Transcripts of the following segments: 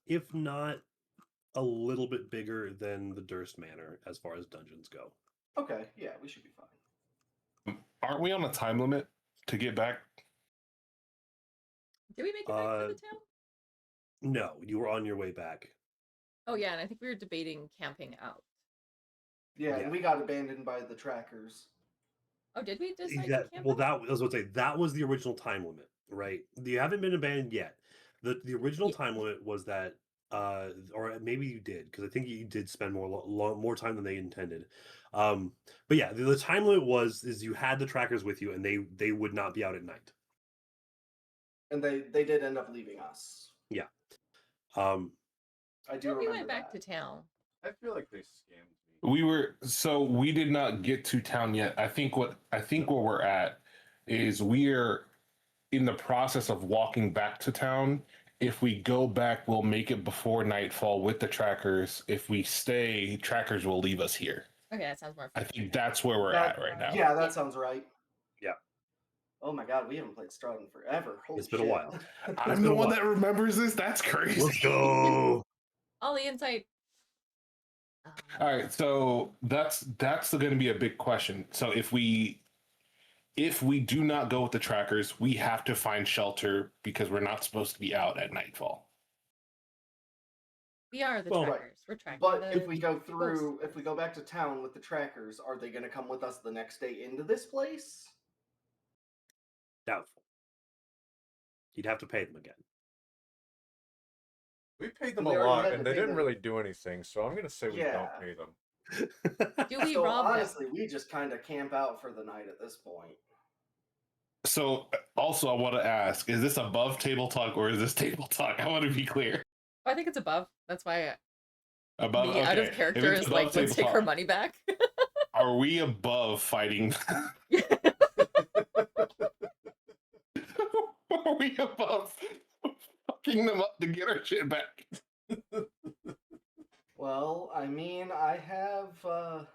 if not a little bit bigger than the Durst Manor as far as dungeons go. Okay, yeah, we should be fine. Aren't we on a time limit to get back? Did we make it back to the town? No, you were on your way back. Oh yeah, and I think we were debating camping out. Yeah, Yeah. and we got abandoned by the trackers. Oh, did we decide Yeah, to camp well, out? that I was going to say that was the original time limit, right? You haven't been abandoned yet. The original time limit was that, or maybe you did, because I think you did spend more time than they intended. But yeah, the time limit is you had the trackers with you, and they would not be out at night. And they did end up leaving us. Yeah. I do remember we went back that. to town. I feel like they scammed me. We did not get to town yet. I think where we're at is we're in the process of walking back to town. If we go back, we'll make it before nightfall with the trackers. If we stay, trackers will leave us here. Okay, that sounds more I fun. think that's where we're at right now. Yeah, that sounds right. Yeah. Oh my god, we haven't played Strahd in forever. Holy It's been a shit. while. I'm the one that remembers this. That's crazy. Let's go. All the insight. All right, so that's going to be a big question. So if we do not go with the trackers, we have to find shelter because we're not supposed to be out at nightfall. We are the Well, trackers. We're tracking. But the if we go ghosts. if we go back to town with the trackers, are they going to come with us the next day into this place? Doubtful. You'd have to pay them again. We paid them We a already lot, had and to they pay didn't them. really do anything, so I'm going to say we don't pay them. Do we So rob honestly, we just kind of camp out for the night at this point. So also, I want to ask: is this above table talk or is this table talk? I want to be clear. I think it's above. That's why Above, me out of okay. character If it's is like, above let's table take her talk, money back. Are we above fighting? Are we above fucking them up to get our shit back? Well, I mean, I have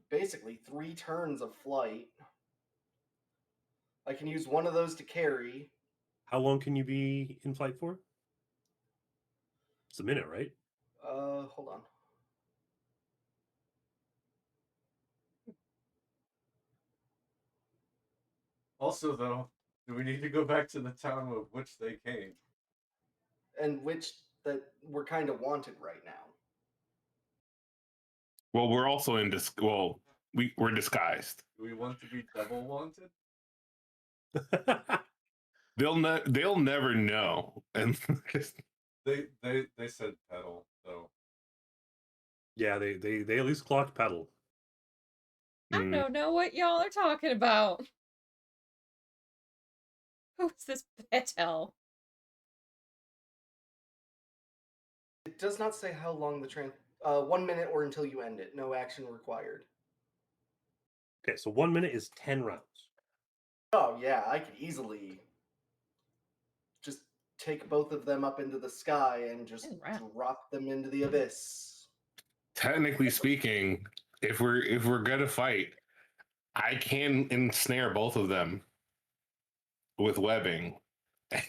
basically 3 turns of flight. I can use one of those to carry. How long can you be in flight for? It's a minute, right? Hold on. Also, though, do we need to go back to the town of which they came? And which that we're kind of wanted right now. Well, we're also in we're disguised. Do we want to be double wanted? They'll never know, and They said pedal, so Yeah, they at least clocked pedal. I don't know what y'all are talking about. Who's this Petel? It does not say how long the 1 minute or until you end it. No action required. Okay, so 1 minute is 10 rounds. Oh yeah, I could easily just take both of them up into the sky and just drop them into the abyss. Technically speaking, if we're gonna fight, I can ensnare both of them with webbing.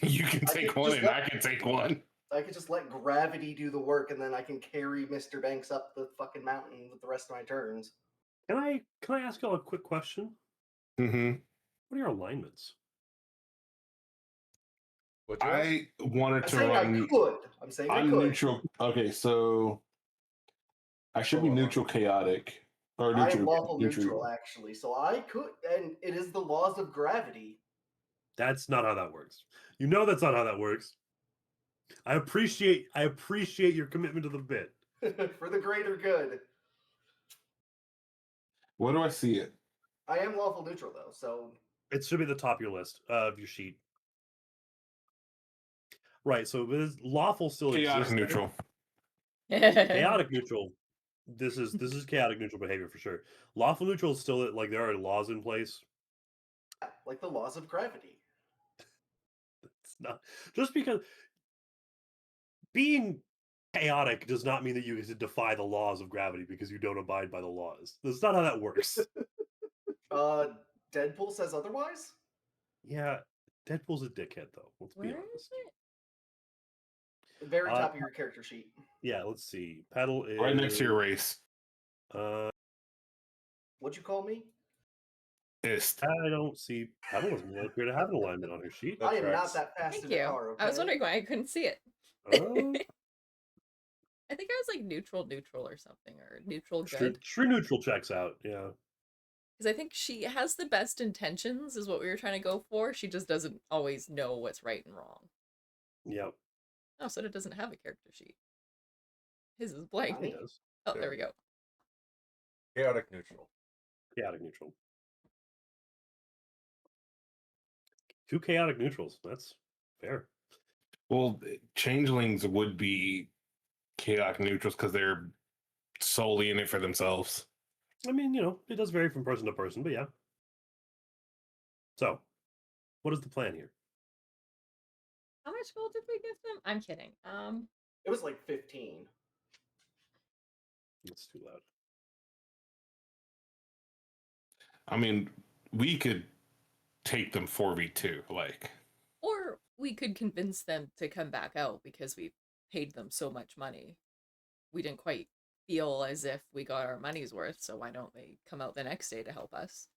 You can take one and I can take one. I could just let gravity do the work, and then I can carry Mr. Banks up the fucking mountain with the rest of my turns. Can I ask y'all a quick question? Mm-hmm. What are your alignments? I wanted to saying run. I could. I'm saying I I'm could. neutral. Okay, so I should be neutral chaotic. Or I neutral, am lawful neutral, actually, so I could, and it is the laws of gravity. That's not how that works. You know that's not how that works. I appreciate your commitment to the bit. For the greater good. Where do I see it? I am lawful neutral, though, so... It should be the top of your list, of your sheet. Right, so lawful still chaotic exists. Neutral. Chaotic neutral. This is chaotic neutral behavior for sure. Lawful neutral is still like there are laws in place. Like the laws of gravity. It's not just because being chaotic does not mean that you get to defy the laws of gravity because you don't abide by the laws. That's not how that works. Deadpool says otherwise? Yeah, Deadpool's a dickhead though. Let's be honest. The very Uh, top of your character sheet. Yeah, let's see. Paddle is Right next to your race. What'd you call me? Ist. I don't see Paddle doesn't appear to have an alignment on her sheet. That I am not tracks. that fast Thank in the you. car, okay? I was wondering why I couldn't see it. Uh, I think I was like neutral or something, or neutral true, good. true neutral checks out. Yeah. Because I think she has the best intentions, is what we were trying to go for. She just doesn't always know what's right and wrong. Yep. Oh, so it doesn't have a character sheet. His is He blank. Funny. does. Oh, there we go. Chaotic neutral. Chaotic neutral. 2 chaotic neutrals. That's fair. Well, changelings would be chaotic neutrals because they're solely in it for themselves. I mean, it does vary from person to person, but yeah. So, what is the plan here? How much gold did we give them? I'm kidding. It was like 15. It's too loud. I mean, we could take them 4v2, like. Or we could convince them to come back out because we paid them so much money. We didn't quite feel as if we got our money's worth, so why don't they come out the next day to help us?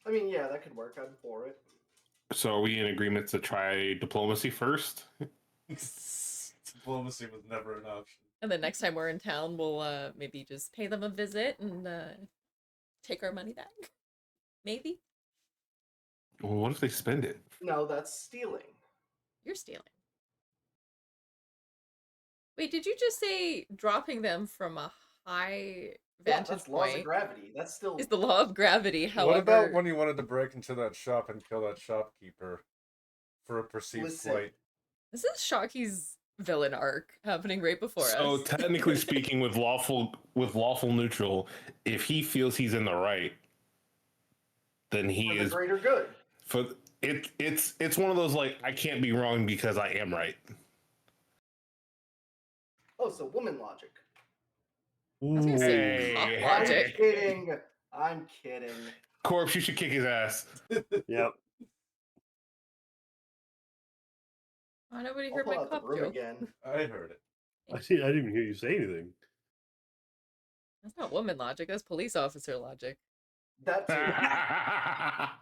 I mean, yeah, that could work. I'm for it. So are we in agreement to try diplomacy first? Diplomacy was never an option. And then next time we're in town, we'll maybe just pay them a visit and take our money back. Maybe? Well, what if they spend it? No, that's stealing. You're stealing. Wait, did you just say dropping them from a high Yeah, vantage that's laws of point gravity. That's still. is the law of gravity? However, What about when you wanted to break into that shop and kill that shopkeeper for a perceived Listen. flight? this is Shocky's villain arc happening right before So us. technically speaking, with lawful neutral, if he feels he's in the right, then he For the is greater good. for it. It's one of those like I can't be wrong because I am right. Oh, so woman logic. was gonna say cop Hey, I'm logic. kidding. I'm kidding. Corpse, you should kick his ass. Yep. Oh, nobody I'll heard pull my out the cop broom joke. again. I heard it. I didn't even hear you say anything. That's not woman logic. That's police officer logic. That too.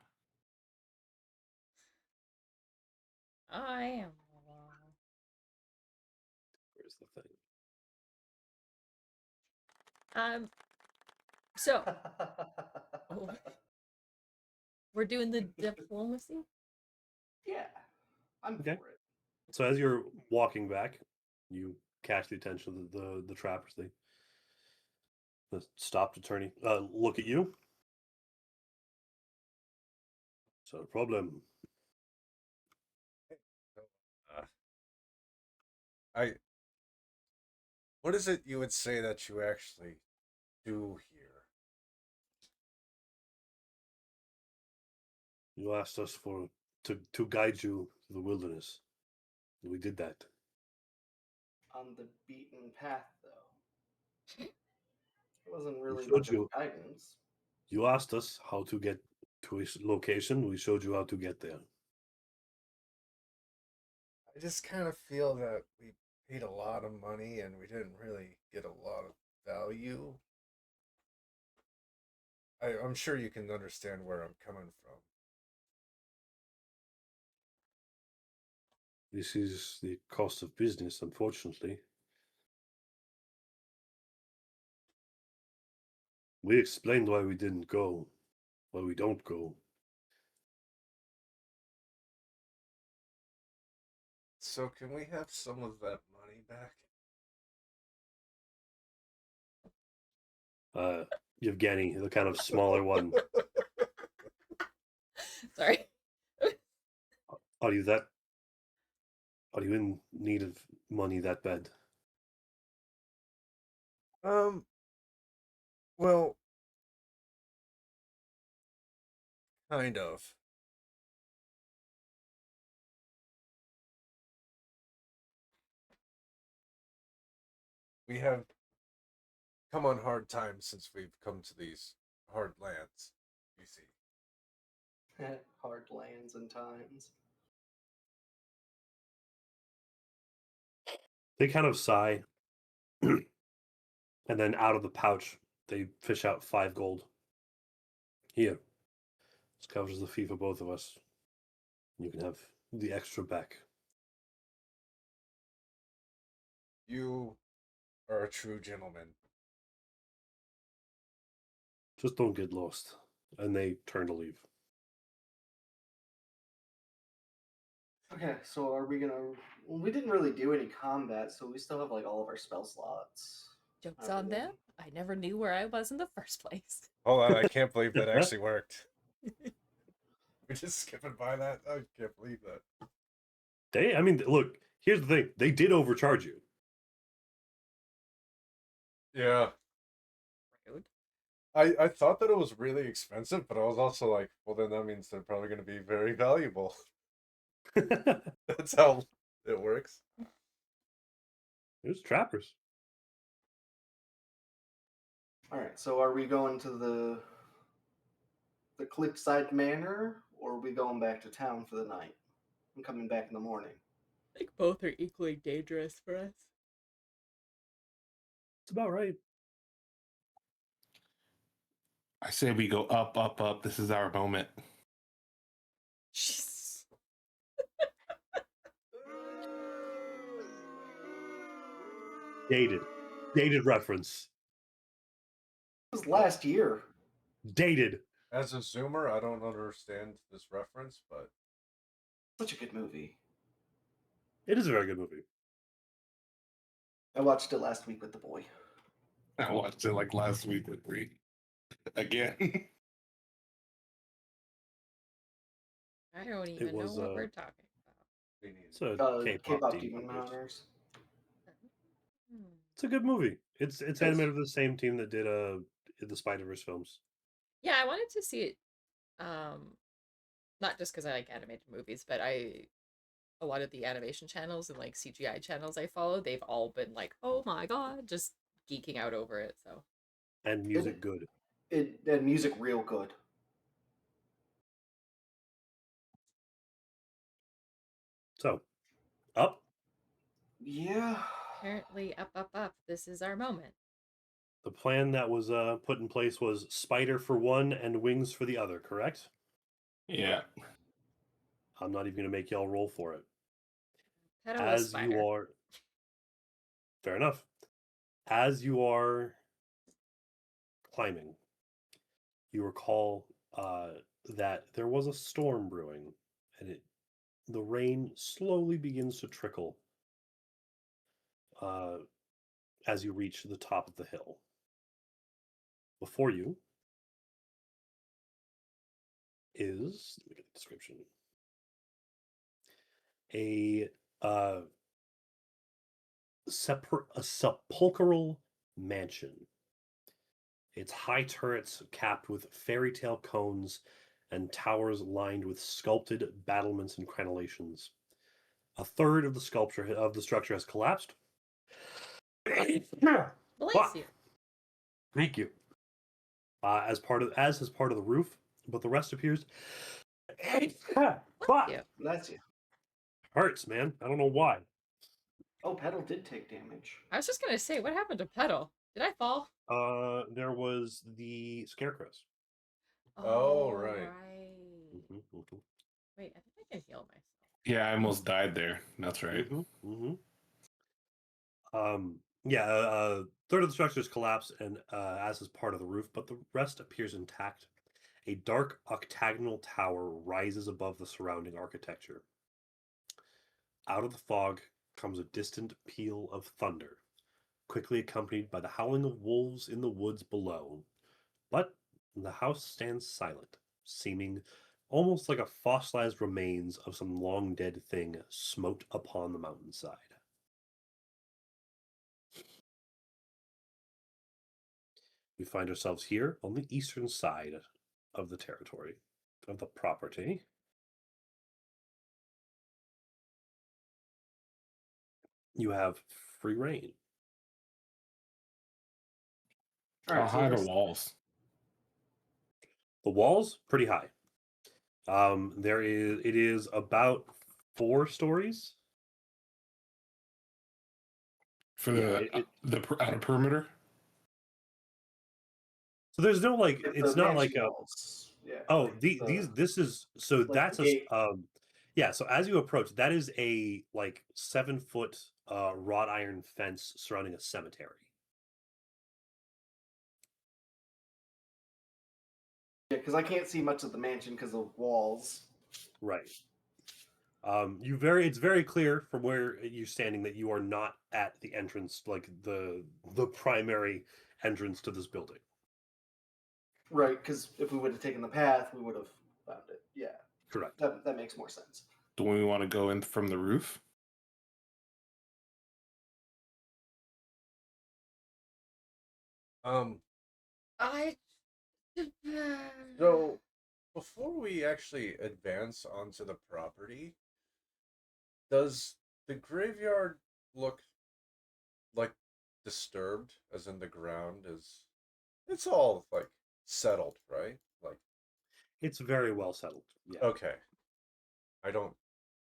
I am. Where's the thing? So we're doing the diplomacy. Yeah, I'm Okay. for it. So as you're walking back, you catch the attention of the trappers. They stop to turn, look at you. So no problem. I. What is it you would say that you actually do here? You asked us to guide you to the wilderness. We did that. On the beaten path, though. It wasn't really showed much of you. guidance. You asked us how to get to a location. We showed you how to get there. I just kind of feel that we paid a lot of money and we didn't really get a lot of value. I'm sure you can understand where I'm coming from. This is the cost of business, unfortunately. We explained why we didn't go, why we don't go. So can we have some of that money back? Yevgeny, the kind of smaller one. Sorry. Are you in need of money that bad? Well, kind of. We have come on hard times since we've come to these hard lands, you see. Hard lands and times. They kind of sigh, and then out of the pouch, they fish out 5 gold. Here, this covers the fee for both of us. You can have the extra back. You are a true gentleman. Just don't get lost. And they turn to leave. Okay, so are we gonna? Well, we didn't really do any combat, so we still have like all of our spell slots. Joke's Not on really. them. I never knew where I was in the first place. Hold on, I can't believe that actually worked. We're just skipping by that. I can't believe that. I mean, look, here's the thing. They did overcharge you. Yeah. Rude. I thought that it was really expensive, but I was also like, well, then that means they're probably going to be very valuable. That's how it works. There's trappers. All right, so are we going to the Cliffside Manor, or are we going back to town for the night and coming back in the morning? I think both are equally dangerous for us. It's about right. I say we go up, up, up. This is our moment. Jeez. Dated reference. It was last year. Dated. As a Zoomer, I don't understand this reference, but Such a good movie. It is a very good movie. I watched it last week with the boy. I watched it like last week with Bree. Again. I don't even know was, what we're talking about. It's a K-pop, K-pop Demon Demon Hunters. Hunters. Hmm. It's a good movie. It's Yes. animated by the same team that did the Spider-Verse films. Yeah, I wanted to see it. Not just because I like animated movies, but a lot of the animation channels and like CGI channels I follow, they've all been like, "Oh my god," just geeking out over it. So And music good. It and music real good. So, up. Yeah. apparently, up, up, up. This is our moment. The plan that was put in place was spider for one and wings for the other, correct? Yeah. I'm not even going to make y'all roll for it. Pedo was As you spider. are... Fair enough. As you are climbing, you recall that there was a storm brewing, and the rain slowly begins to trickle as you reach the top of the hill. Before you is, let me get the description, a sepulchral mansion. Its high turrets capped with fairy tale cones and towers lined with sculpted battlements and crenellations. A third of the structure has collapsed. Bless you. Thank you. As is part of the roof, but the rest appears. Bless you. That's you. Hurts, man. I don't know why. Oh, Petal did take damage. I was just gonna say, what happened to Petal? Did I fall? There was the scarecrows. Oh, right. Right. Mm-hmm. Wait, I think I can heal myself. Yeah, I almost died there. That's right. Yeah, a third of the structures collapse, and as is part of the roof, but the rest appears intact. A dark octagonal tower rises above the surrounding architecture. Out of the fog comes a distant peal of thunder, quickly accompanied by the howling of wolves in the woods below. But the house stands silent, seeming almost like a fossilized remains of some long dead thing smote upon the mountainside. We find ourselves here on the eastern side of the territory, of the property. You have free reign. All How right, so high are the there's walls? The walls pretty high. It is about 4 stories. for Yeah, the outer perimeter. so there's no like Like it's the not mansion like a walls. Yeah. oh Like these this is so like that's the gate. yeah, so as you approach, that is a like 7 foot wrought iron fence surrounding a cemetery. Yeah, because I can't see much of the mansion because of walls. Right. It's very clear from where you're standing that you are not at the entrance, like the primary entrance to this building. Right, because if we would have taken the path, we would have found it. Yeah, Correct. that makes more sense. Do we want to go in from the roof? I. So before we actually advance onto the property, does the graveyard look like disturbed, as in the ground is it's all like settled, right? Like, It's very well settled. Yeah. okay, I don't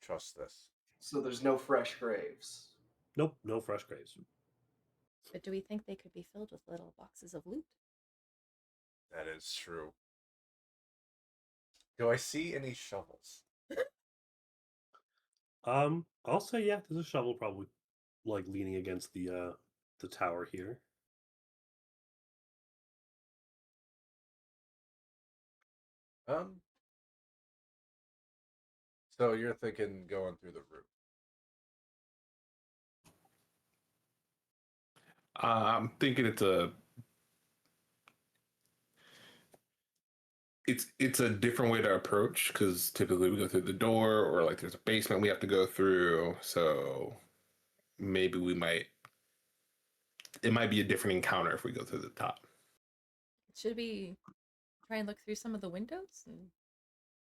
trust this. So there's no fresh graves. Nope, no fresh graves. But do we think they could be filled with little boxes of loot? That is true. Do I see any shovels? I'll say yeah, there's a shovel probably like leaning against the tower here. Um, so you're thinking going through the roof. I'm thinking it's a different way to approach because typically we go through the door or like there's a basement we have to go through. So maybe it might be a different encounter if we go through the top. Should we try and look through some of the windows and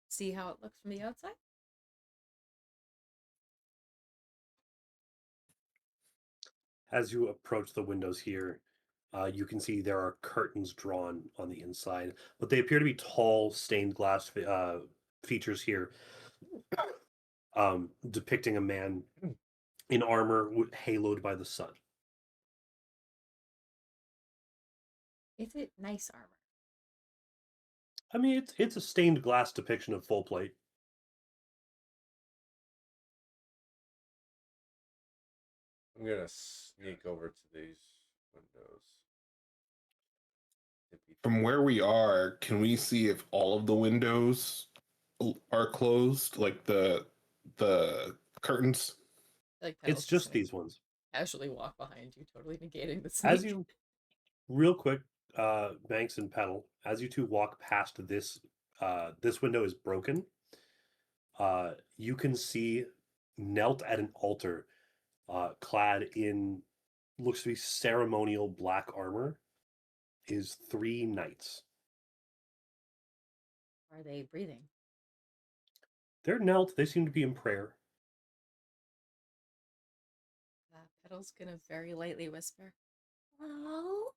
see how it looks from the outside? As you approach the windows here, you can see there are curtains drawn on the inside, but they appear to be tall stained glass features here, depicting a man in armor haloed by the sun. Is it nice armor? I mean, it's a stained glass depiction of full plate. I'm gonna sneak over to these windows. From where we are, can we see if all of the windows are closed, like the curtains? Like It's just these ones. casually walk behind you, totally negating the sneak. As you, real quick, Banks and Pedal, as you two walk past this window is broken. You can see knelt at an altar, clad in looks to be ceremonial black armor, is 3 knights. Are they breathing? They're knelt. They seem to be in prayer. Petal's gonna very lightly whisper, "Hello."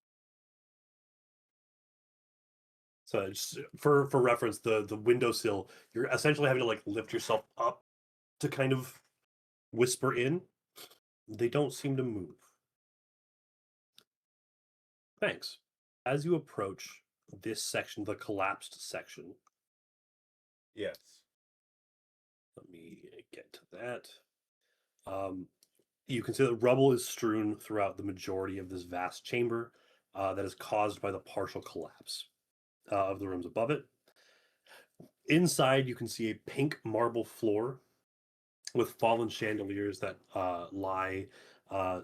So just for reference, the windowsill, you're essentially having to like lift yourself up to kind of whisper in. They don't seem to move. Thanks. As you approach this section, the collapsed section, Yes. let me get to that. You can see that rubble is strewn throughout the majority of this vast chamber that is caused by the partial collapse of the rooms above it. Inside, you can see a pink marble floor with fallen chandeliers that lie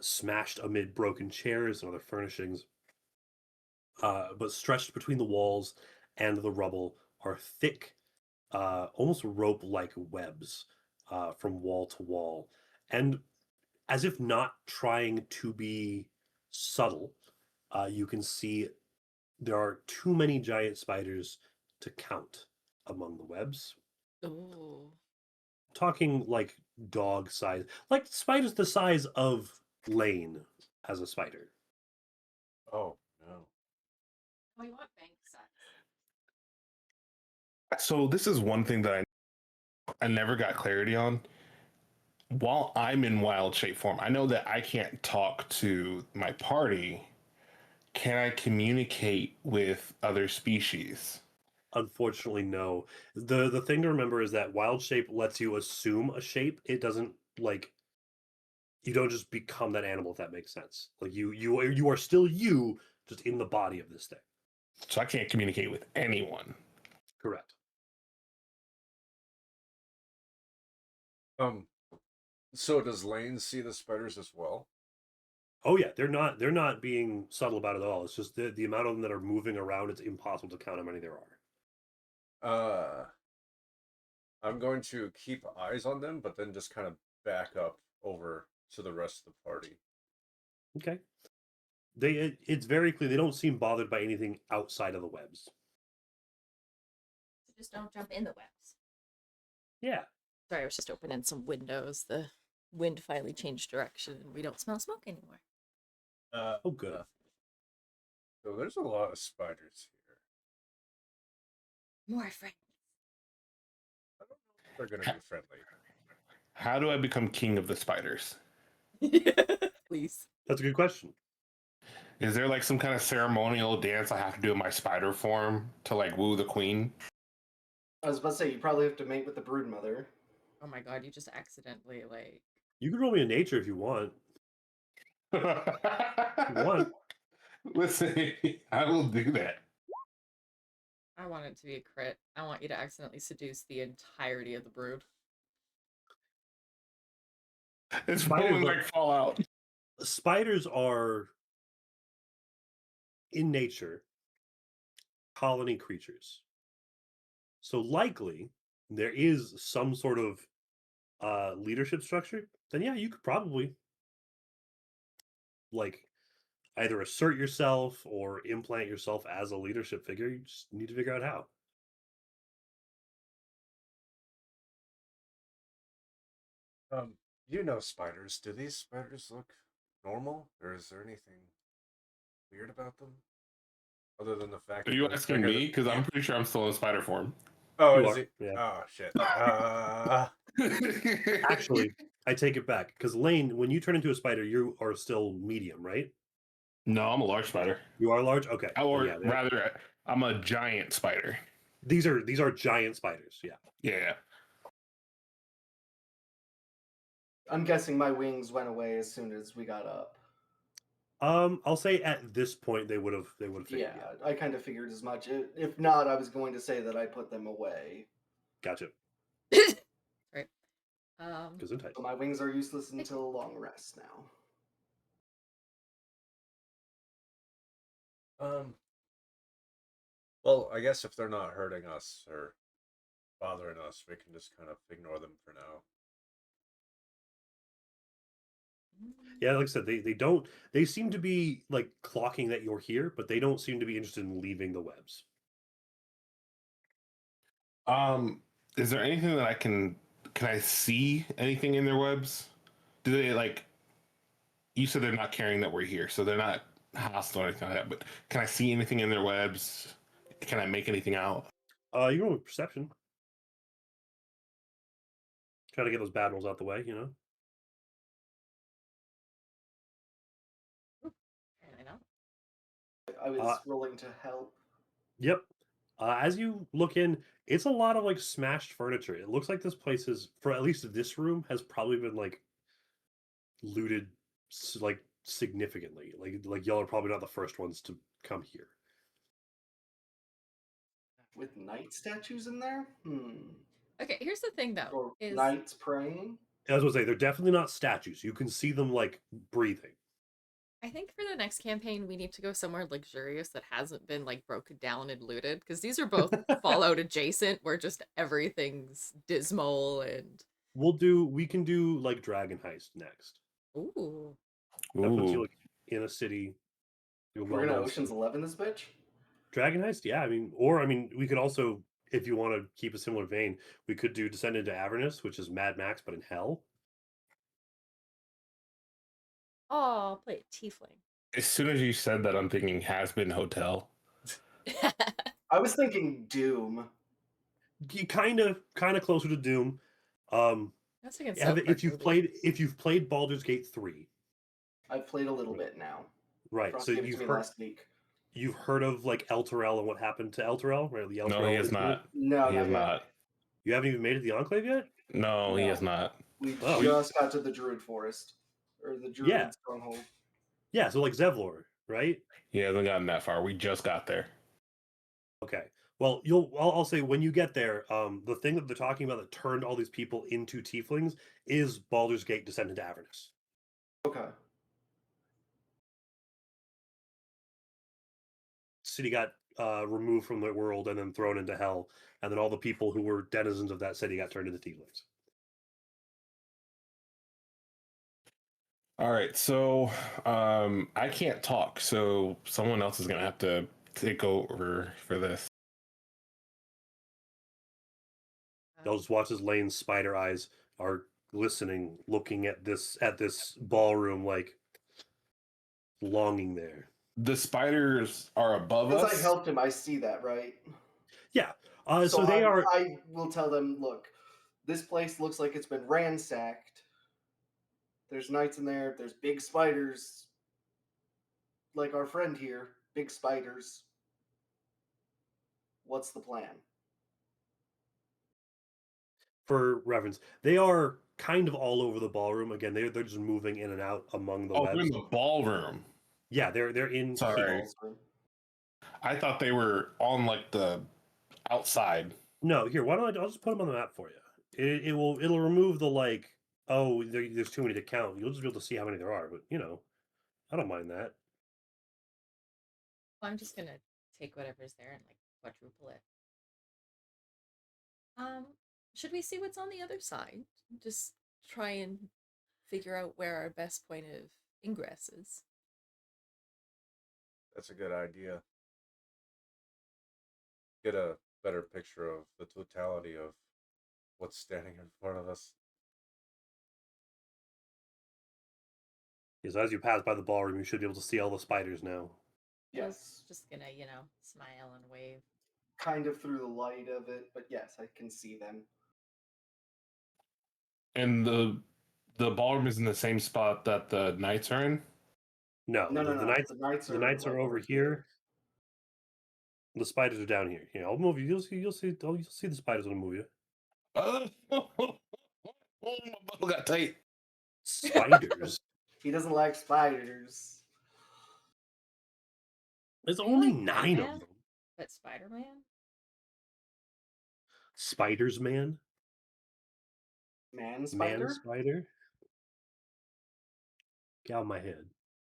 smashed amid broken chairs and other furnishings. But stretched between the walls and the rubble are thick, almost rope-like webs from wall to wall. And as if not trying to be subtle, you can see there are too many giant spiders to count among the webs. Oh, Talking like dog size, like spiders the size of Lane as a spider. Oh no. we want bank size. So this is one thing that I never got clarity on. while I'm in wild shape form, I know that I can't talk to my party. Can I communicate with other species? Unfortunately, no. The thing to remember is that wild shape lets you assume a shape. It doesn't like you don't just become that animal if that makes sense. Like you are still you, just in the body of this thing. So I can't communicate with anyone. Correct. So does Lane see the spiders as well? Oh yeah, they're not being subtle about it at all. It's just the amount of them that are moving around. It's impossible to count how many there are. I'm going to keep eyes on them, but then just kind of back up over to the rest of the party. Okay. It's very clear they don't seem bothered by anything outside of the webs. Just don't jump in the webs. Yeah. Sorry, I was just opening some windows. The wind finally changed direction and we don't smell smoke anymore. Oh, good. So there's a lot of spiders here. More friends. I don't know if they're going to be friendly. How do I become king of the spiders? Please. That's a good question. Is there like some kind of ceremonial dance I have to do in my spider form to like woo the queen? I was about to say, you probably have to mate with the broodmother. Oh my god, you just accidentally like You can roll me a nature if you want. If you want. Listen, I will do that. I want it to be a crit. I want you to accidentally seduce the entirety of the brood. It's Spiders rolling are- like Fallout. Spiders are in nature colony creatures. So likely there is some sort of leadership structure. Then yeah, you could probably like either assert yourself or implant yourself as a leadership figure. You just need to figure out how. You know spiders. Do these spiders look normal, or is there anything weird about them? Other than the fact Are that you they're asking bigger me? Because I'm pretty sure I'm still in spider form. Oh, You is are, it? yeah. Oh, shit. Actually, I take it back because Lane, when you turn into a spider, you are still medium, right? No, I'm a large spider. You are large. Okay, then Or yeah, rather, I'm a giant spider. these are giant spiders. Yeah. Yeah. I'm guessing my wings went away as soon as we got up. I'll say at this point they would have faded. Yeah, Yeah. I kind of figured as much. If not, I was going to say that I put them away. Gotcha. Right. Gesundheit. So my wings are useless until long rest now. Well, I guess if they're not hurting us or bothering us, we can just kind of ignore them for now. Yeah, like I said, they seem to be like clocking that you're here, but they don't seem to be interested in leaving the webs. Is there anything that can I see anything in their webs? Do they like you said they're not caring that we're here, so they're not hostile or anything like that, but can I see anything in their webs? Can I make anything out? You roll with perception. Try to get those bad rolls out the way, you know. I know. I was rolling to help. Yep. As you look in, it's a lot of like smashed furniture. It looks like this place is, for at least this room, has probably been like looted like significantly. Like y'all are probably not the first ones to come here. With knight statues in there? Okay, here's the thing though. Or Is knights praying? I was gonna say they're definitely not statues. You can see them like breathing. I think for the next campaign we need to go somewhere luxurious that hasn't been like broken down and looted because these are both Fallout adjacent where just everything's dismal and We can do like Dragon Heist next. ooh. That puts you Ooh. like in a city. We're gonna Ocean's 11 this bitch? Dragon Heist, yeah. We could also, if you want to keep a similar vein, we could do Descend into Avernus, which is Mad Max but in hell. Oh, I'll play a tiefling. As soon as you said that, I'm thinking Has Been Hotel. I was thinking Doom. Kind of closer to Doom. That's like in South Park if you've played Baldur's Gate 3, I've played a little bit now. right? Frost So gave it to me last week. you've heard of like El Terrell and what happened to El Terrell, right? The El No, Terrell he has incident? not. No, He not has yet. not. You haven't even made it to the Enclave yet? No, he has No. not. We Oh. just got to the Druid Forest. Or the Druid Yeah. Stronghold. Yeah, so like Zevlor, right? He hasn't gotten that far. We just got there. Okay. Well, I'll say when you get there, the thing that they're talking about that turned all these people into tieflings is Baldur's Gate Descent into Avernus. Okay. City got removed from the world and then thrown into hell, and then all the people who were denizens of that city got turned into tieflings. All right, so I can't talk, so someone else is gonna have to take over for this. I'll just watch as Lane's spider eyes are glistening, looking at this ballroom, like longing there. The spiders are above Since I us. helped him, I see that, right? Yeah. So they are. I will tell them, look, this place looks like it's been ransacked. There's knights in there. There's big spiders. Like our friend here, big spiders. What's the plan? For reference, they are kind of all over the ballroom. Again, they're just moving in and out among the Oh, they're in webs. the ballroom. Yeah, they're in Sorry. here. I thought they were on like the outside. No, here. Why don't I'll just put them on the map for you. It'll remove the like. Oh, there's too many to count. You'll just be able to see how many there are. But I don't mind that. Well, I'm just gonna take whatever's there and like quadruple it. Should we see what's on the other side? Just try and figure out where our best point of ingress is. That's a good idea. Get a better picture of the totality of what's standing in front of us. Because as you pass by the ballroom, you should be able to see all the spiders now. I was Yes. just gonna, smile and wave. Kind of through the light of it, but yes, I can see them. And the ballroom is in the same spot that the knights are in. No, No. the knights The knights are like, over here. The spiders are down here. I'll move you. You'll see the spiders when I move you. Oh, my buckle got tight. Spiders. He doesn't like spiders. There's Are you only like 9 Batman? of them. But Spider-Man? Spiders, man. Man spider? Man spider. Get out of my head.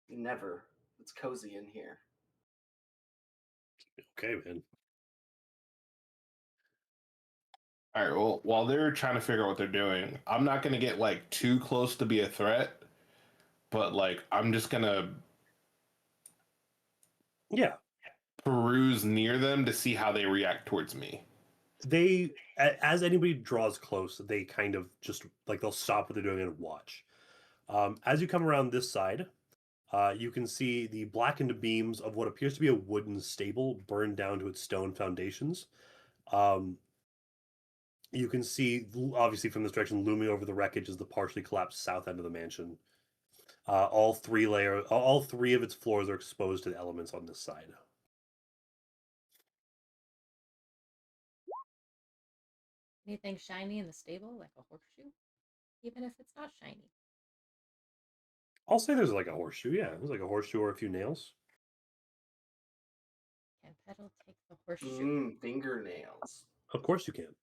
Never. It's cozy in here. Okay, man. All right. Well, while they're trying to figure out what they're doing, I'm not gonna get like too close to be a threat, but like I'm just gonna Yeah. peruse near them to see how they react towards me. As anybody draws close, they kind of just like they'll stop what they're doing and watch. As you come around this side, you can see the blackened beams of what appears to be a wooden stable burned down to its stone foundations. You can see, obviously, from this direction, looming over the wreckage is the partially collapsed south end of the mansion. All three of its floors are exposed to the elements on this side. Anything shiny in the stable, like a horseshoe? Even if it's not shiny. I'll say there's like a horseshoe. Yeah, there's like a horseshoe or a few nails. Can Petal take the horseshoe? Fingernails. Of course you can.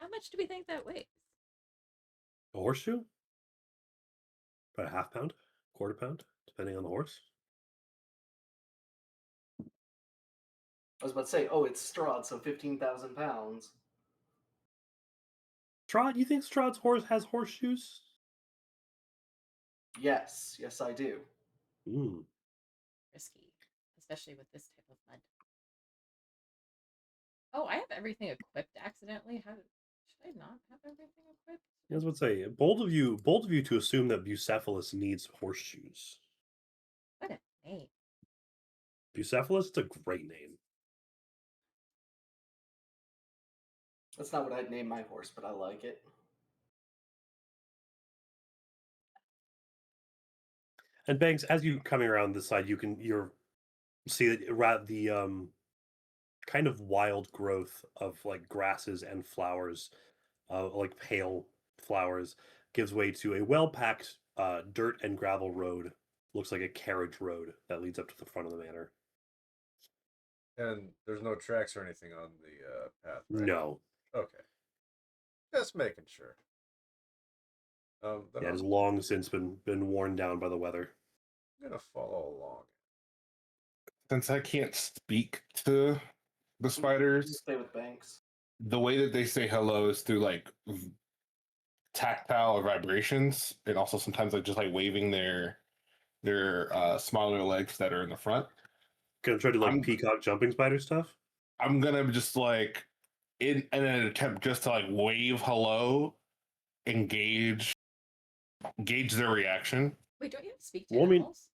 How much do we think that weighs? A horseshoe? About a half pound, quarter pound, depending on the horse. I was about to say, oh, it's Strahd, so 15,000 pounds. Strahd, you think Strahd's horse has horseshoes? Yes, I do. Risky, especially with this type of mud. Oh, I have everything equipped accidentally. How should I not have everything equipped? I was about to say, bold of you to assume that Bucephalus needs horseshoes. What a name. Bucephalus, it's a great name. That's not what I'd name my horse, but I like it. And Banks, as you coming around this side, you're see that the kind of wild growth of like grasses and flowers, like pale flowers, gives way to a well-packed dirt and gravel road. Looks like a carriage road that leads up to the front of the manor. And there's no tracks or anything on the path, right? No, Okay. Just making sure. Then yeah, it has I'm long since been worn down by the weather. gonna follow along. Since I can't speak to the You spiders, stay with Banks. the way that they say hello is through like tactile vibrations, and also sometimes like just like waving their smaller legs that are in the front. Gonna try to like I'm peacock jumping spider stuff. I'm gonna just like in an attempt just to like wave hello, engage, gauge their reaction. Wait, don't you speak to Well, I mean, animals?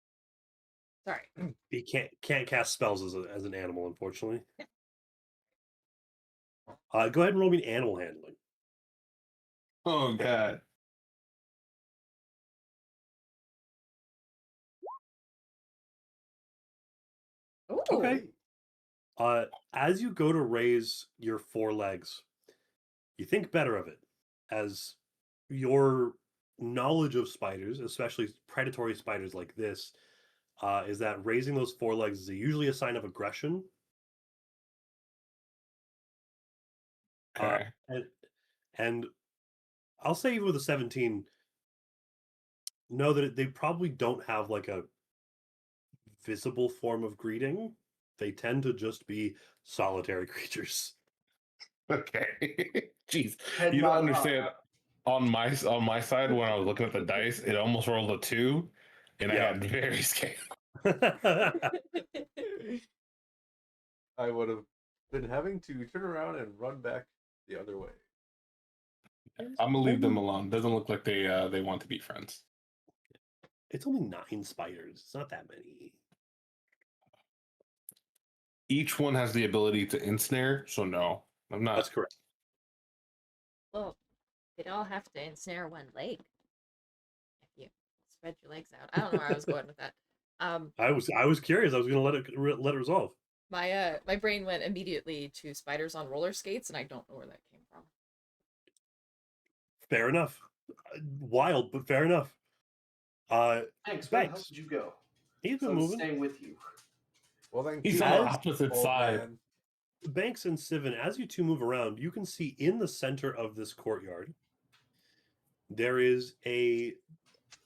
Sorry. he can't cast spells as an animal, unfortunately. Go ahead and roll me animal handling. Oh god. Ooh. Okay. As you go to raise your four legs, you think better of it, as your knowledge of spiders, especially predatory spiders like this, is that raising those four legs is usually a sign of aggression. Okay. And and I'll say even with a 17, know that they probably don't have like a visible form of greeting. They tend to just be solitary creatures. Okay. Jeez. Head You don't nod understand. On my side, when I was looking at the dice, it almost rolled a 2, and I Yeah. had very scared. I would have been having to turn around and run back the other way. I'm gonna leave them alone. Doesn't look like they want to be friends. It's only 9 spiders. It's not that many. Each one has the ability to ensnare, so no, I'm That's not. correct. Well, they'd all have to ensnare one leg. If you spread your legs out. I don't know where I was going with that. I was curious. I was going to let it resolve. My brain went immediately to spiders on roller skates, and I don't know where that came from. Fair enough. Wild, but fair enough. Banks, where the hell Banks. did you go? He's So been I'm moving. staying with you. Well, then He's keep on the As- opposite old side. man. Banks and Sivan, as you two move around, you can see in the center of this courtyard there is a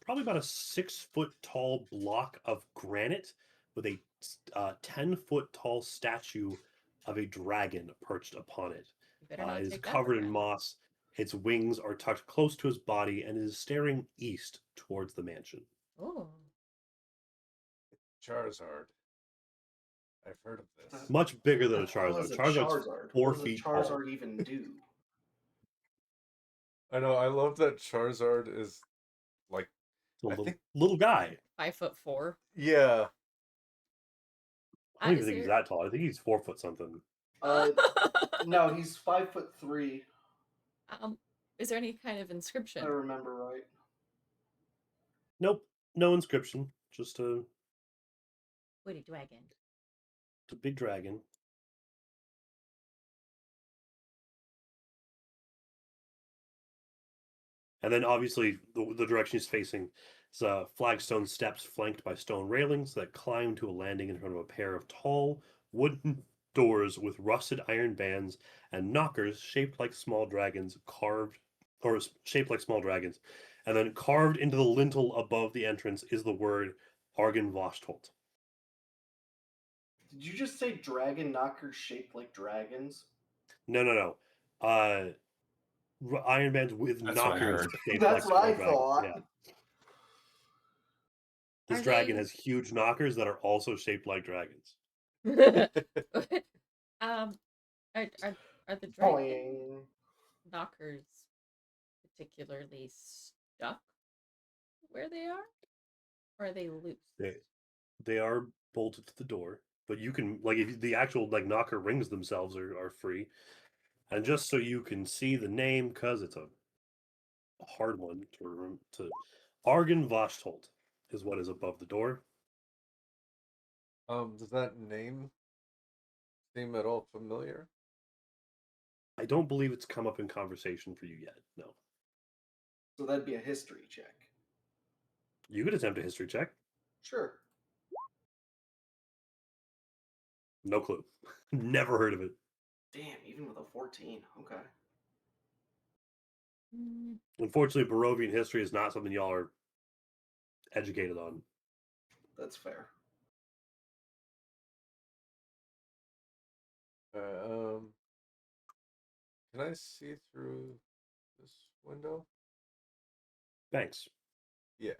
probably about a 6-foot tall block of granite with a 10-foot tall statue of a dragon perched upon it. You better not It is take that for covered in granted. moss. Its wings are tucked close to his body and is staring east towards the mansion. Oh, Charizard. I've heard of this. Much bigger than a What the hell Charizard. is a Charizard's Charizard? 4 What does a feet tall. Charizard even do? I know. I love that Charizard is like. It's a I little, think. little guy. 5'4". Yeah. I don't even Is think he's there- that tall. I think he's 4 foot something. No, he's 5'3". Is there any kind of If inscription? I remember right. Nope, no inscription. Just a Woody dragon. big dragon. And then obviously the direction he's facing is flagstone steps flanked by stone railings that climb to a landing in front of a pair of tall wooden doors with rusted iron bands and knockers shaped like small dragons shaped like small dragons. And then carved into the lintel above the entrance is the word Argen Vostholt. Did you just say dragon knockers shaped like dragons? No. Iron bands with That's what I knockers heard. shaped That's like what small I dragons. thought. Yeah. This Are dragon they- has huge knockers that are also shaped like dragons. Are the dragon Boing. knockers particularly stuck where they are? Or are they loose? They are bolted to the door, but you can like if the actual like knocker rings themselves are free. And just so you can see the name, because it's a hard one to Argon Voshtold is what is above the door. Does that name seem at all familiar? I don't believe it's come up in conversation for you yet. No. So that'd be a history check. You could attempt a history check. Sure. No clue. Never heard of it. Damn, even with a 14. Okay. Unfortunately, Barovian history is not something y'all are educated on. That's fair. Can I see through this window? Thanks. Yes.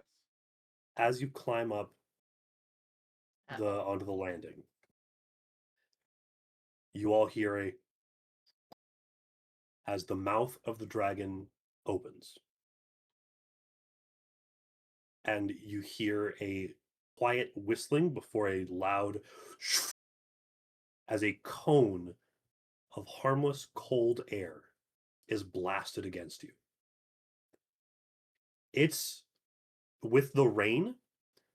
As you climb up Uh-oh. onto the landing, you all hear as the mouth of the dragon opens. And you hear a quiet whistling before a loud as a cone of harmless cold air is blasted against you. It's with the rain,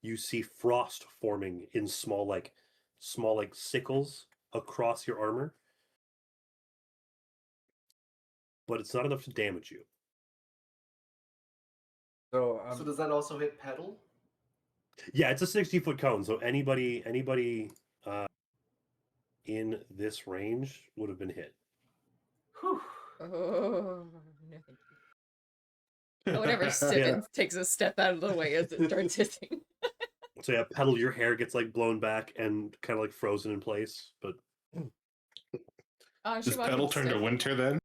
you see frost forming in small sickles across your armor, but it's not enough to damage you. So So does that also hit pedal? Yeah, it's a 60-foot cone, so anybody in this range would have been hit. Whew. Oh, no, thank you. Whatever Yeah. Sippin takes a step out of the way as it starts hitting. So yeah, Petal, your hair gets like blown back and kind of like frozen in place, but She Does walked Petal with turn to Stick. winter then?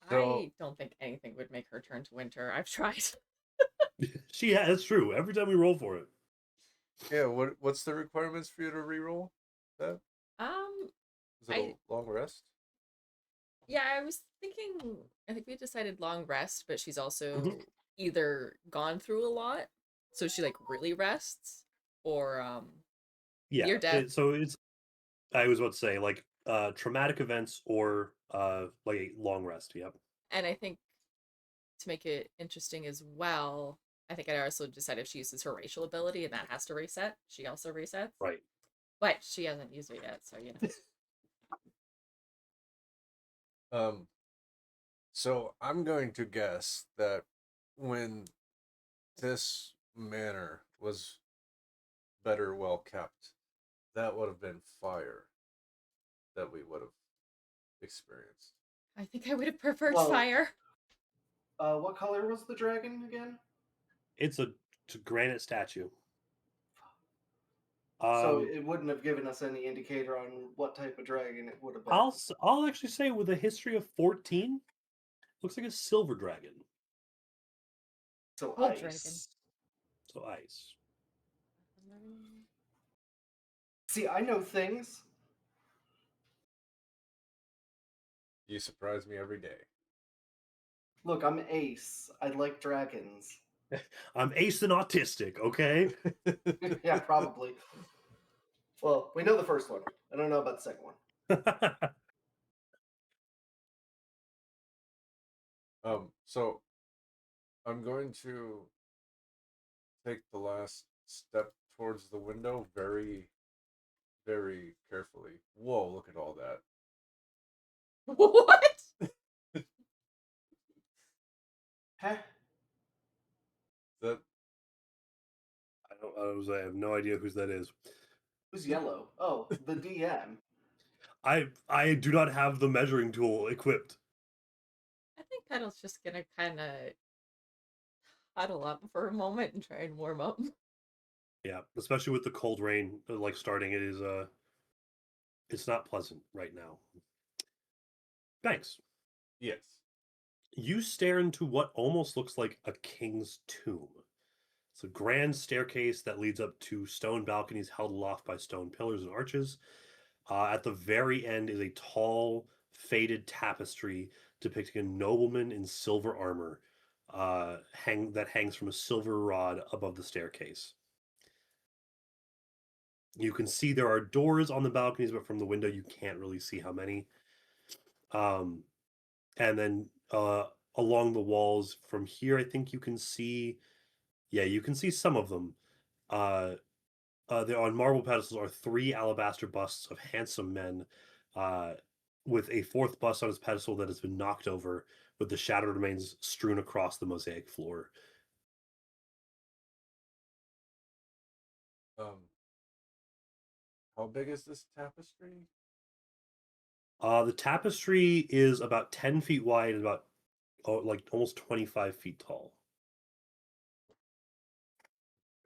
I don't think anything would make her turn to winter. I've tried. that's true. Every time we roll for it. yeah, what's the requirements for you to reroll that? Is it I a long rest? yeah, I was thinking. I think we decided long rest, but she's also Mhm. either gone through a lot, so she like really rests, or Yeah. near death. I was about to say like traumatic events or like a long rest. Yep. And I think to make it interesting as well, I think I also decided if she uses her racial ability and that has to reset, she also resets. Right. But she hasn't used it yet, so you know. So I'm going to guess that when this manor was better well kept, that would have been fire that we would have experienced. I think I would have preferred Well, fire. What color was the dragon again? It's a granite statue. So it wouldn't have given us any indicator on what type of dragon it would have been. I'll actually say with a history of 14, looks like a silver dragon. So Gold ice. dragon. So ice. See, I know things. You surprise me every day. Look, I'm Ace. I like dragons. I'm ace and autistic, okay? Yeah, probably. Well, we know the first one. I don't know about the second one. So I'm going to take the last step towards the window very, very carefully. Whoa, look at all that. What? Huh? That I have no idea whose that is. Who's yellow? Oh, the DM. I do not have the measuring tool equipped. I think Petal's just gonna kind of huddle up for a moment and try and warm up. Yeah, especially with the cold rain like starting, it's not pleasant right now. Thanks. yes. You stare into what almost looks like a king's tomb. It's a grand staircase that leads up to stone balconies held aloft by stone pillars and arches. At the very end is a tall, faded tapestry depicting a nobleman in silver armor that hangs from a silver rod above the staircase. You can see there are doors on the balconies, but from the window you can't really see how many. Um, and then along the walls from here, I think you can see, yeah, you can see some of them. Uh, there on marble pedestals are three alabaster busts of handsome men, uh, with a fourth bust on his pedestal that has been knocked over, with the shattered remains strewn across the mosaic floor. Um, how big is this tapestry? The tapestry is about 10 feet wide and about like almost 25 feet tall.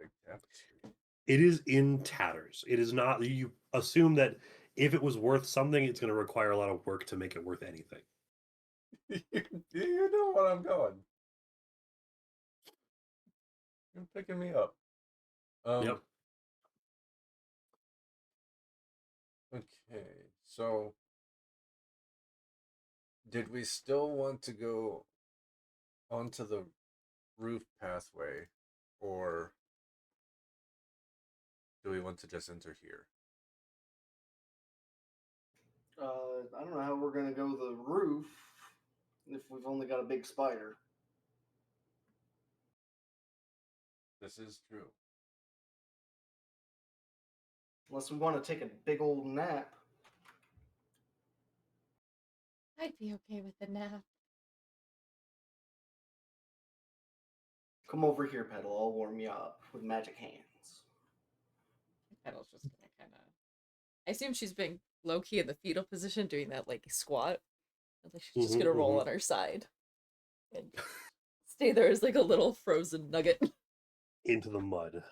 Big tapestry. It is in tatters. It is not. You assume that if it was worth something, it's going to require a lot of work to make it worth anything. You know what I'm going. You're picking me up. Yep. Okay, so did we still want to go onto the roof pathway, or do we want to just enter here? I don't know how we're gonna go the roof if we've only got a big spider. This is true. Unless we want to take a big old nap. I'd be okay with a nap. Come over here, Petal. I'll warm you up with magic hands. Petal's just gonna kind of. I assume she's been low key in the fetal position, doing that like squat. I think she's just gonna roll on her side and stay there as like a little frozen nugget. Into the mud.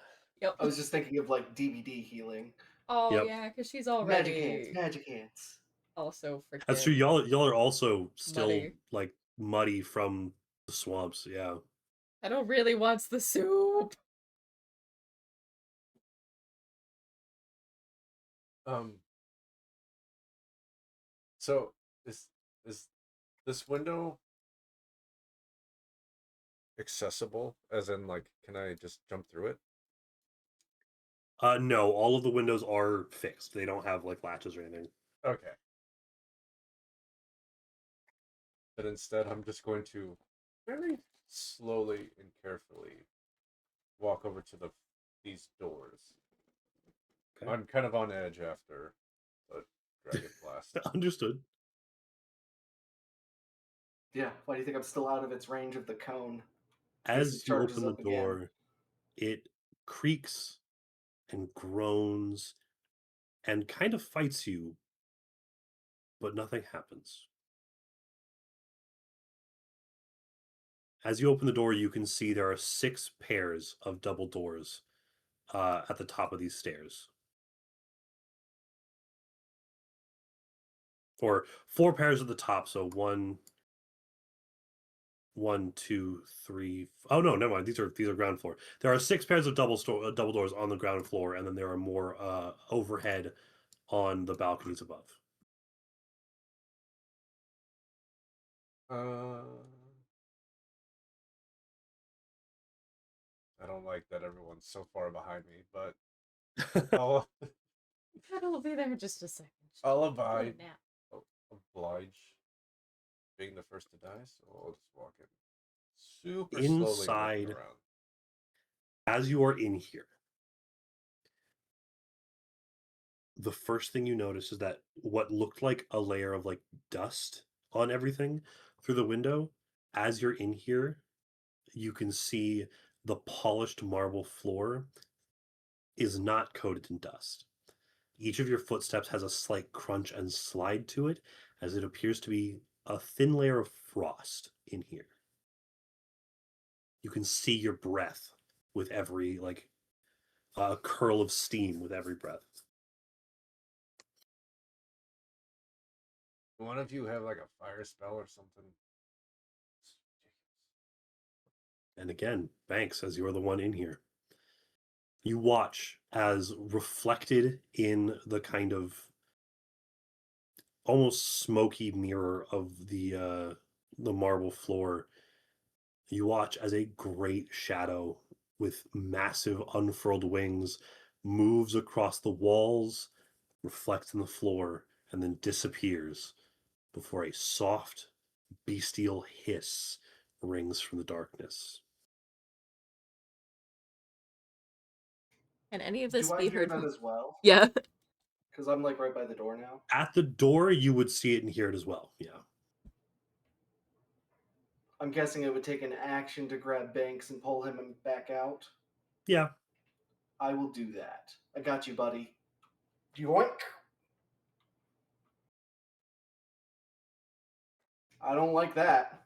Yep. I was just thinking of like DVD healing. Oh Yep. yeah, because she's already Magic hands, magic hands. also freaking. That's true. Y'all are also still muddy. like muddy from the swamps. Yeah. Petal really wants the soup. So is this window accessible? As in, like, can I just jump through it? No, all of the windows are fixed. They don't have like latches or anything. Okay. But instead, I'm just going to very slowly and carefully walk over to these doors. Okay. I'm kind of on edge after the dragon blast. Understood. Yeah, why do you think I'm still out of its range of the cone? As you charges open the up again. door, it creaks and groans and kind of fights you, but nothing happens. As you open the door, you can see there are 6 pairs of double doors at the top of these stairs. Or 4 pairs at the top, so one, two, three. Oh no, never mind. These are ground floor. There are 6 pairs of double doors on the ground floor, and then there are more overhead on the balconies above. I don't like that everyone's so far behind me, but I'll Petal will be there in just a second. I'll Have a abide. nap. Oblige being the first to die, so I'll just walk in super slowly, looking Inside, around. as you are in here, the first thing you notice is that what looked like a layer of like dust on everything through the window, as you're in here, you can see the polished marble floor is not coated in dust. Each of your footsteps has a slight crunch and slide to it, as it appears to be a thin layer of frost in here. You can see your breath with every like curl of steam with every breath. One of you have like a fire spell or something? And again, Banks, as you're the one in here, you watch as reflected in the kind of almost smoky mirror of the marble floor, you watch as a great shadow with massive unfurled wings moves across the walls, reflects on the floor, and then disappears before a soft, bestial hiss rings from the darkness. Can any of Do this I be hear heard that from... as well? Yeah. Because I'm like right by the door now. At the door, you would see it and hear it as well. Yeah. I'm guessing it would take an action to grab Banks and pull him back out. Yeah. I will do that. I got you, buddy. Yoink! I don't like that.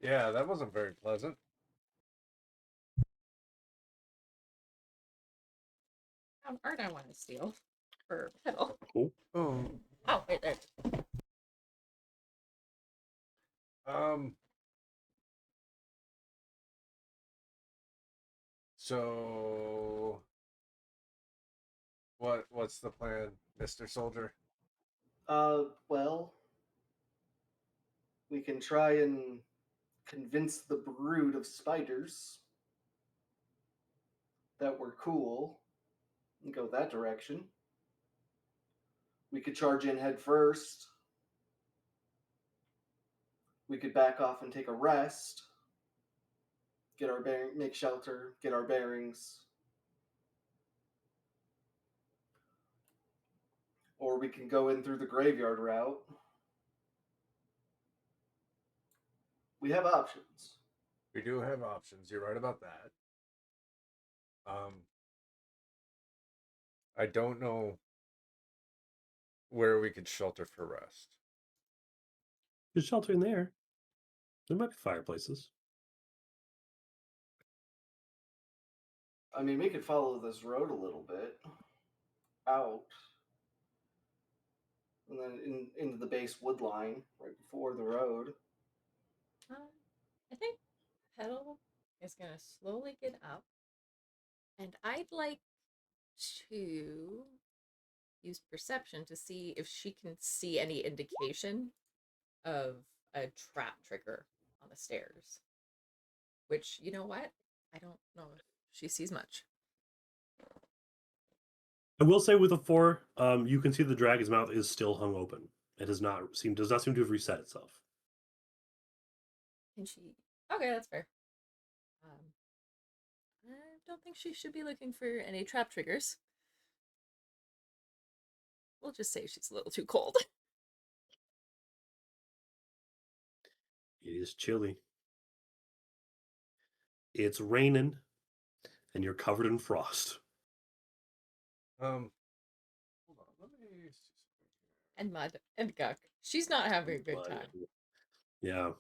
Yeah, that wasn't very pleasant. Found art I want to steal for Petal. Cool. Oh. Oh, right there. Um. So, what's the plan, Mr. Soldier? Well, we can try and convince the brood of spiders that we're cool and go that direction. We could charge in head first. We could back off and take a rest. Get our make shelter, get our bearings. Or we can go in through the graveyard route. We have options. We do have options. You're right about that. I don't know where we could shelter for rest. There's shelter in there. There might be fireplaces. I mean, we could follow this road a little bit out, and then into the base wood line right before the road. I think Petal is going to slowly get up. And I'd like to use perception to see if she can see any indication of a trap trigger on the stairs. Which, you know what? I don't know if she sees much. I will say with a 4, you can see the dragon's mouth is still hung open. It does not seem to have reset itself. Can she? Okay, that's fair. I don't think she should be looking for any trap triggers. We'll just say she's a little too cold. It is chilly. It's raining, and you're covered in frost. Hold on, let me see something And mud and guck. She's not having a good But, time. yeah.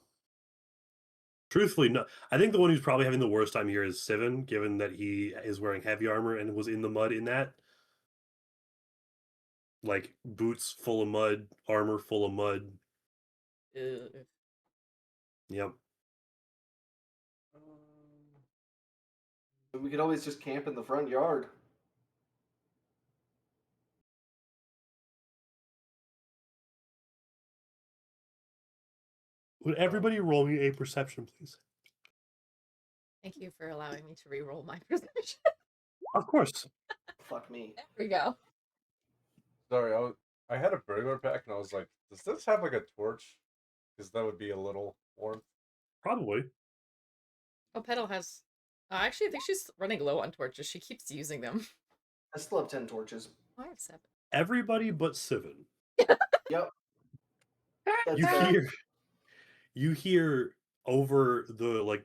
Truthfully, no. I think the one who's probably having the worst time here is Sivan, given that he is wearing heavy armor and was in the mud in that. Like, boots full of mud, armor full of mud. Ugh. Yep. We could always just camp in the front yard. Would everybody roll me a perception, please? Thank you for allowing me to re-roll my perception. Of course. Fuck me. There we go. Sorry, I had a burglar pack and I was like, does this have like a torch? Because that would be a little warm. Probably. Oh, Petal has... actually, I think she's running low on torches. She keeps using them. I still have 10 torches. Oh, I have 7. Everybody but Sivan. Yep. That's You fair. hear over the like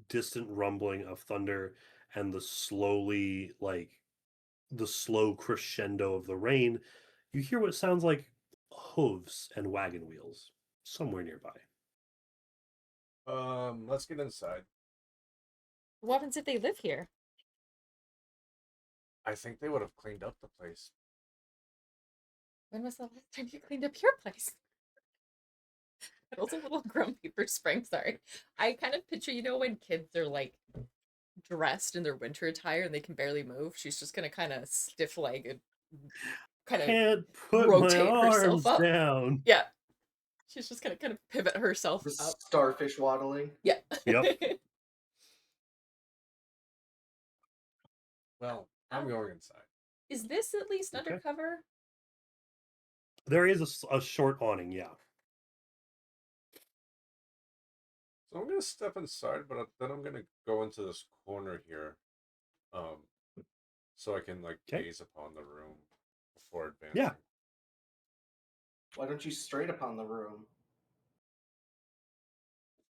distant rumbling of thunder and the slow crescendo of the rain. You hear what sounds like hooves and wagon wheels somewhere nearby. Let's get inside. What happens if they live here? I think they would have cleaned up the place. When was the last time you cleaned up your place? Petal's a little grumpy for spring, sorry. I kind of picture, when kids are like dressed in their winter attire and they can barely move, she's just gonna kind of stiff-legged, kind of Can't put rotate my herself arms up. down. Yeah. She's just gonna kind of pivot herself The up. starfish waddling. Yeah. Yep. Well, I'm going inside. Is this at least Okay. undercover? There is a short awning, yeah. So I'm gonna step inside, but then I'm gonna go into this corner here, so I can like Okay. gaze upon the room before advancing. Yeah. Why don't you straight upon the room?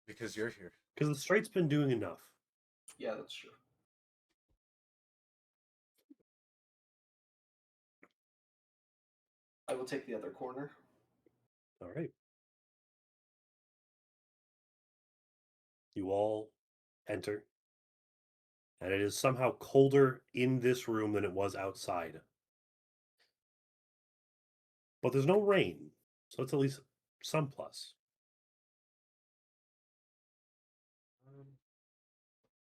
Because you're here. Because the straight's been doing enough. Yeah, that's true. I will take the other corner. All right. You all enter, and it is somehow colder in this room than it was outside. But there's no rain, so it's at least some plus.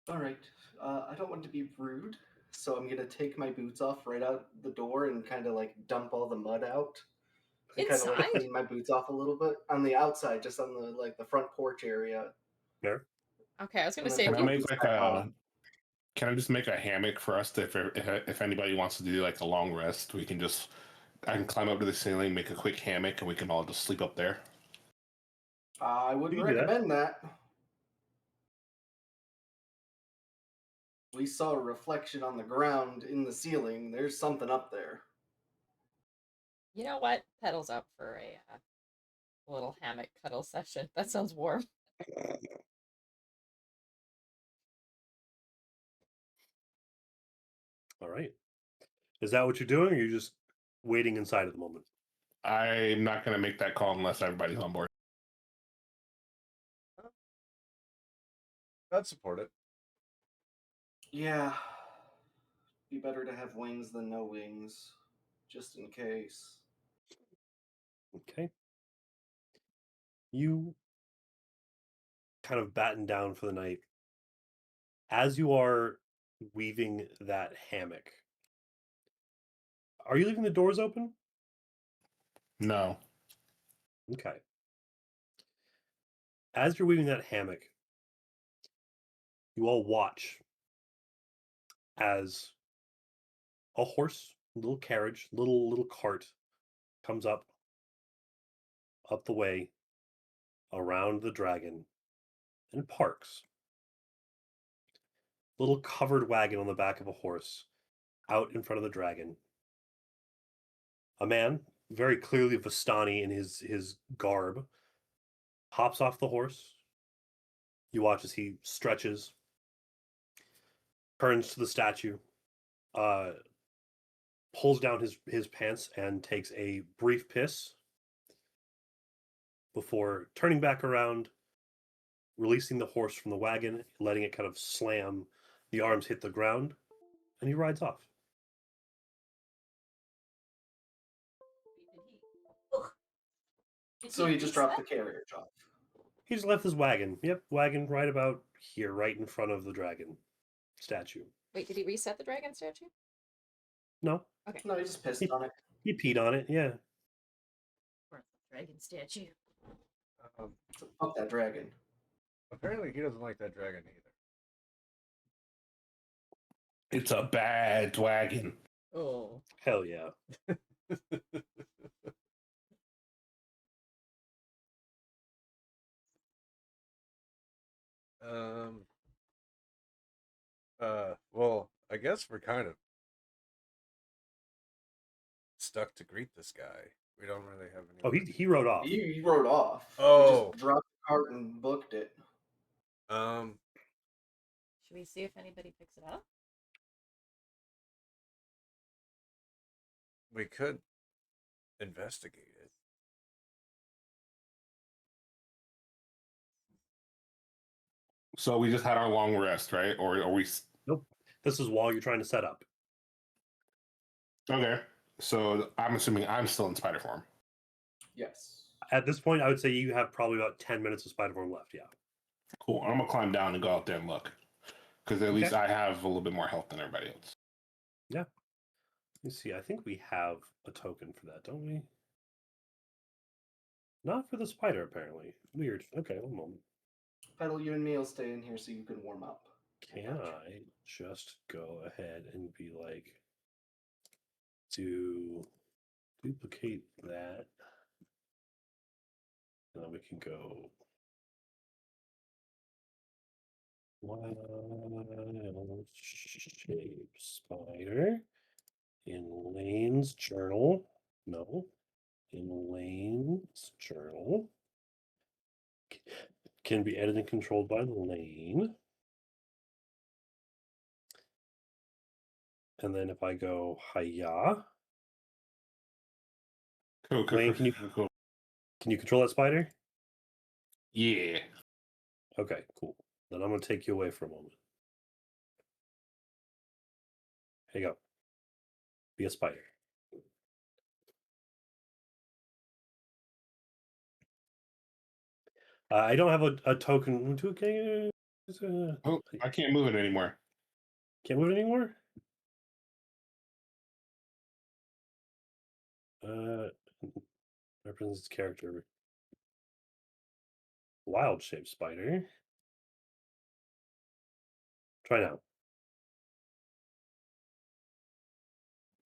All right. I don't want to be rude, so I'm gonna take my boots off right out the door and kind of like dump all the mud out. And kind of like Inside? clean my boots off a little bit on the outside, just on the like the front porch area. There. Okay, I was gonna And then say put Can I my make boots like back a? on. Can I just make a hammock for us to, if anybody wants to do like a long rest, we can just I can climb up to the ceiling, make a quick hammock, and we can all just sleep up there. I You wouldn't can do that. recommend that. We saw a reflection on the ground in the ceiling. There's something up there. you know what? Pedal's up for a little hammock cuddle session. That sounds warm. All right. Is that what you're doing, or are you just waiting inside at the moment? I'm not going to make that call unless everybody's on board. I'd support it. Yeah. Be better to have wings than no wings, just in case. Okay. You kind of batten down for the night. As you are weaving that hammock, are you leaving the doors open? No. Okay. As you're weaving that hammock, you all watch as a horse, little carriage, little cart comes up the way around the dragon and parks. Little covered wagon on the back of a horse out in front of the dragon. A man, very clearly Vistani in his garb, hops off the horse. You watch as he stretches, turns to the statue, uh, pulls down his pants and takes a brief piss before turning back around, releasing the horse from the wagon, letting it kind of slam, the arms hit the ground, and he rides off. So he just dropped the carriage off. He just left his wagon. Yep, wagon right about here, right in front of the dragon statue. Wait, did he reset the dragon statue? No, Okay. No, he just pissed on it. he peed on it. Yeah. Dragon statue. So fuck that dragon. Apparently, he doesn't like that dragon either. It's a bad wagon. Oh. Hell yeah. Well, I guess we're kind of stuck to greet this guy. We don't really have any. Oh, he rode off. He rode off. Oh. He just dropped the cart and booked it. Should we see if anybody picks it up? We could investigate it. So we just had our long rest, right? Or are we? Nope. This is while you're trying to set up. Okay. So I'm assuming I'm still in spider form. Yes. At this point, I would say you have probably about 10 minutes of spider form left. Yeah. Cool. I'm gonna climb down and go out there and look, because at least I have a little bit more health than everybody else. Yeah. Let me see. I think we have a token for that, don't we? Not for the spider, apparently. Weird. Okay, one moment. Pedal, you and me will stay in here so you can warm up. Can I just go ahead and be like, do duplicate that. And then we can go wild shape spider in Lane's journal. No, in Lane's journal. Can be edited and controlled by Lane. And then if I go hiya, Cool, Lane, can you control that spider? Yeah. Okay, cool. Then I'm gonna take you away for a moment. Here you go. Be a spider. I don't have a token. Oh, I can't move it anymore. Can't move it anymore? Represents its character. Wild shape spider. Try now.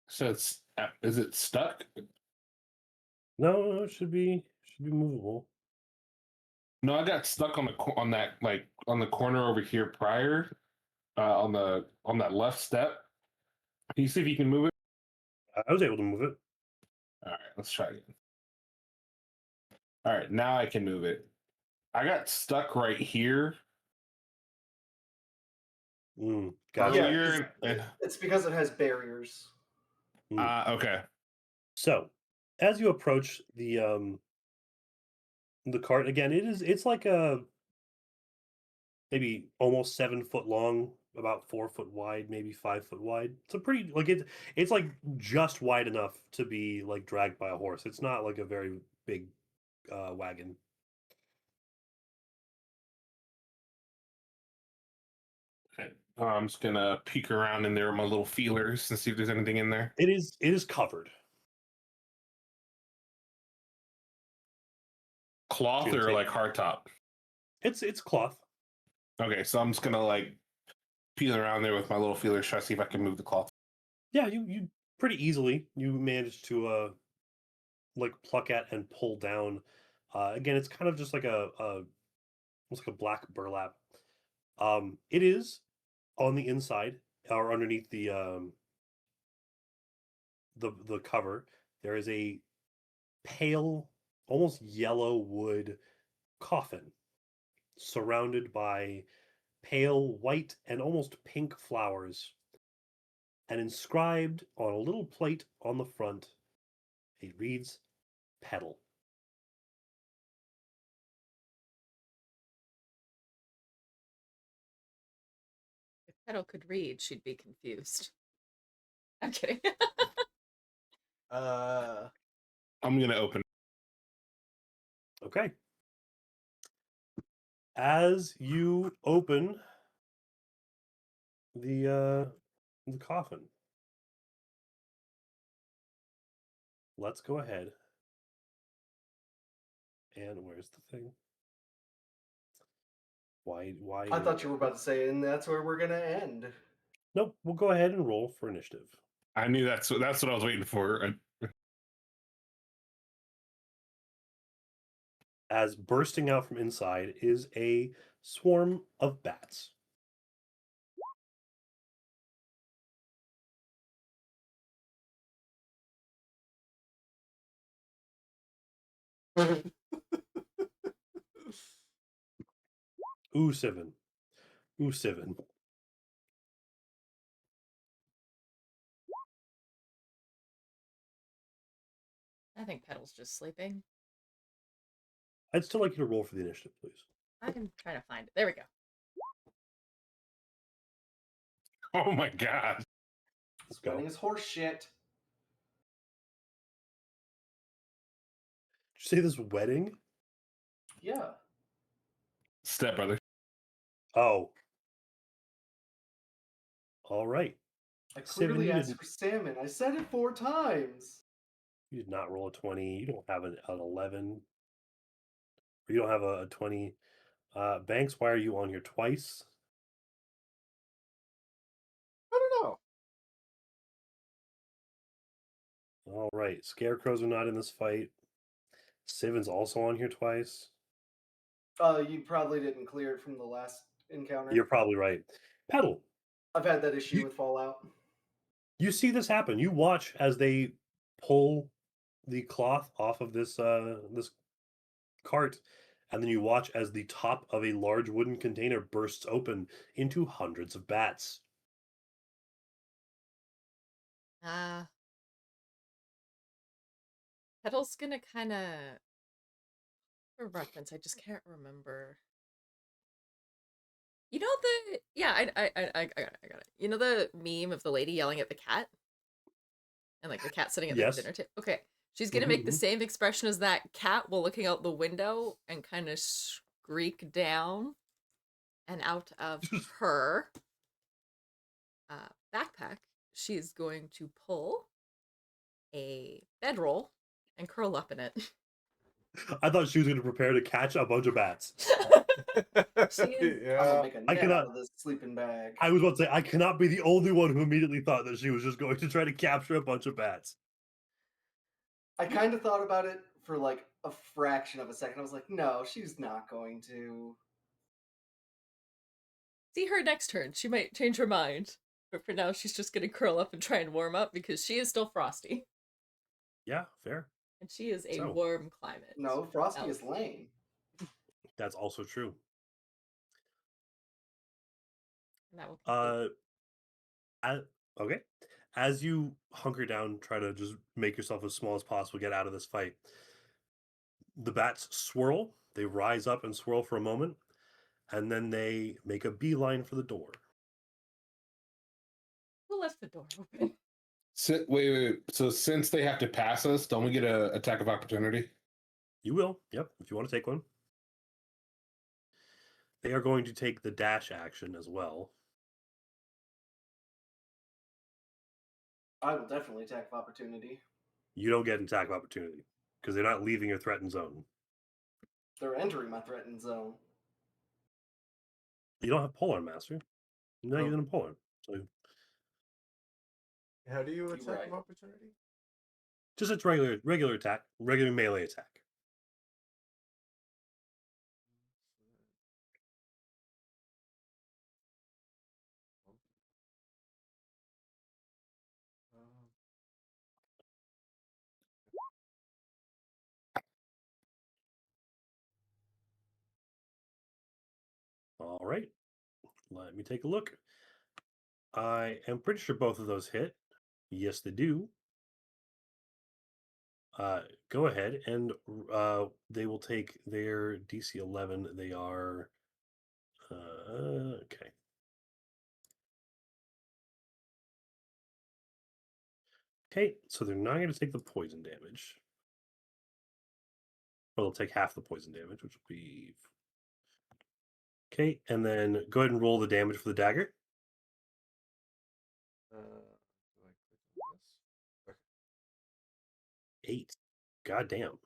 So it's is it stuck? No, it should be movable. No, I got stuck on on that on the corner over here prior, on that left step. Can you see if you can move it? I was able to move it. All right, let's try again. All right, now I can move it. I got stuck right here Gotcha. earlier. It's because it has barriers. Okay. So, as you approach the cart again, it's like a maybe almost 7 foot long, about 4 foot wide, maybe 5 foot wide. It's a pretty it's like just wide enough to be like dragged by a horse. It's not like a very big wagon. Okay. I'm just gonna peek around in there with my little feelers and see if there's anything in there. It is covered. Cloth Should or take- like hardtop? It's cloth. Okay, so I'm just gonna like peel around there with my little feelers, try to see if I can move the cloth. Yeah, you pretty easily you manage to like pluck at and pull down. Again, it's kind of just like a almost like a black burlap. It is on the inside or underneath the cover. There is a pale, almost yellow wood coffin surrounded by pale white and almost pink flowers, and inscribed on a little plate on the front, it reads Petal. If Petal could read, she'd be confused. I'm kidding. I'm gonna open. Okay. As you open the coffin, let's go ahead and where's the thing? Why I thought you were about to say, and that's where we're gonna end. Nope, we'll go ahead and roll for initiative. I knew that's what I was waiting for. As bursting out from inside is a swarm of bats. Ooh, 7. Ooh, 7. I think Petal's just sleeping. I'd still like you to roll for the initiative, please. I can try to find it. There we go. Oh my god. Let's go. Running is horse shit. Did you say this wedding? Yeah. Stepbrother. Oh. All right. I Seven, clearly you asked didn't- for salmon. I said it 4 times. You did not roll a 20. You don't have an 11. Or you don't have a 20. Banks, why are you on here twice? I don't know. All right. Scarecrows are not in this fight. Sivan's also on here twice. You probably didn't clear it from the last encounter. You're probably right. Petal, I've had that issue You- with Fallout. you see this happen. You watch as they pull the cloth off of this cart, and then you watch as the top of a large wooden container bursts open into hundreds of bats. Petal's gonna kind of, for reference, I just can't remember. You know the yeah, I got it, I got it. You know the meme of the lady yelling at the cat, and like the cat sitting at the Yes. dinner table. Okay, she's gonna make the Mhm. same expression as that cat while looking out the window and kind of squeak down, and out of her backpack, she's going to pull a bedroll and curl up in it. I thought she was going to prepare to catch a bunch of bats. She is- I'm Yeah. gonna make a I net cannot- out of this sleeping bag. I was about to say, I cannot be the only one who immediately thought that she was just going to try to capture a bunch of bats. I kind of thought about it for like a fraction of a second. I was like, no, she's not going to. See her next turn. She might change her mind. But for now, she's just gonna curl up and try and warm up because she is still frosty. Yeah, fair. And she is a So- warm climate. No, Frosty elf. is lame. That's also true. And that will conclude. Okay. As you hunker down, try to just make yourself as small as possible, get out of this fight. The bats swirl, they rise up and swirl for a moment, and then they make a beeline for the door. Who left the door open? Wait. So since they have to pass us, don't we get an attack of opportunity? You will, yep, if you want to take one. They are going to take the dash action as well. I will definitely attack of opportunity. You don't get an attack of opportunity because they're not leaving your threatened zone. They're entering my threatened zone. You don't have Polar Master. You're not Oh. using a Polar. So How do you You're attack right. of opportunity? just its regular attack, regular melee attack. All right. Let me take a look. I am pretty sure both of those hit. Yes, they do. Go ahead and they will take their DC 11. They are okay. Okay, so they're not going to take the poison damage. Or they'll take half the poison damage, which will be okay. And then go ahead and roll the damage for the dagger. Do I click on this? 8. God damn.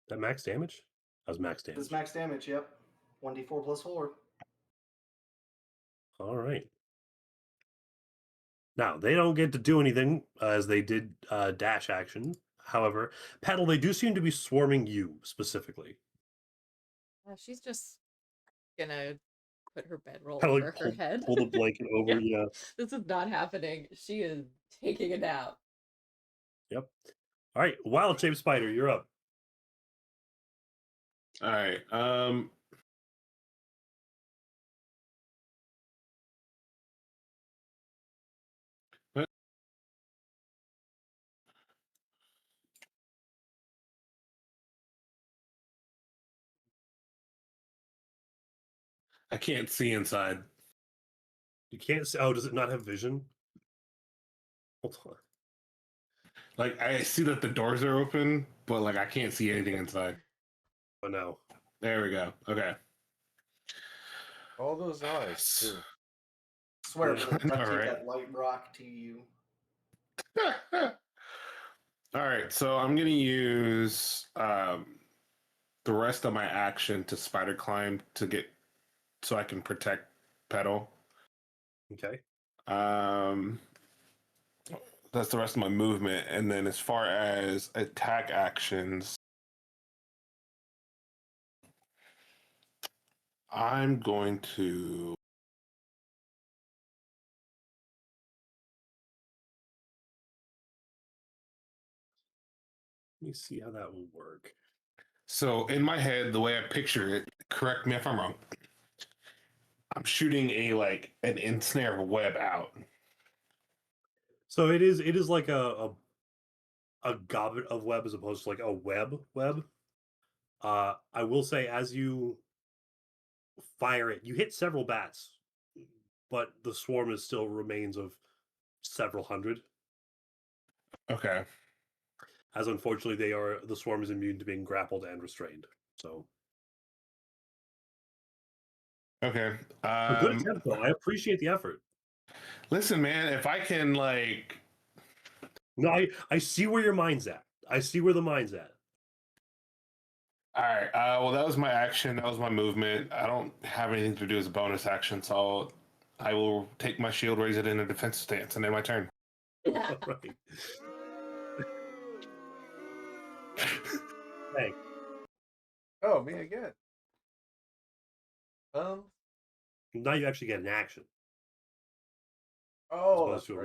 That max damage? That was max damage. This max damage, yep. 1d4 plus 4. All right. Now, they don't get to do anything as they did dash action. However, Petal, they do seem to be swarming you specifically. She's just gonna put her bedroll Petal, over her head. pull the blanket over. Yeah. This is not happening. She is taking a nap. Yep. All right. Wild Shape Spider, you're up. All right. I can't see inside. You can't see. Oh, does it not have vision? Hold on. Like I see that the doors are open, but like I can't see anything inside. Oh, no. There we go. Okay. All those eyes, too. Swear I'm gonna duct tape Alright. that light rock to you. All right, so I'm gonna use the rest of my action to spider climb to get so I can protect Petal. Okay. That's the rest of my movement. And then as far as attack actions, I'm going to. Let me see how that will work. So in my head, the way I picture it, correct me if I'm wrong. I'm shooting an ensnare web out. So it is like a goblet of web as opposed to like a web. I will say as you fire it, you hit several bats, but the swarm is still remains of several hundred. Okay. As unfortunately the swarm is immune to being grappled and restrained. So Okay. a good attempt though. I appreciate the effort. Listen, man, if I can No, I see where your mind's at. I see where the mind's at. all right. Well, that was my action. That was my movement. I don't have anything to do as a bonus action, so I will take my shield, raise it in a defensive stance, and then my turn. All right. Thanks. Oh, me again. Now you actually get an action as Oh, opposed that's to a right.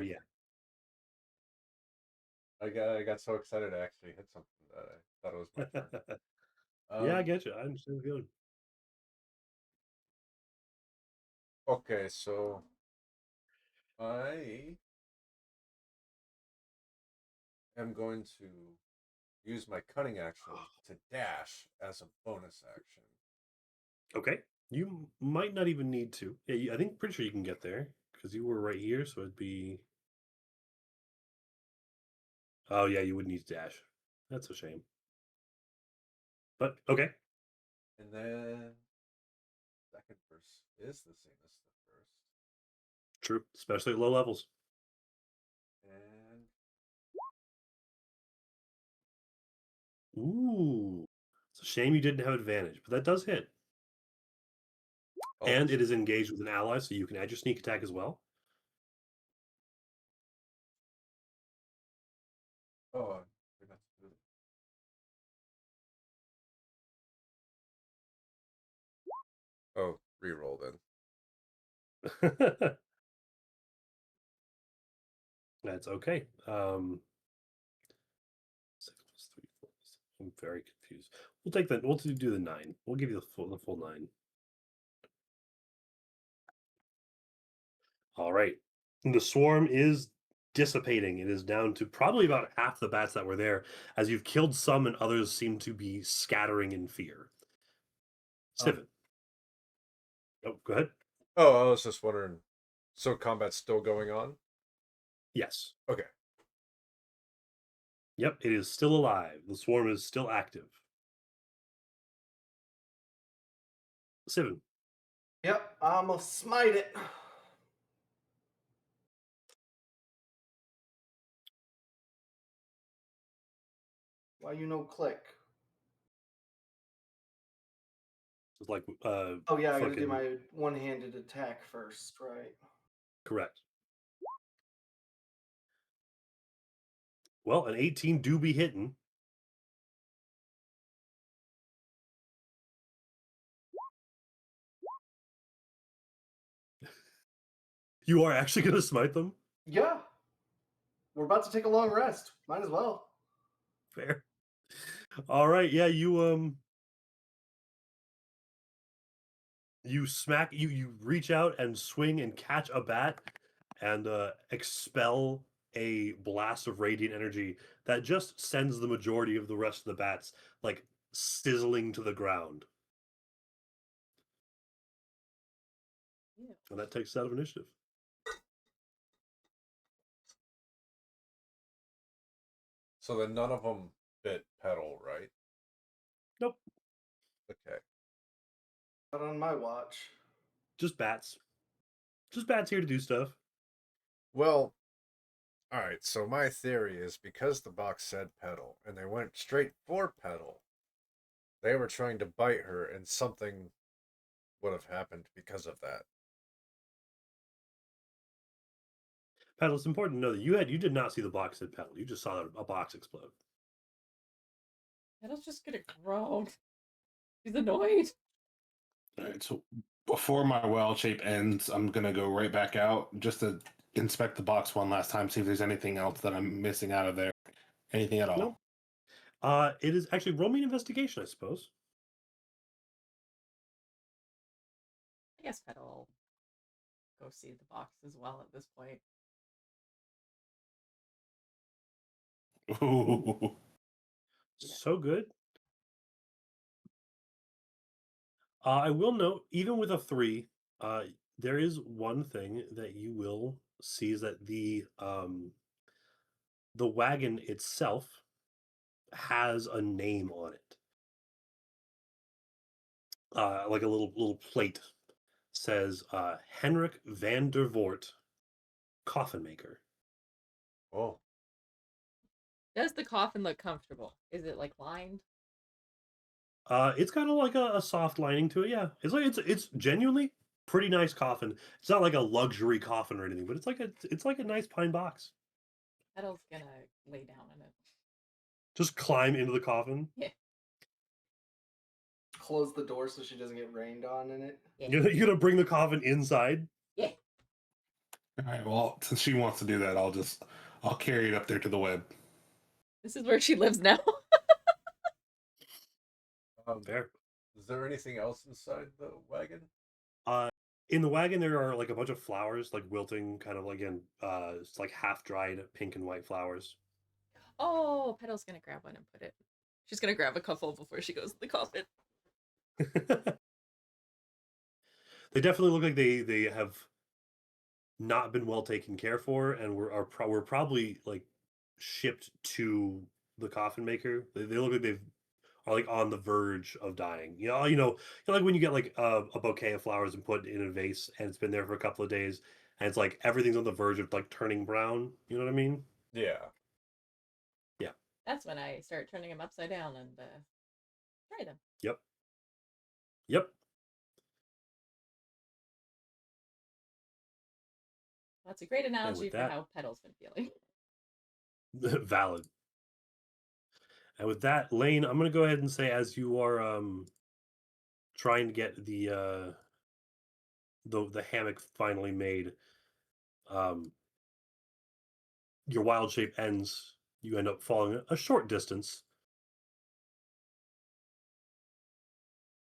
react. I got so excited I actually hit something that I thought it was my turn. Yeah, I get you. I understand the feeling. Okay, so I am going to use my cunning action to dash as a bonus action. Okay. You might not even need to. Yeah, I think pretty sure you can get there because you were right here, so it'd be. Oh yeah, you would need to dash. That's a shame. But okay. And then second verse is the same as the first. True, especially at low levels. And Ooh, it's a shame you didn't have advantage, but that does hit, oh, and it is engaged with an ally, so you can add your sneak attack as well. oh, I forgot to do it. Oh, reroll then. That's okay. 6 plus 3 I'm very confused. We'll take that. We'll do the 9. We'll give you the full 9. All right. The swarm is dissipating. It is down to probably about half the bats that were there, as you've killed some and others seem to be scattering in fear. Stiffen. Oh, go ahead. Oh, I was just wondering. So combat's still going on? Yes. Okay. Yep, it is still alive. The swarm is still active. Sivan. Yep, I'm gonna smite it. Why you no click? It's like Oh yeah, I gotta do fucking my one-handed attack first, right? correct. Well, an 18 do be hitting. You are actually going to smite them? Yeah. We're about to take a long rest. Might as well. Fair. All right, yeah, you smack you reach out and swing and catch a bat and expel a blast of radiant energy that just sends the majority of the rest of the bats like sizzling to the ground. Yeah. And that takes us out of initiative. So then none of them bit pedal, right? Nope. Okay. Not on my watch. Just bats. Just bats here to do stuff. Well, all right. So my theory is because the box said pedal and they went straight for pedal, they were trying to bite her and something would have happened because of that. Petal, it's important to know that you did not see the box hit Petal. You just saw a box explode. Petal's just gonna groan. She's annoyed. All right, so before my wild shape ends, I'm gonna go right back out just to inspect the box one last time, see if there's anything else that I'm missing out of there. Anything at all. No. It is actually roll me an investigation, I suppose. I guess Petal will go see the box as well at this point. Ooh. Yeah. So good. I will note, even with a 3, there is one thing that you will see is that the wagon itself has a name on it. Like a little plate says Henrik van der Voort, coffin maker. Oh, Does the coffin look comfortable? Is it like lined? It's kind of like a soft lining to it. Yeah, it's genuinely pretty nice coffin. It's not like a luxury coffin or anything, but it's like a nice pine box. Petal's gonna lay down in it. Just climb into the coffin. Yeah. Close the door so she doesn't get rained on in it. Yeah. You're gonna bring the coffin inside. Yeah. All right, well, since she wants to do that, I'll carry it up there to the web. This is where she lives now. Fair. is there anything else inside the wagon? In the wagon there are like a bunch of flowers, like wilting, kind of like it's like half dried pink and white flowers. Oh, Petal's gonna grab one and put it. She's gonna grab a couple before she goes to the coffin. They definitely look like they have not been well taken care for, and were probably like shipped to the coffin maker. They look like they've are like on the verge of dying. Like when you get like a bouquet of flowers and put in a vase, and it's been there for a couple of days, and it's like everything's on the verge of like turning brown. You know what I mean? Yeah. Yeah. That's when I start turning them upside down and try them. Yep. Yep. That's a great analogy for that- how Petal's been feeling. Valid. And with that, Lane, I'm going to go ahead and say, as you are trying to get the hammock finally made, your wild shape ends. You end up falling a short distance,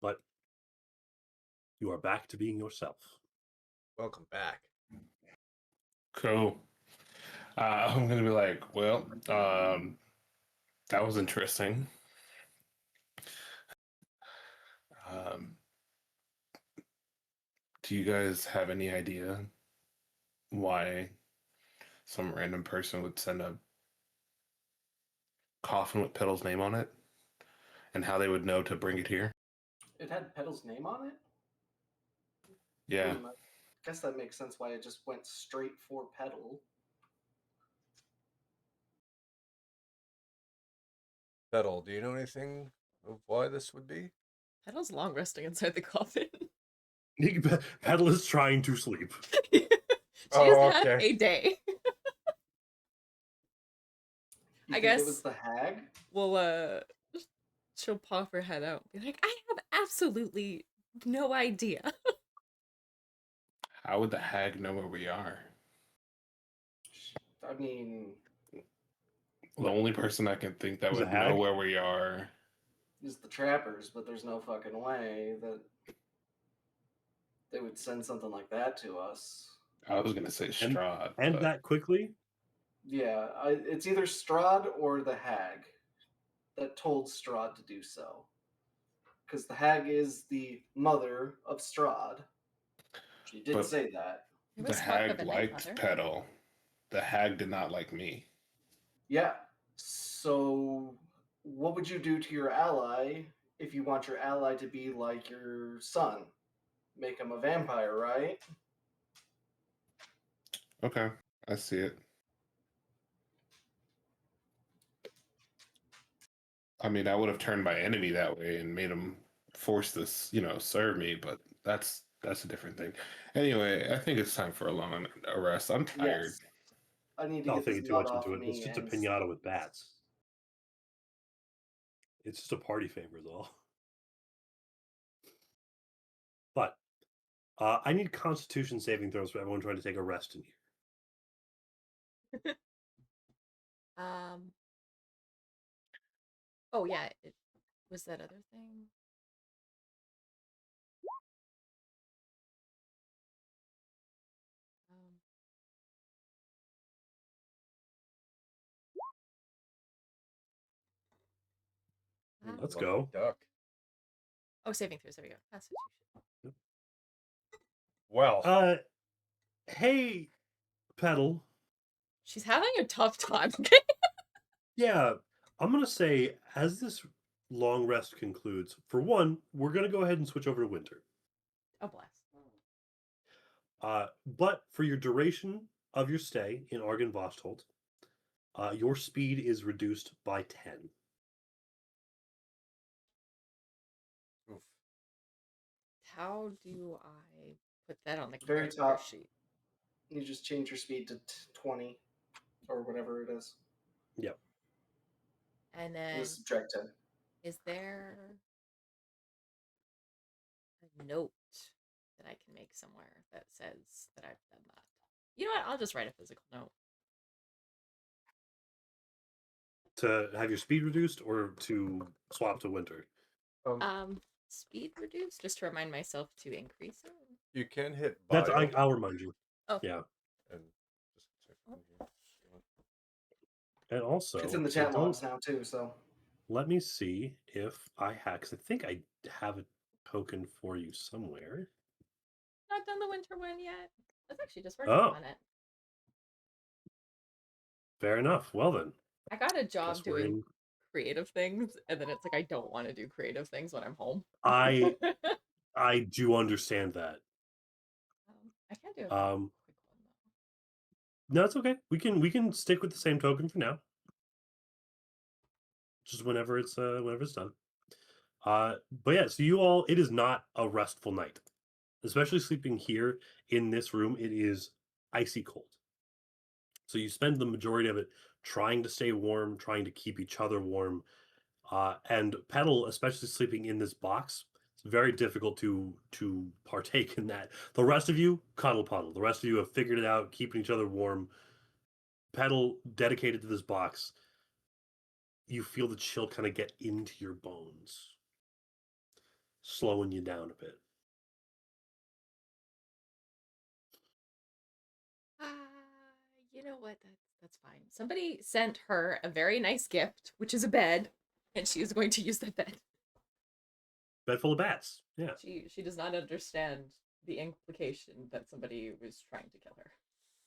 but you are back to being yourself. Welcome back. Cool. I'm gonna be like, well, that was interesting. Do you guys have any idea why some random person would send a coffin with Petal's name on it, and how they would know to bring it here? It had Petal's name on it? Yeah. I guess that makes sense why it just went straight for Petal. Petal, do you know of why this would be? Petal's long resting inside the coffin. Petal is trying to sleep. She Oh, has had okay. a day. You I think it guess- was the hag? Well, she'll pop her head out and be like, I have absolutely no idea. How would the hag know where we are? I mean, The only person I can think that Is would it know hag? where we are. it's the trappers, but there's no fucking way that they would send something like that to us. I was gonna say Strahd. And but that quickly. Yeah, it's either Strahd or the hag that told Strahd to do so. Because the hag is the mother of Strahd. She did But- say that. It the was talk of hag a night liked mother. Petal. The hag did not like me. Yeah. So, what would you do to your ally if you want your ally to be like your son? Make him a vampire, right? Okay, I see it. I mean, I would have turned my enemy that way and made him force this, serve me, but that's a different thing. Anyway, I think it's time for a long rest. I'm tired. Yes. I need to Not get this thinking too nut much off into it. It's me. just a And pinata with bats. It's just a party favor, is all. But I need Constitution saving throws for everyone trying to take a rest in here. Oh yeah, it was that other thing. Let's Lucky go. duck. Oh, saving throws. There we go. Constitution. Well, Hey, Petal. She's having a tough time. Okay. Yeah, I'm gonna say as this long rest concludes, for one, we're gonna go ahead and switch over to winter. Oh bless. But for your duration of your stay in Argen Vostholt, your speed is reduced by 10. oof. How do I put that on the Very character top. sheet? you just change your speed to 20 or whatever it is. Yep. And And then just subtract 10. is there a note that I can make somewhere that says that I've done that? You know what? I'll just write a physical note. To have your speed reduced or to swap to winter? Speed reduced, just to remind myself to increase it. You can hit That's bio. I'll remind you. Oh. Yeah. And just check in here. And also, It's in the chat logs now too, so let me see if I have, because I think I have a token for you somewhere. Not done the winter one yet. I was actually just working Oh. on it. Fair enough. Well then, I got a job guess we're doing in. creative things, and then it's like I don't want to do creative things when I'm home. I do understand that. I can't do a quick one though. No, it's okay. We can stick with the same token for now. Just whenever it's done. But yeah, so you all, it is not a restful night. Especially sleeping here in this room, it is icy cold. So you spend the majority of it trying to stay warm, trying to keep each other warm. And Petal, especially sleeping in this box, it's very difficult to partake in that. The rest of you, cuddle puddle. The rest of you have figured it out, keeping each other warm. Petal, dedicated to this box. You feel the chill kind of get into your bones, slowing you down a bit. You know what? That's fine. Somebody sent her a very nice gift, which is a bed, and she is going to use that bed. Bed full of bats. Yeah. She does not understand the implication that somebody was trying to kill her,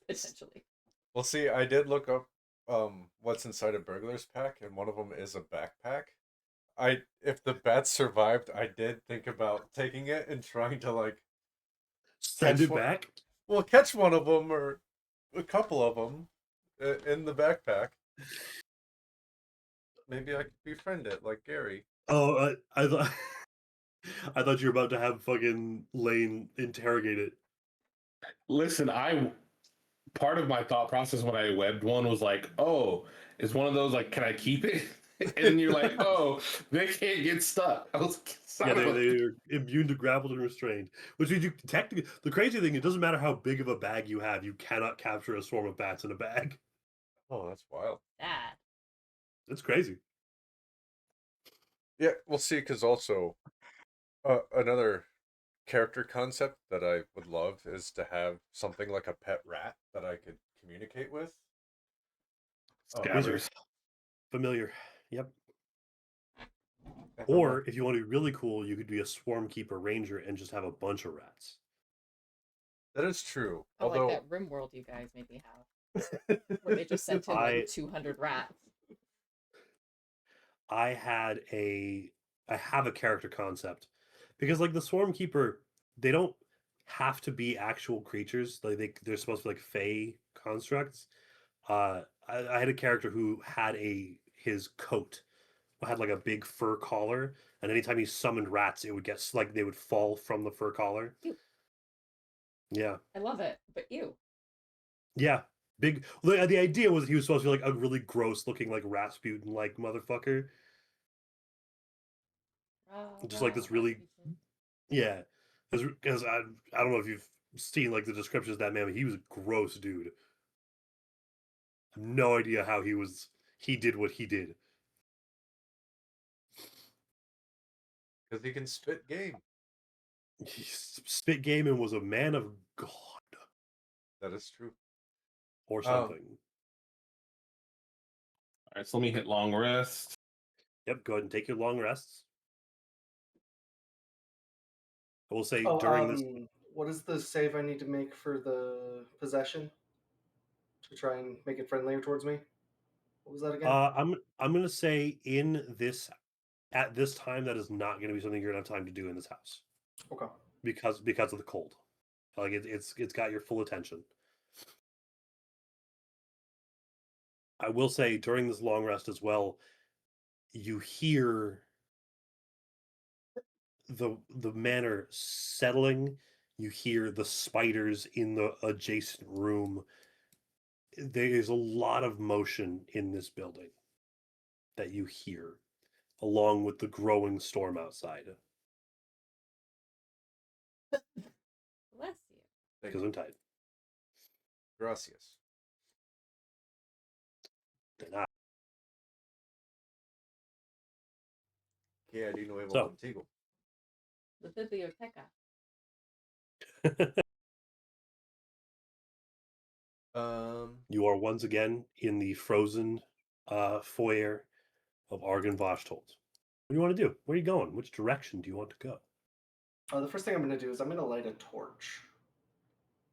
essentially. Well, see, I did look up what's inside a burglar's pack, and one of them is a backpack. If the bats survived, I did think about taking it and trying to like Send catch it one. back. Well, catch one of them or a couple of them in the backpack. Maybe I could befriend it like Gary. Oh, I thought I thought you were about to have fucking Lane interrogate it. Listen, part of my thought process when I webbed one was like, oh, it's one of those like, can I keep it? And then you're like, oh, they can't get stuck. I was Yeah, they're immune to grappled and restrained. Which means you technically, the crazy thing, it doesn't matter how big of a bag you have, you cannot capture a swarm of bats in a bag. Oh, that's wild. That. It's crazy. Yeah, we'll see. Because also, another character concept that I would love is to have something like a pet rat that I could communicate with. Scabbers. Familiar. Yep. And Or if you want to be really cool, you could be a swarm keeper ranger and just have a bunch of rats. that is true. Oh, Although like that Rim World you guys made me have, where they just sent in like 200 rats. I have a character concept because like the swarm keeper, they don't have to be actual creatures. Like they're supposed to be like fey constructs. I had a character who had his coat had like a big fur collar, and anytime he summoned rats, it would get like they would fall from the fur collar. Ew. Yeah. I love it, but you. Yeah. Big. The idea was he was supposed to be like a really gross looking like Rasputin like motherfucker, just like this really yeah. Because I don't know if you've seen like the descriptions of that man, but he was a gross dude. I have no idea how he did what he did. Because he can spit game. He spit game and was a man of God That is true. or something. All right, so let me hit long rest. Yep, go ahead and take your long rests. I will say Oh, during this what is the save I need to make for the possession to try and make it friendlier towards me? What was that again? I'm gonna say at this time that is not gonna be something you're gonna have time to do in this house. Okay. Because of the cold. Like it's got your full attention. I will say during this long rest as well, you hear the manor settling. You hear the spiders in the adjacent room. There is a lot of motion in this building that you hear, along with the growing storm outside. Bless you. Thank Because you. I'm tight. Gracias. Que de nuevo So. contigo. The biblioteca. You are once again in the frozen foyer of Argon Voshtold. What do you want to do? Where are you going? Which direction do you want to go? The first thing I'm going to do is I'm going to light a torch.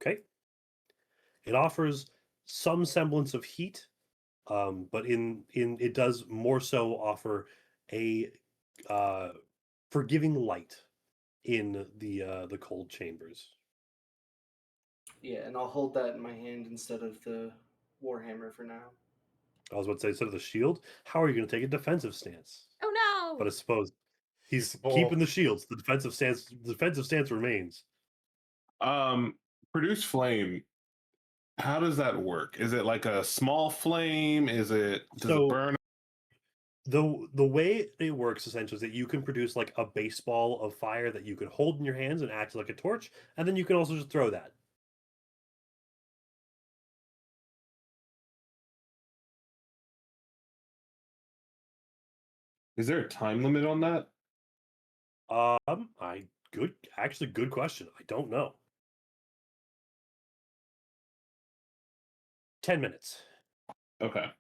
Okay. It offers some semblance of heat, but in it does more so offer a forgiving light in the cold chambers. Yeah, and I'll hold that in my hand instead of the warhammer for now. I was about to say instead of the shield, how are you going to take a defensive stance? Oh no! But I suppose he's Oh. keeping the shields. The defensive stance remains. Produce flame. How does that work? Is it like a small flame? Does it burn? The way it works essentially is that you can produce like a baseball of fire that you can hold in your hands and act like a torch, and then you can also just throw that. Is there a time limit on that? Good question. I don't know. 10 minutes. Okay.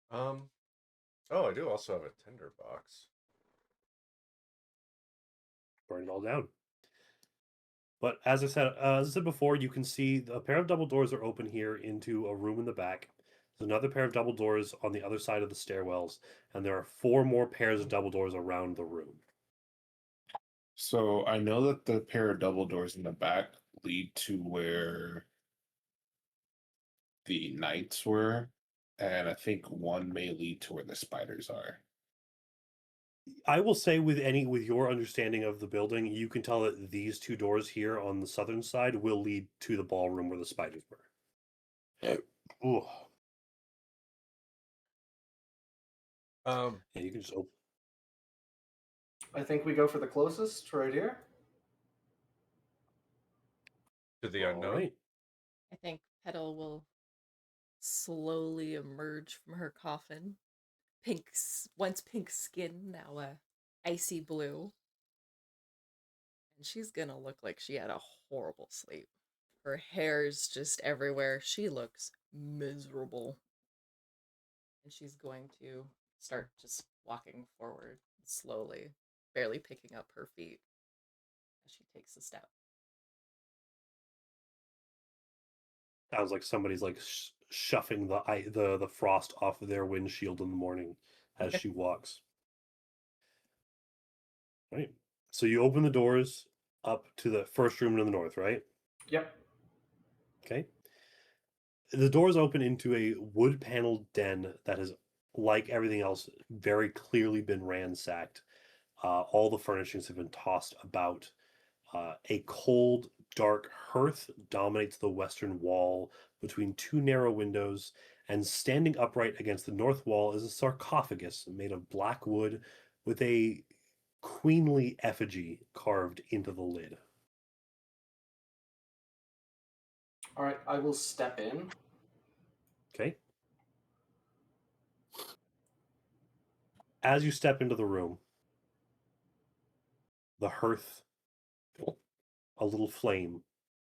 Oh, I do also have a tinder box. Burn it all down. But as I said before, you can see a pair of double doors are open here into a room in the back. There's another pair of double doors on the other side of the stairwells, and there are 4 more pairs of double doors around the room. So I know that the pair of double doors in the back lead to where the knights were, and I think one may lead to where the spiders are. I will say with your understanding of the building, you can tell that these 2 doors here on the southern side will lead to the ballroom where the spiders were. Ooh. Yeah, you can just open. I think we go for the closest right here. To the All unknown. right. I think Petal will slowly emerge from her coffin. Once pink skin, now icy blue. And she's gonna look like she had a horrible sleep. Her hair's just everywhere. She looks miserable. And she's going to start just walking forward slowly, barely picking up her feet as she takes a step. Sounds like somebody's like shuffling the frost off of their windshield in the morning as she walks. Right. So you open the doors up to the first room in the north, right? Yep. Okay. The doors open into a wood paneled den that has, like everything else, very clearly been ransacked. All the furnishings have been tossed about. A cold, dark hearth dominates the western wall between two narrow windows, and standing upright against the north wall is a sarcophagus made of black wood with a queenly effigy carved into the lid. All right, I will step in. Okay? As you step into the room, the hearth, a little flame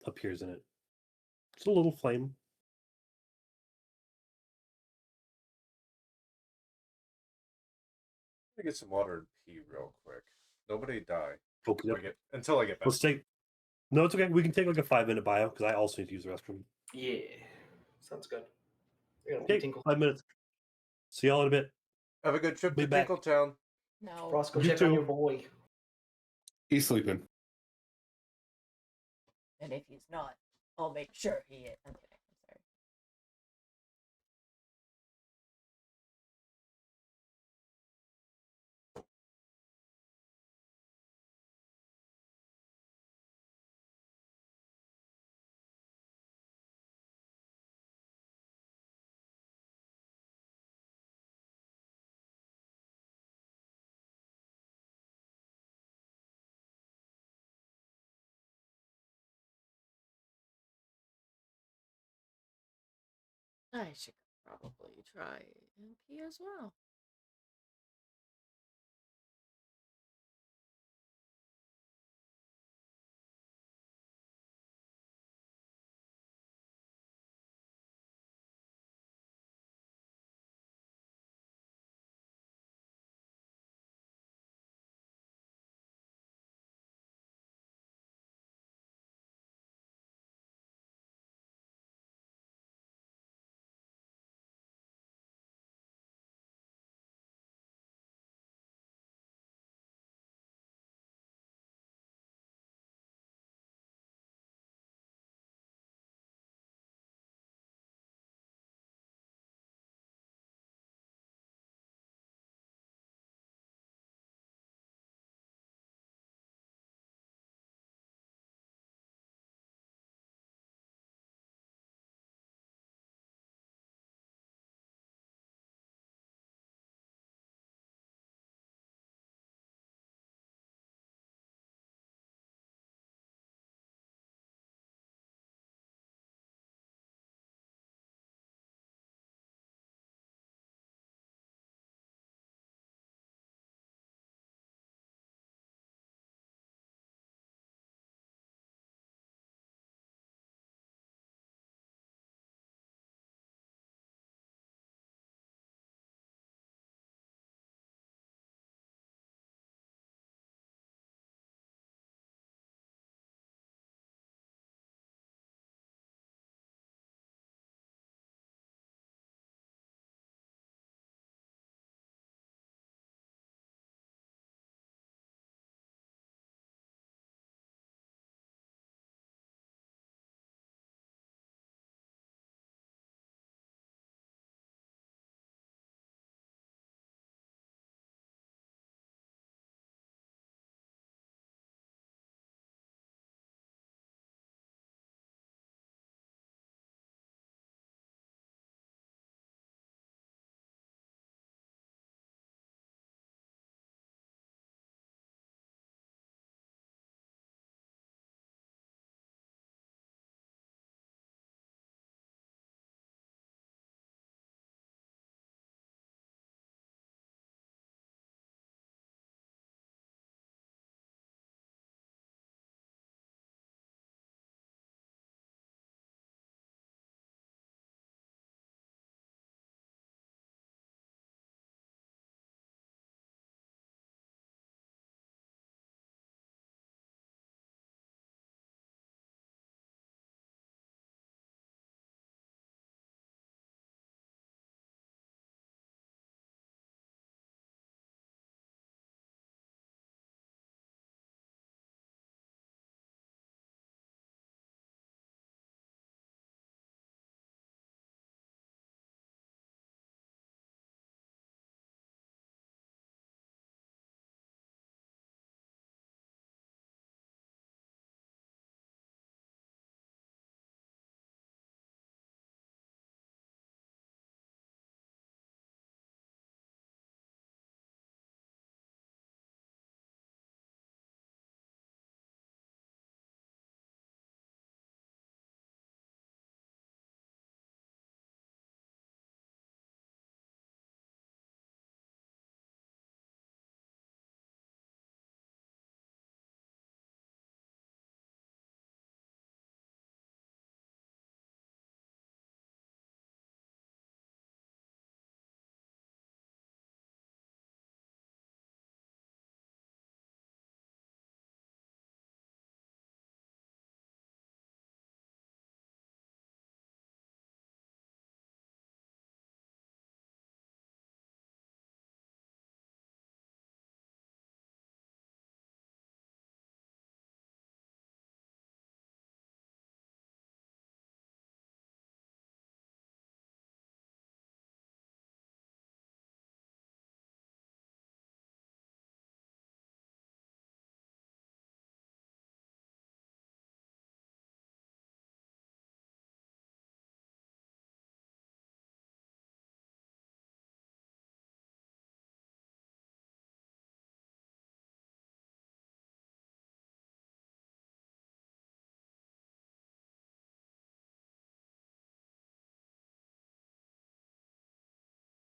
appears in it. It's a little flame. I'm gonna get some water and pee real quick. Nobody die Okay. until I get back. Let's take. No, it's okay. We can take like a 5-minute bio because I also need to use the restroom. Yeah, sounds good. I gotta Okay, tinkle. 5 minutes. See y'all in a bit. Have a good trip Be to back. Tinkletown. No. Ross, go You check on too. your boy. He's sleeping. And if he's not, I'll make sure he is. I'm kidding. I'm sorry. I should probably try and pee as well.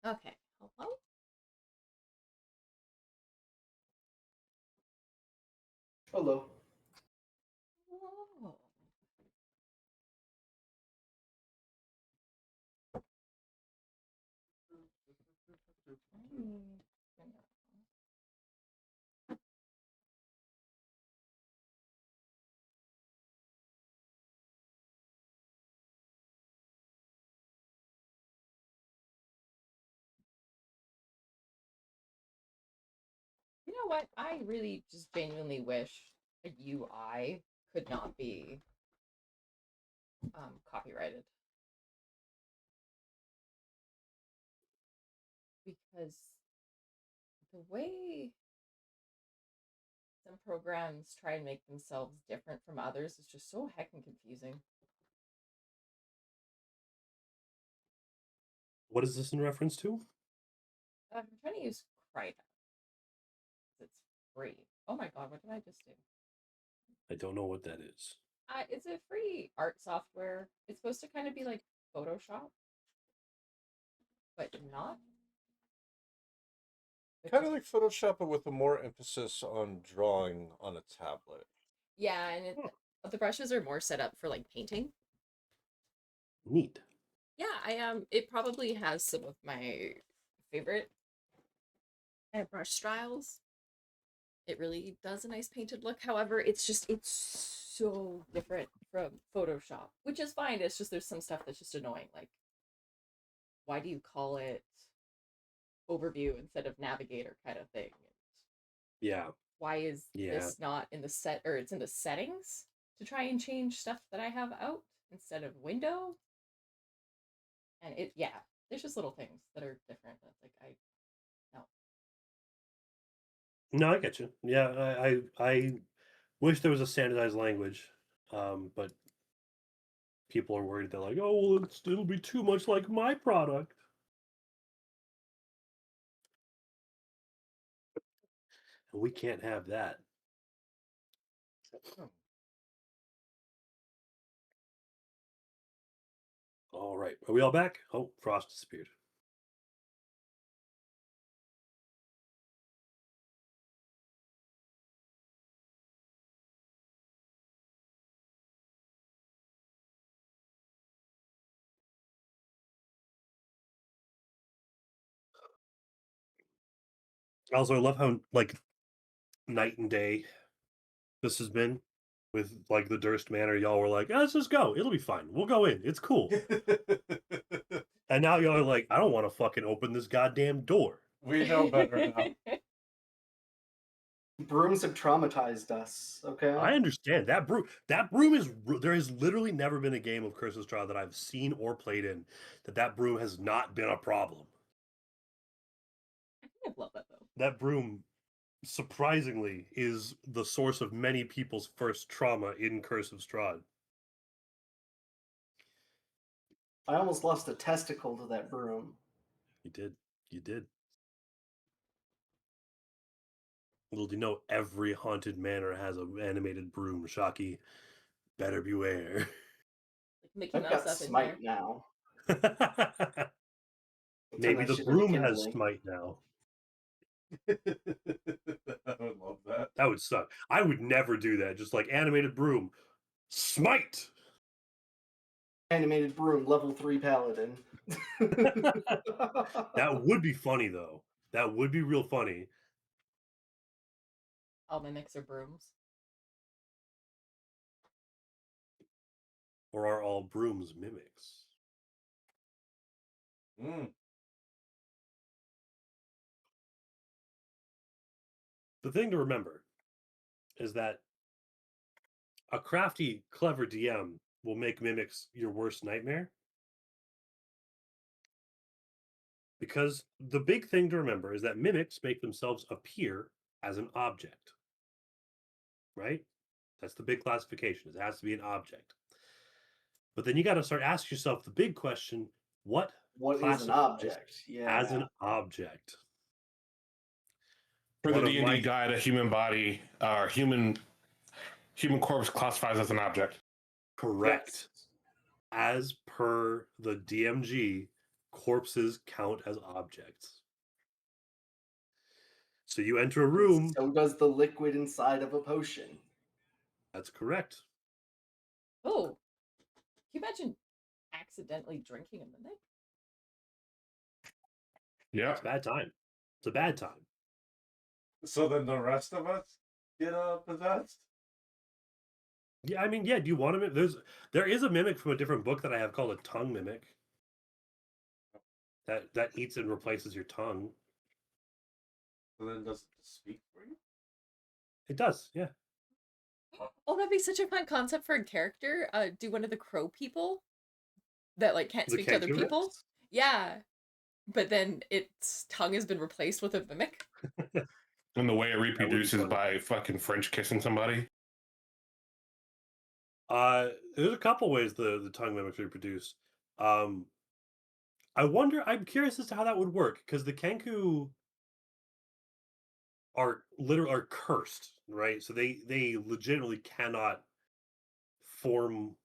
Okay. Hello? Hello. Oh. Mm. You know what? I really just genuinely wish a UI could not be copyrighted. Because the way some programs try and make themselves different from others is just so heckin' confusing. What is this in reference to? I'm trying to use Krita. It's free. Oh my god, what did I just do? I don't know what that is. It's a free art software. It's supposed to kind of be like Photoshop, but not. It Kind of just- like Photoshop, but with a more emphasis on drawing on a tablet. yeah, and the brushes are more set up for like painting. Neat. Yeah, I It probably has some of my favorite brush styles. It really does a nice painted look. However, it's so different from Photoshop, which is fine. It's just there's some stuff that's just annoying. Like, why do you call it overview instead of navigator kind of thing? Yeah. Why is Yeah. this not in the set, or it's in the settings to try and change stuff that I have out instead of window? And there's just little things that are different. That's like no. No, I get you. Yeah, I wish there was a standardized language, but people are worried. They're like, oh, well, it'll be too much like my product. And we can't have that. All right. Are we all back? Oh, Frost disappeared. Also, I love how like night and day this has been with like the Durst Manor. Y'all were like, let's just go. It'll be fine. We'll go in. It's cool. And now y'all are like, I don't want to fucking open this goddamn door. We know better now. Brooms have traumatized us. Okay. I understand that broom. That broom is. There has literally never been a game of Curse of Strahd that I've seen or played in that broom has not been a problem. I love that though. That broom, surprisingly, is the source of many people's first trauma in Curse of Strahd. I almost lost a testicle to that broom. You did. You did. Little do you know, every haunted manor has an animated broom. Shocky, better beware. Like Mickey I've Mouse got up in here. smite now. Maybe that the shit into broom has kindling. smite now. I would love that. That would suck. I would never do that. Just like animated broom, smite. Animated broom, level 3 paladin. That would be funny though. That would be real funny. All mimics are brooms. Or are all brooms mimics? The thing to remember is that a crafty, clever DM will make mimics your worst nightmare. Because the big thing to remember is that mimics make themselves appear as an object. Right? That's the big classification. It has to be an object. But then you got to start asking yourself the big question, what What is an classifies object? as an Yeah. object? For the One of D&D my guide, a human body or human corpse classifies as an object. correct. Yes. As per the DMG, corpses count as objects. So you enter a room. So does the liquid inside of a potion. That's correct. Oh, can you imagine accidentally drinking a mimic? Yeah. It's a bad time. It's a bad time. So then the rest of us get possessed? Yeah, I mean, yeah. Do you want to? There is a mimic from a different book that I have called a tongue mimic. That eats and replaces your tongue. So then does it speak for you? It does, yeah. Oh, that'd be such a fun concept for a character. Do one of the crow people that like can't The speak to other can't people. Yeah, but then its tongue has been replaced with a mimic. And the way it be reproduces funny. by fucking French kissing somebody. There's a couple ways the tongue mimics reproduce. I'm curious as to how that would work because the Kenku are cursed, right? So they legitimately cannot form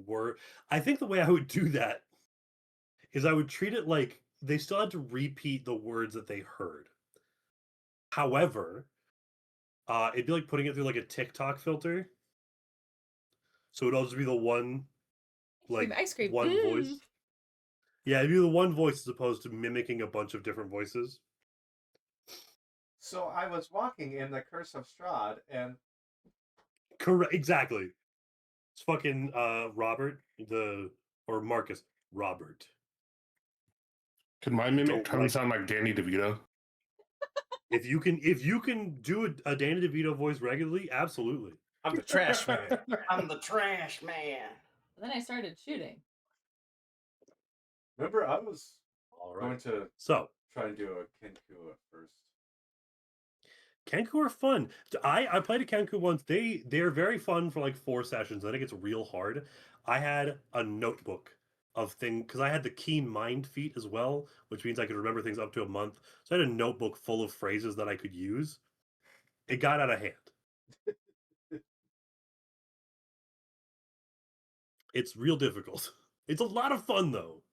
word. I think the way I would do that is I would treat it like they still had to repeat the words that they heard. However, it'd be like putting it through like a TikTok filter. So it'd all just be the one, Cream like ice cream. one voice. Yeah, it'd be the one voice as opposed to mimicking a bunch of different voices. So I was walking in the Curse of Strahd, and Correct. Exactly. It's fucking Robert or Marcus Robert. Could my mimic Don't tongue like sound like Danny DeVito? if you can do a Danny DeVito voice regularly, absolutely. I'm the trash man. I'm the trash man. And then I started shooting. Remember, I was All going right. to So try and do a Kenku at first. Kenku are fun. I played a Kenku once. They're very fun for like 4 sessions. Then it gets real hard. I had a notebook of things because I had the keen mind feat as well, which means I could remember things up to a month. So I had a notebook full of phrases that I could use. It got out of hand. It's real difficult. It's a lot of fun though.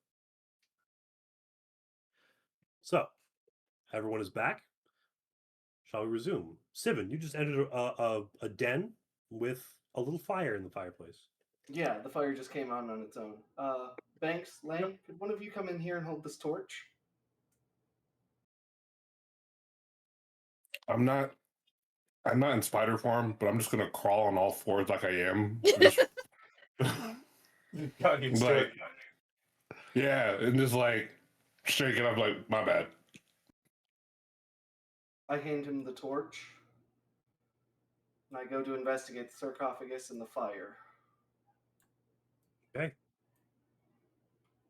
So everyone is back. Shall we resume? Sivan, you just entered a den with a little fire in the fireplace. Yeah, the fire just came on its own. Banks, Lane, could one of you come in here and hold this torch? I'm not in spider form, but I'm just gonna crawl on all fours like I am. Just Got used to like it. yeah, and just like shake it up like my bad. I hand him the torch, and I go to investigate the sarcophagus and the fire. Okay.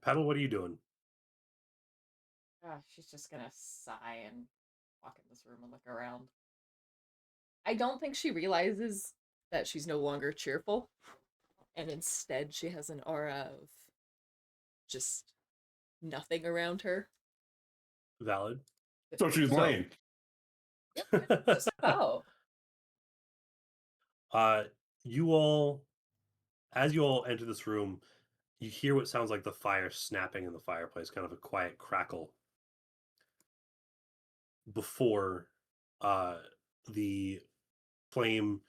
Petal, what are you doing? She's just gonna sigh and walk in this room and look around. I don't think she realizes that she's no longer cheerful, and instead she has an aura of just nothing around her. Valid. So she's So- lame. Just about. You all, as you all enter this room, you hear what sounds like the fire snapping in the fireplace, kind of a quiet crackle. Before the flame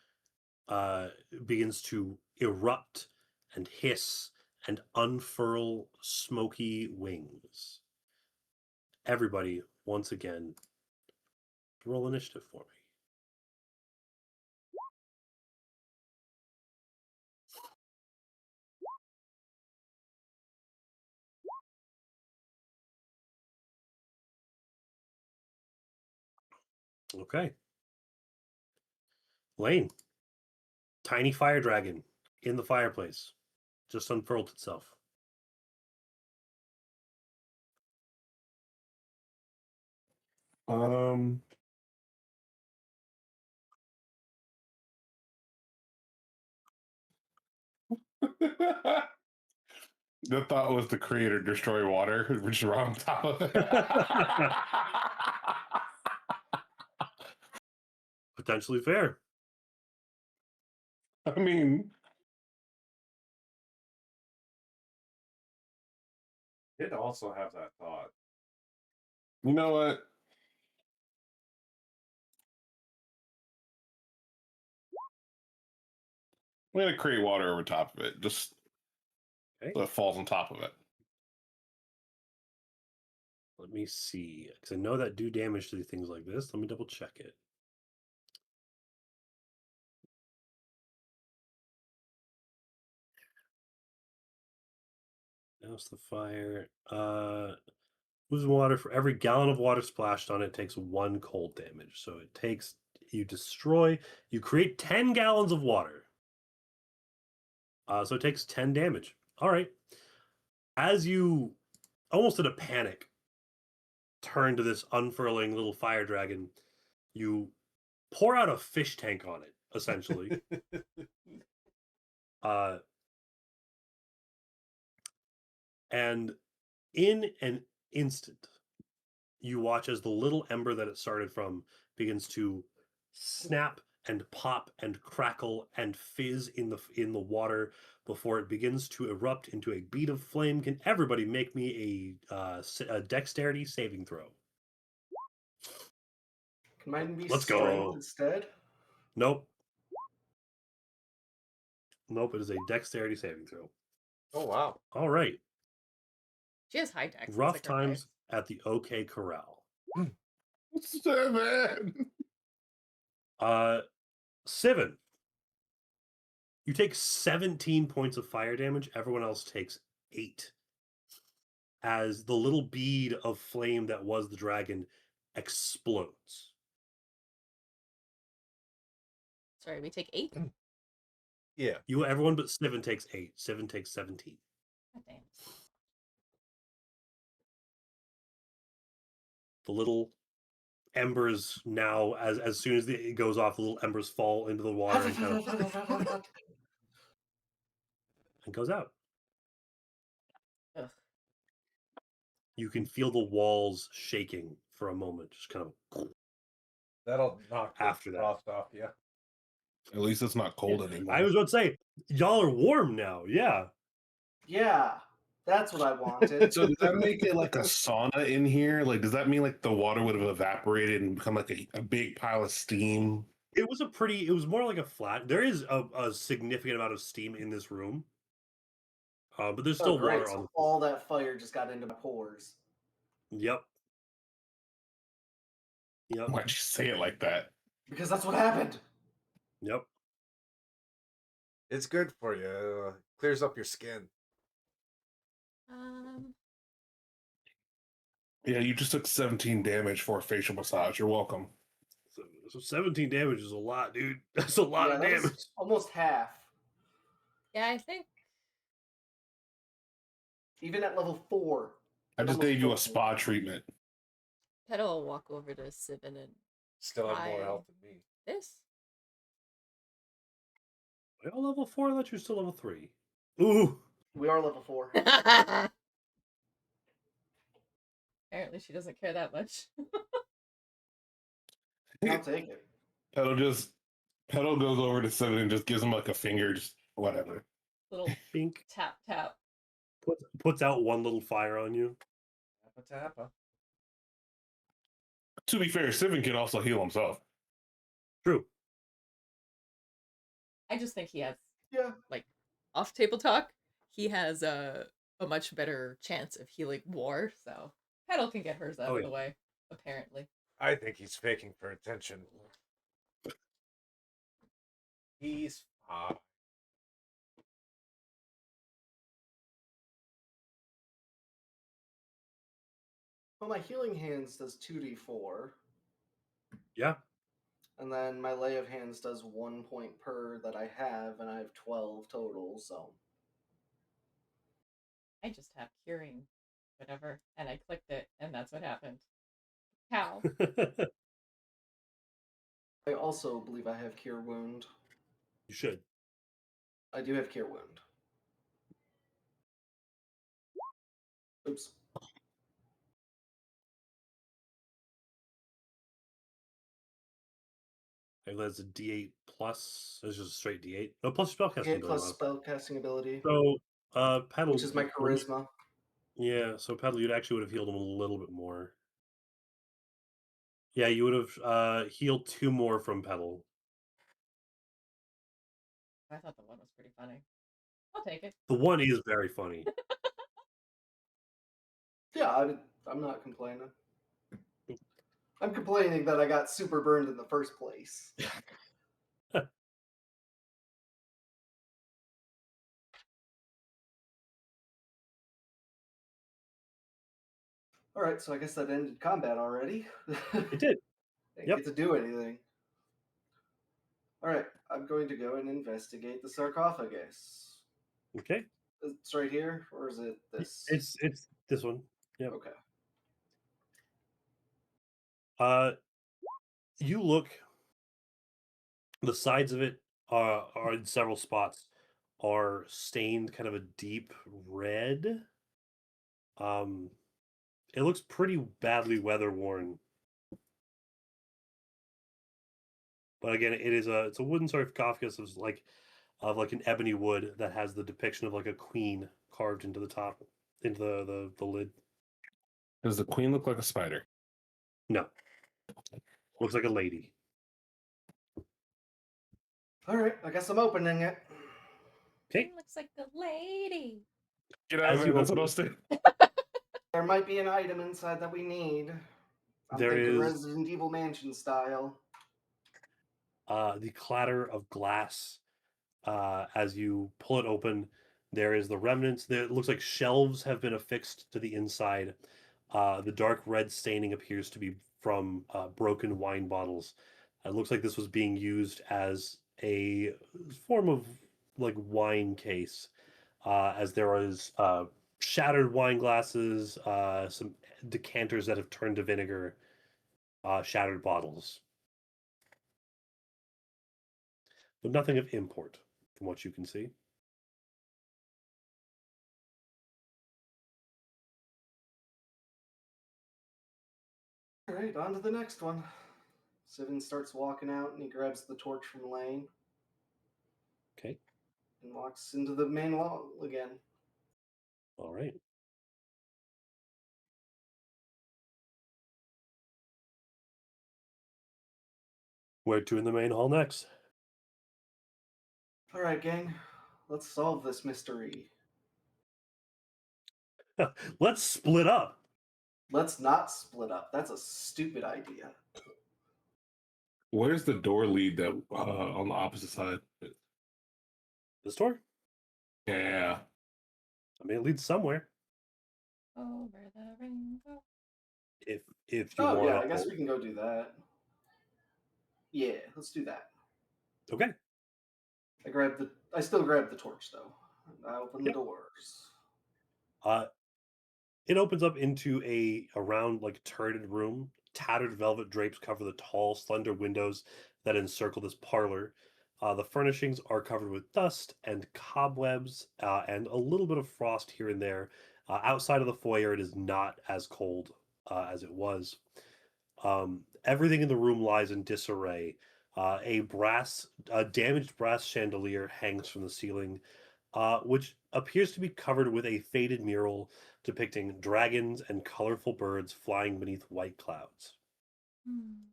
begins to erupt and hiss and unfurl smoky wings. Everybody, once again, roll initiative for me. Okay. Lane, tiny fire dragon in the fireplace, just unfurled itself. Um The thought was to create or destroy water, which is wrong top of it. Potentially fair. I mean, Did also have that thought. You know what? I'm gonna create water over top of it, just Okay. so it falls on top of it. Let me see, because I know that do damage to things like this. Let me double check it. Douse the fire. Losing water for every gallon of water splashed on it takes 1 cold damage. So it takes you create 10 gallons of water. So it takes 10 damage. All right. As you almost in a panic turn to this unfurling little fire dragon, you pour out a fish tank on it, essentially. uh, and in an instant, you watch as the little ember that it started from begins to snap and pop and crackle and fizz in the water before it begins to erupt into a bead of flame. Can everybody make me a dexterity saving throw? Can mine be Let's strength go. instead? Nope. Nope. It is a dexterity saving throw. Oh wow. All right. She has high dex. It's Rough like her times face. at the OK Corral. 7. Sivan, you take 17 points of fire damage. Everyone else takes 8. As the little bead of flame that was the dragon explodes. Sorry, we take 8? Yeah. Everyone but Sivan takes 8. Sivan takes 17. God damn. The little embers now, as soon as it goes off, the little embers fall into the water and kind of and goes out. Ugh. You can feel the walls shaking for a moment, just kind of That'll knock the after that. frost off, yeah. At least it's not cold anymore. I was about to say, y'all are warm now. Yeah. Yeah, that's what I wanted. So does that make it like a sauna in here? Like, does that mean like the water would have evaporated and become like a big pile of steam? It was more like a flat. There is a significant amount of steam in this room. But there's Oh, still great. water on. So all that fire just got into my pores. Yep. Yep. Why'd you say it like that? Because that's what happened. Yep. It's good for you. Clears up your skin. Yeah, you just took 17 damage for a facial massage. You're welcome. So 17 damage is a lot, dude. That's a lot of that damage. was almost half. Yeah, I think Even at level 4. I it just almost gave you a killed me. spa treatment. Petal will walk over to Sivan and Still have more Try. health than me. this. Well, level 4, I thought you were still level 3. Ooh. We are level 4. Apparently she doesn't care that much. I'll take it. Petal goes over to Seven and just gives him like a finger, just whatever. Little Bink. tap tap. Puts out one little fire on you. Tappa tappa. To be fair, Seven can also heal himself. True. I just think he has Yeah. like off table talk. He has a much better chance of healing war, so Petal can get hers out of the way, apparently. I think he's faking for attention. He's fine. Well, my healing hands does 2d4. Yeah. And then my lay of hands does 1 point per that I have, and I have 12 total, so. I just have curing whatever, and I clicked it, and that's what happened. How? I also believe I have Cure Wound. You should. I do have Cure Wound. Oops. Maybe that's a D8 plus. It's just a straight D8. No, plus spellcasting 8 ability. plus spellcasting ability, So, Petal, which is my charisma. Yeah, so Pedal, you'd actually would have healed him a little bit more. Yeah, you would have healed 2 more from Pedal. I thought the one was pretty funny. I'll take it. The one is very funny. Yeah, I'm not complaining. I'm complaining that I got super burned in the first place. All right, so I guess that ended combat already. It did. Didn't Yep. get to do anything. All right, I'm going to go and investigate the sarcophagus. Okay. It's right here, or is it this? It's this one. Yep. Okay. You look. The sides of it are in several spots are stained kind of a deep red. Um, it looks pretty badly weather worn. But again, it's a wooden sarcophagus of like an ebony wood that has the depiction of like a queen carved into the top into the lid. Does the queen look like a spider? No, looks like a lady. All right, I guess I'm opening it. Okay, Looks like a lady. Get out of As there. you That's what open I it, was saying. There might be an item inside that we need. I'm there thinking is Resident Evil Mansion style. the clatter of glass as you pull it open. There is the remnants. There it looks like shelves have been affixed to the inside. The dark red staining appears to be from broken wine bottles. It looks like this was being used as a form of like wine case, as there was shattered wine glasses, some decanters that have turned to vinegar, shattered bottles, but nothing of import from what you can see. All right, on to the next one. Sivan starts walking out and he grabs the torch from Lane Okay, and walks into the main hall again. all right. Where to in the main hall next? All right, gang, let's solve this mystery. Let's split up. Let's not split up. That's a stupid idea. Where's the door lead that on the opposite side? The store? Yeah. I mean, it leads somewhere. Over the rainbow. If you Oh want yeah, to I guess hold. we can go do that. Yeah, let's do that. Okay. I still grab the torch though. I open the Yep. doors. Uh, it opens up into a round like turreted room. Tattered velvet drapes cover the tall, slender windows that encircle this parlor. The furnishings are covered with dust and cobwebs, and a little bit of frost here and there. Outside of the foyer, it is not as cold as it was. Everything in the room lies in disarray. A damaged brass chandelier hangs from the ceiling, which appears to be covered with a faded mural depicting dragons and colorful birds flying beneath white clouds. Hmm.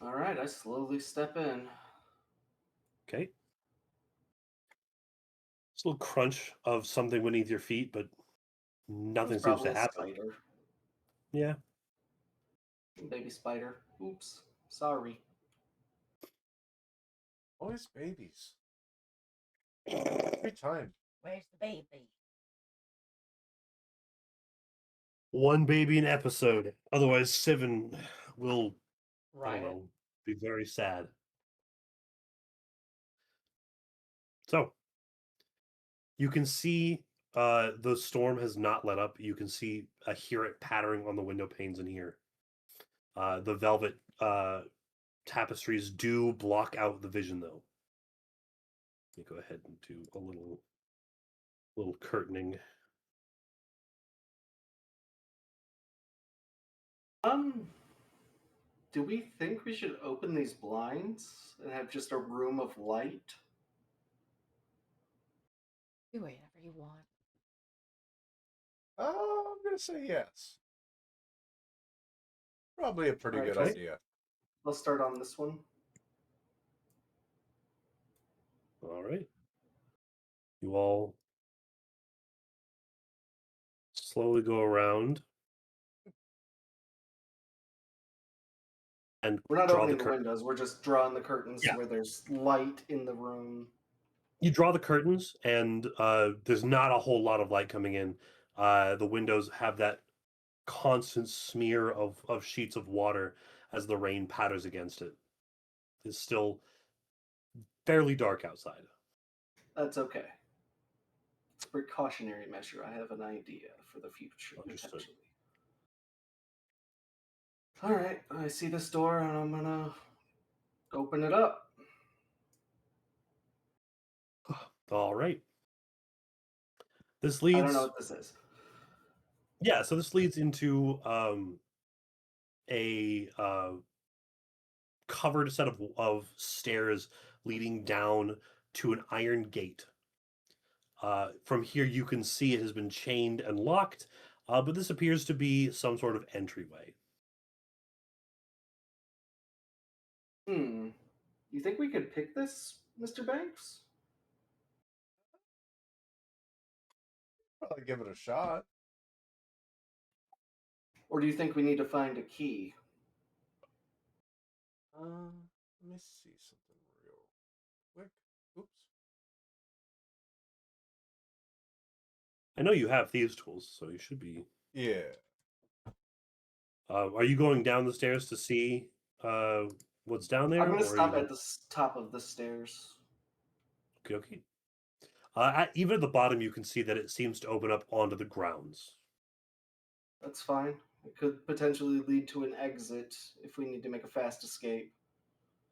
All right, I slowly step in. Okay, it's a little crunch of something beneath your feet, but It's nothing seems to probably a happen. spider. Yeah, Baby spider. Oops. Sorry. Always babies. Every time. Where's the baby? one baby an episode. Otherwise, Sivan will, I don't Riot. know, be very sad. So you can see the storm has not let up. You can see hear it pattering on the window panes in here. The velvet tapestries do block out the vision, though. Let me go ahead and do a little curtaining. Um, do we think we should open these blinds and have just a room of light? Do whatever you want. I'm gonna say yes. Probably a pretty Alright, good Okay. idea. Let's start on this one. All right. You all slowly go around and We're not draw the opening the curtain. windows. We're just drawing the curtains Yeah. where there's light in the room. You draw the curtains, and there's not a whole lot of light coming in. The windows have that constant smear of sheets of water as the rain patters against it. It's still fairly dark outside. That's okay. It's a precautionary measure. I have an idea for the future, Understood. potentially. Alright, I see this door and I'm gonna open it up. All right. This I don't know leads, what this is. yeah. So this leads into a covered set of stairs leading down to an iron gate. From here, you can see it has been chained and locked, but this appears to be some sort of entryway. You think we could pick this, Mr. Banks? Probably give it a shot. Or do you think we need to find a key? Let me see something real quick. Oops. I know you have thieves' tools, so you should be. Yeah. Are you going down the stairs to see what's down there, I'm gonna or are stop you? at the top of the stairs. Okay, okay. Even at the bottom, you can see that it seems to open up onto the grounds. That's fine. It could potentially lead to an exit if we need to make a fast escape.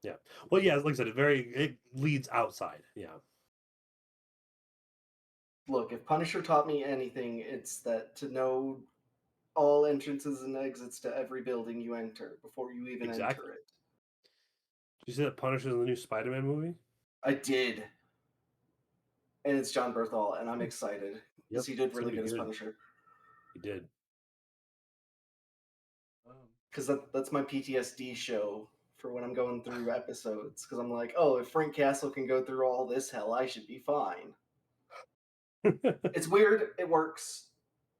Yeah. Well, yeah. Like I said, it leads outside. Yeah. Look, if Punisher taught me anything, it's that to know all entrances and exits to every building you enter before you even Exactly. enter it. Did you see that Punisher's in the new Spider-Man movie? I did. And it's John Berthal, and I'm excited Yep. because he did It's gonna really be good as good. Punisher. He did. Because that's my PTSD show for when I'm going through episodes. Because I'm like, oh, if Frank Castle can go through all this hell, I should be fine. It's weird. It works.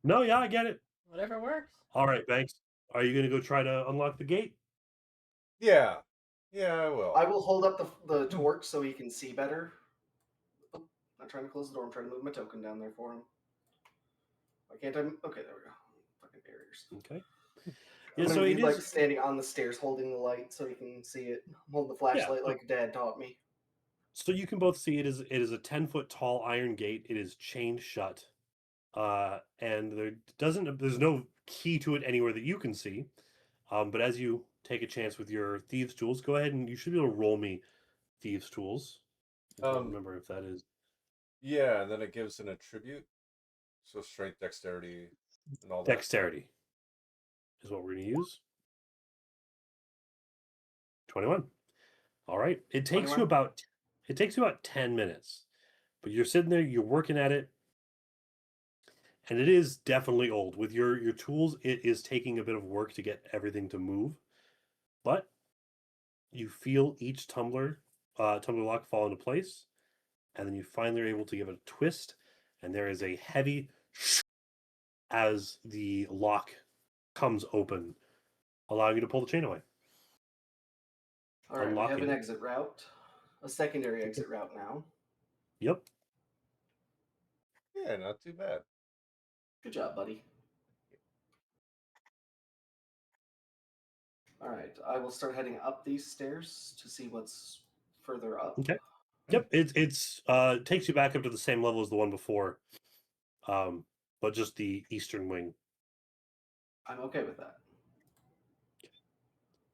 No, yeah, I get it. Whatever works. All right, Banks. Are you gonna go try to unlock the gate? Yeah. Yeah, I will. I will hold up the torch so he can see better. Oh, not trying to close the door. I'm trying to move my token down there for him. Why can't I? Okay, there we go. Fucking barriers. Okay. I'm Yeah. gonna So be it like is. standing on the stairs holding the light so he can see it. I'm holding the Yeah. flashlight like Dad taught me. So you can both see it is a 10-foot tall iron gate. It is chained shut. And there's no key to it anywhere that you can see. But as you take a chance with your thieves' tools, go ahead and you should be able to roll me thieves' tools. I don't remember if that is Yeah, and then it gives an attribute. So strength, dexterity, and all that. dexterity is what we're going to use. 21. All right. It takes you 21? about 10 minutes. But you're sitting there, you're working at it, and it is definitely old. With your tools, it is taking a bit of work to get everything to move. But you feel each tumbler lock fall into place, and then you finally are able to give it a twist, and there is a heavy as the lock comes open, allowing you to pull the chain away. All right, we have Unlocking an it. exit route, a secondary exit route now. Yep. Yeah, not too bad. Good job, buddy. All right, I will start heading up these stairs to see what's further up. Okay. Yep. It's takes you back up to the same level as the one before, but just the eastern wing. I'm okay with that.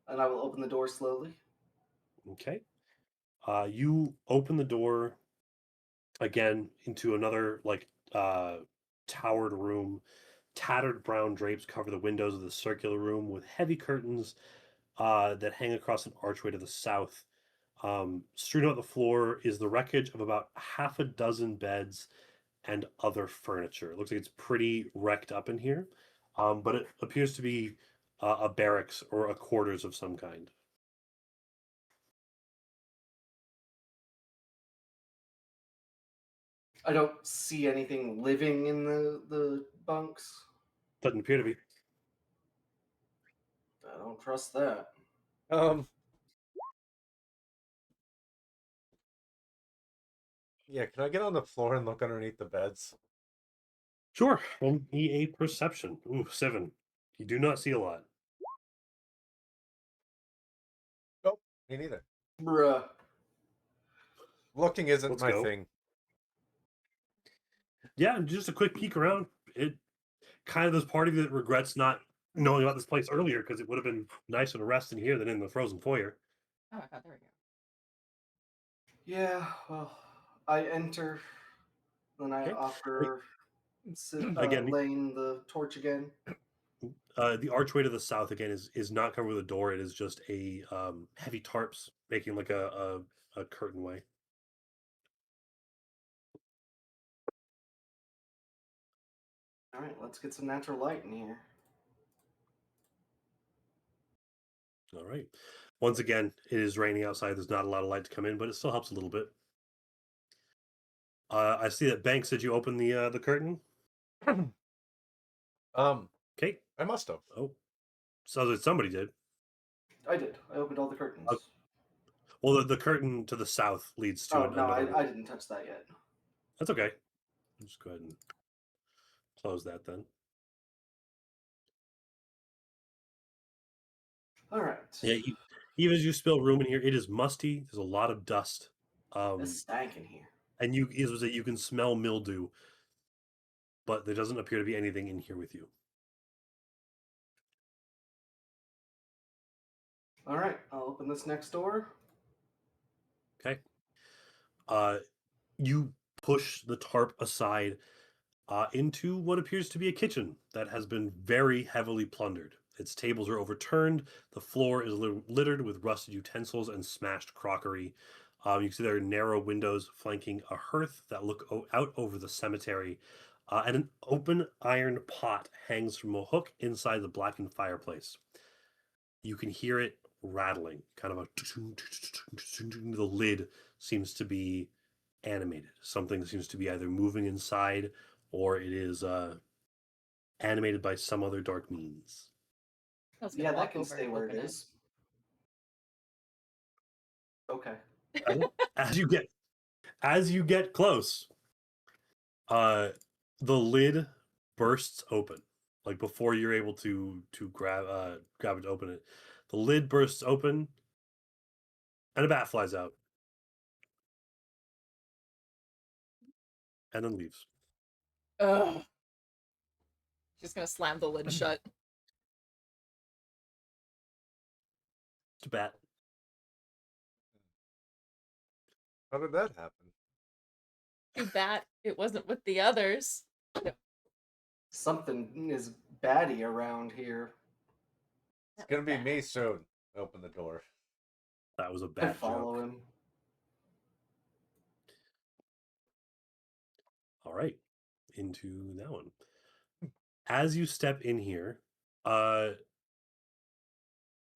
And I will open the door slowly. Okay. You open the door again into another towered room. Tattered brown drapes cover the windows of the circular room with heavy curtains that hang across an archway to the south. Strewn out the floor is the wreckage of about half a dozen beds and other furniture. It looks like it's pretty wrecked up in here, but it appears to be a barracks or a quarters of some kind. I don't see anything living in the bunks. Doesn't appear to be. I don't trust that. Yeah, can I get on the floor and look underneath the beds? Sure. Roll me a perception. Ooh, 7. You do not see a lot. Nope, me neither. Bruh. Looking isn't Let's my go. thing. Yeah, just a quick peek around. It kind of this party that regrets not knowing about this place earlier, because it would have been nicer to rest in here than in the frozen foyer. Oh my god, there we go. Yeah, well, I enter, then I Okay. offer Again, Lane the torch again. the archway to the south again is not covered with a door. It is just a heavy tarps making like a curtain way. All right, let's get some natural light in here. All right. Once again, it is raining outside. There's not a lot of light to come in, but it still helps a little bit. I see that Banks said you opened the curtain. Okay. I must have. Oh, so that somebody did. I did. I opened all the curtains. Well, the curtain to the south leads to Oh, no, another room. I didn't touch that yet. That's okay. Just go ahead and close that then. All right. Yeah, even as you spill room in here, it is musty. There's a lot of dust. It's stank in here. And you can smell mildew, but there doesn't appear to be anything in here with you. All right, I'll open this next door. Okay. You push the tarp aside into what appears to be a kitchen that has been very heavily plundered. Its tables are overturned. The floor is littered with rusted utensils and smashed crockery. You can see there are narrow windows flanking a hearth that look out over the cemetery. And an open iron pot hangs from a hook inside the blackened fireplace. You can hear it rattling, kind of a the lid seems to be animated. Something seems to be either moving inside or it is animated by some other dark means. I was Yeah, gonna that walk can over stay and where open it is. Okay. As you get close, the lid bursts open. Like before you're able to grab it to open it. The lid bursts open and a bat flies out. And then leaves. Ugh. Just gonna slam the lid shut. It's a bat. How did that happen? Too bad it wasn't with the others. Something is batty around here. It's gonna be me soon. Open the door. That was a I bad follow joke. him. All right. Into that one. As you step in here,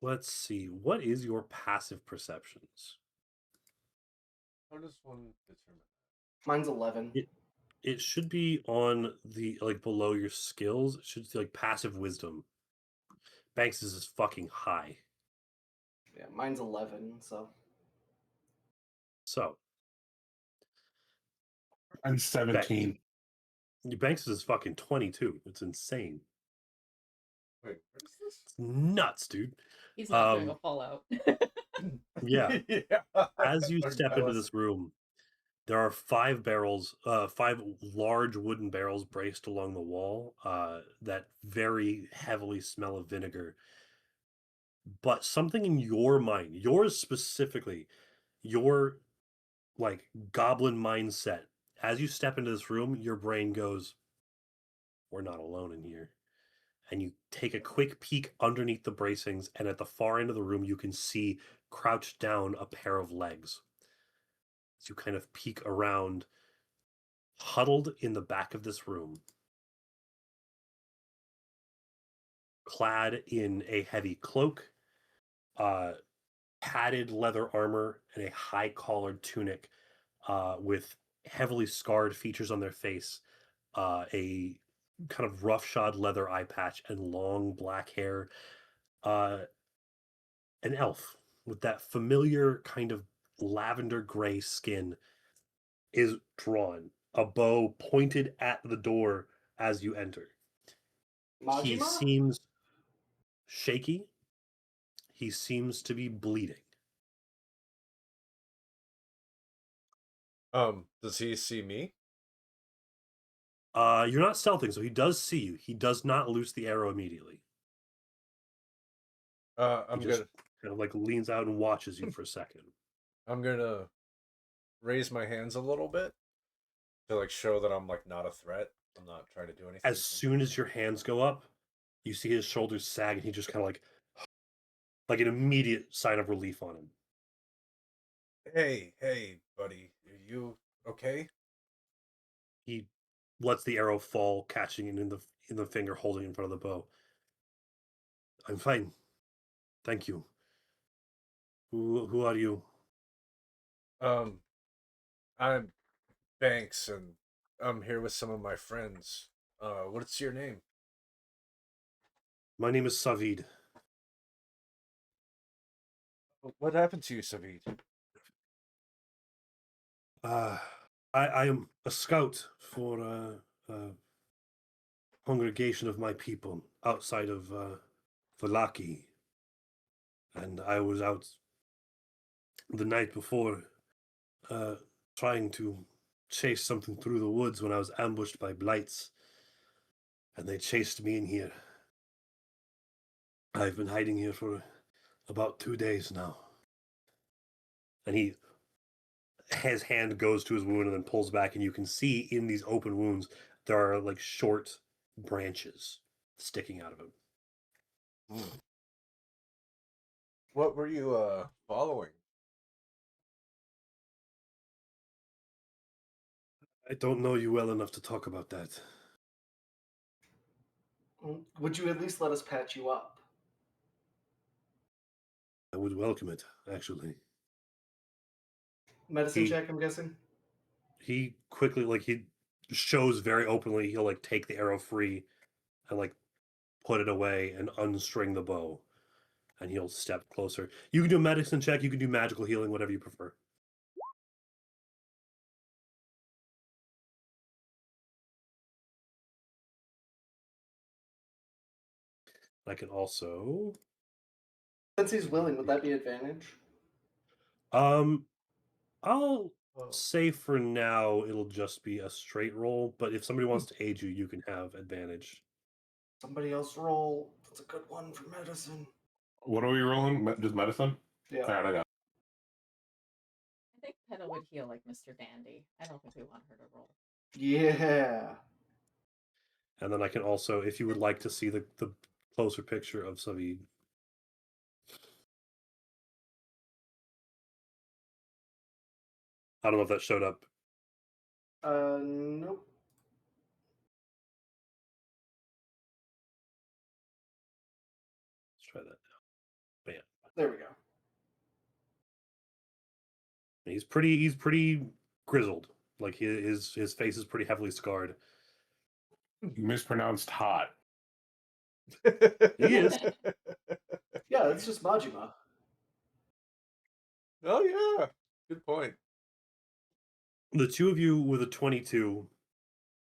let's see. What is your passive perceptions? How does one determine? Mine's 11. It should be on the like below your skills. It should be like passive wisdom. Banks is fucking high. Yeah, mine's 11, so. So I'm 17. Banks is fucking 22. It's insane. Wait, what is this? It's nuts, dude. He's not doing a Fallout. Yeah. Yeah. As you Learned step my into lesson. this room, there are 5 barrels, 5 large wooden barrels braced along the wall that very heavily smell of vinegar. But something in your mind, yours specifically, your like goblin mindset, as you step into this room, your brain goes, we're not alone in here. And you take a quick peek underneath the bracings, and at the far end of the room, you can see crouched down a pair of legs. As you kind of peek around, huddled in the back of this room, clad in a heavy cloak, uh, padded leather armor, and a high collared tunic with heavily scarred features on their face, a kind of roughshod leather eye patch, and long black hair. Uh, an elf with that familiar kind of lavender gray skin is drawn, a bow pointed at the door as you enter. He Majima? seems shaky. He seems to be bleeding. Does he see me? You're not stealthing, so he does see you. He does not loose the arrow immediately. I'm He just gonna kind of like leans out and watches you for a second. I'm gonna raise my hands a little bit to like show that I'm like not a threat. I'm not trying to do anything. As soon as your hands go up, you see his shoulders sag, and he just kind of like an immediate sign of relief on him. Hey, buddy, are you okay? He lets the arrow fall, catching it in the finger, holding it in front of the bow. I'm fine, thank you. Who are you? Um, I'm Banks, and I'm here with some of my friends. What's your name? My name is Savid. What happened to you, Savid? Uh, I am a scout for a congregation of my people outside of Valaki, and I was out the night before uh, trying to chase something through the woods when I was ambushed by blights, and they chased me in here. I've been hiding here for about 2 days now. And his hand goes to his wound and then pulls back, and you can see in these open wounds there are like short branches sticking out of him. What were you following? I don't know you well enough to talk about that. Would you at least let us patch you up? I would welcome it, actually. Medicine He check, I'm guessing? he quickly, like, he shows very openly he'll like take the arrow free and like put it away and unstring the bow, and he'll step closer. You can do a medicine check, you can do magical healing, whatever you prefer. I can also Since he's willing, would that be advantage? um I'll Oh. say for now it'll just be a straight roll, but if somebody wants to aid you, you can have advantage. Somebody else roll. That's a good one for medicine. What are we rolling? Just medicine? Yeah. All right, I got it. I think Petal would heal like Mr. Dandy. I don't think we want her to roll. Yeah. And then I can also, if you would like to see the closer picture of Savid. I don't know if that showed up. Nope. Let's try that now. But yeah. There we go. He's pretty grizzled. Like his face is pretty heavily scarred. Mispronounced hot. He is. Yeah, it's just Majima. Oh yeah, good point. The two of you with a 22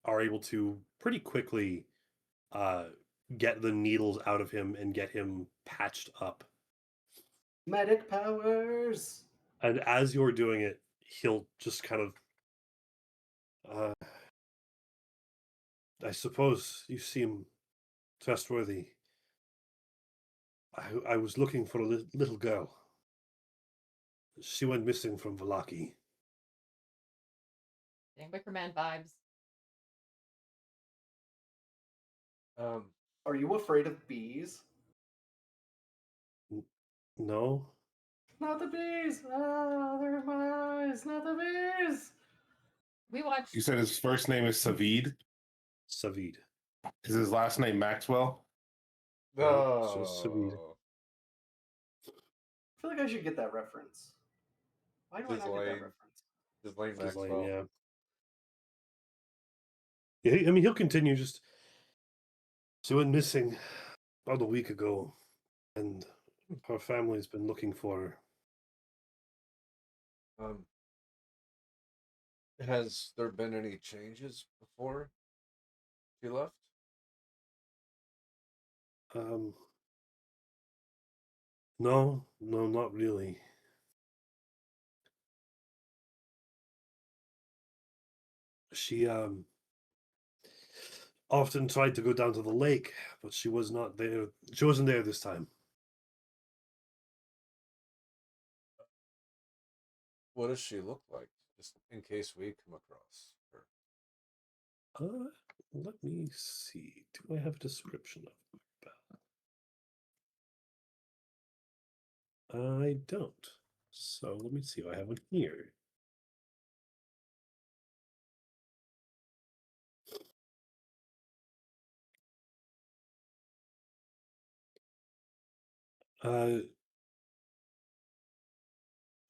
are able to pretty quickly uh, get the needles out of him and get him patched up. Medic powers. And as you're doing it, he'll just kind of I suppose you seem trustworthy. I was looking for a little girl. She went missing from Valaki. Getting Wickerman vibes. Um, Are you afraid of bees? No? Not the bees! Ah, they're in my eyes. Not the bees! We watched. You said his first name is Savid. Savid. Is his last name Maxwell? No, it's just Savid. Oh, I feel like I should get that reference. Why do I not get that Ghislaine. reference? Ghislaine Ghislaine, Maxwell. yeah. Yeah, I mean, he'll continue. Just she went missing about a week ago, and her family's been looking for her. Has there been any changes before she left? No, not really. She often tried to go down to the lake, but she was not there. She wasn't there this time. What does she look like? Just in case we come across her. Let me see. Do I have a description of her? I don't. So let me see if I have one here.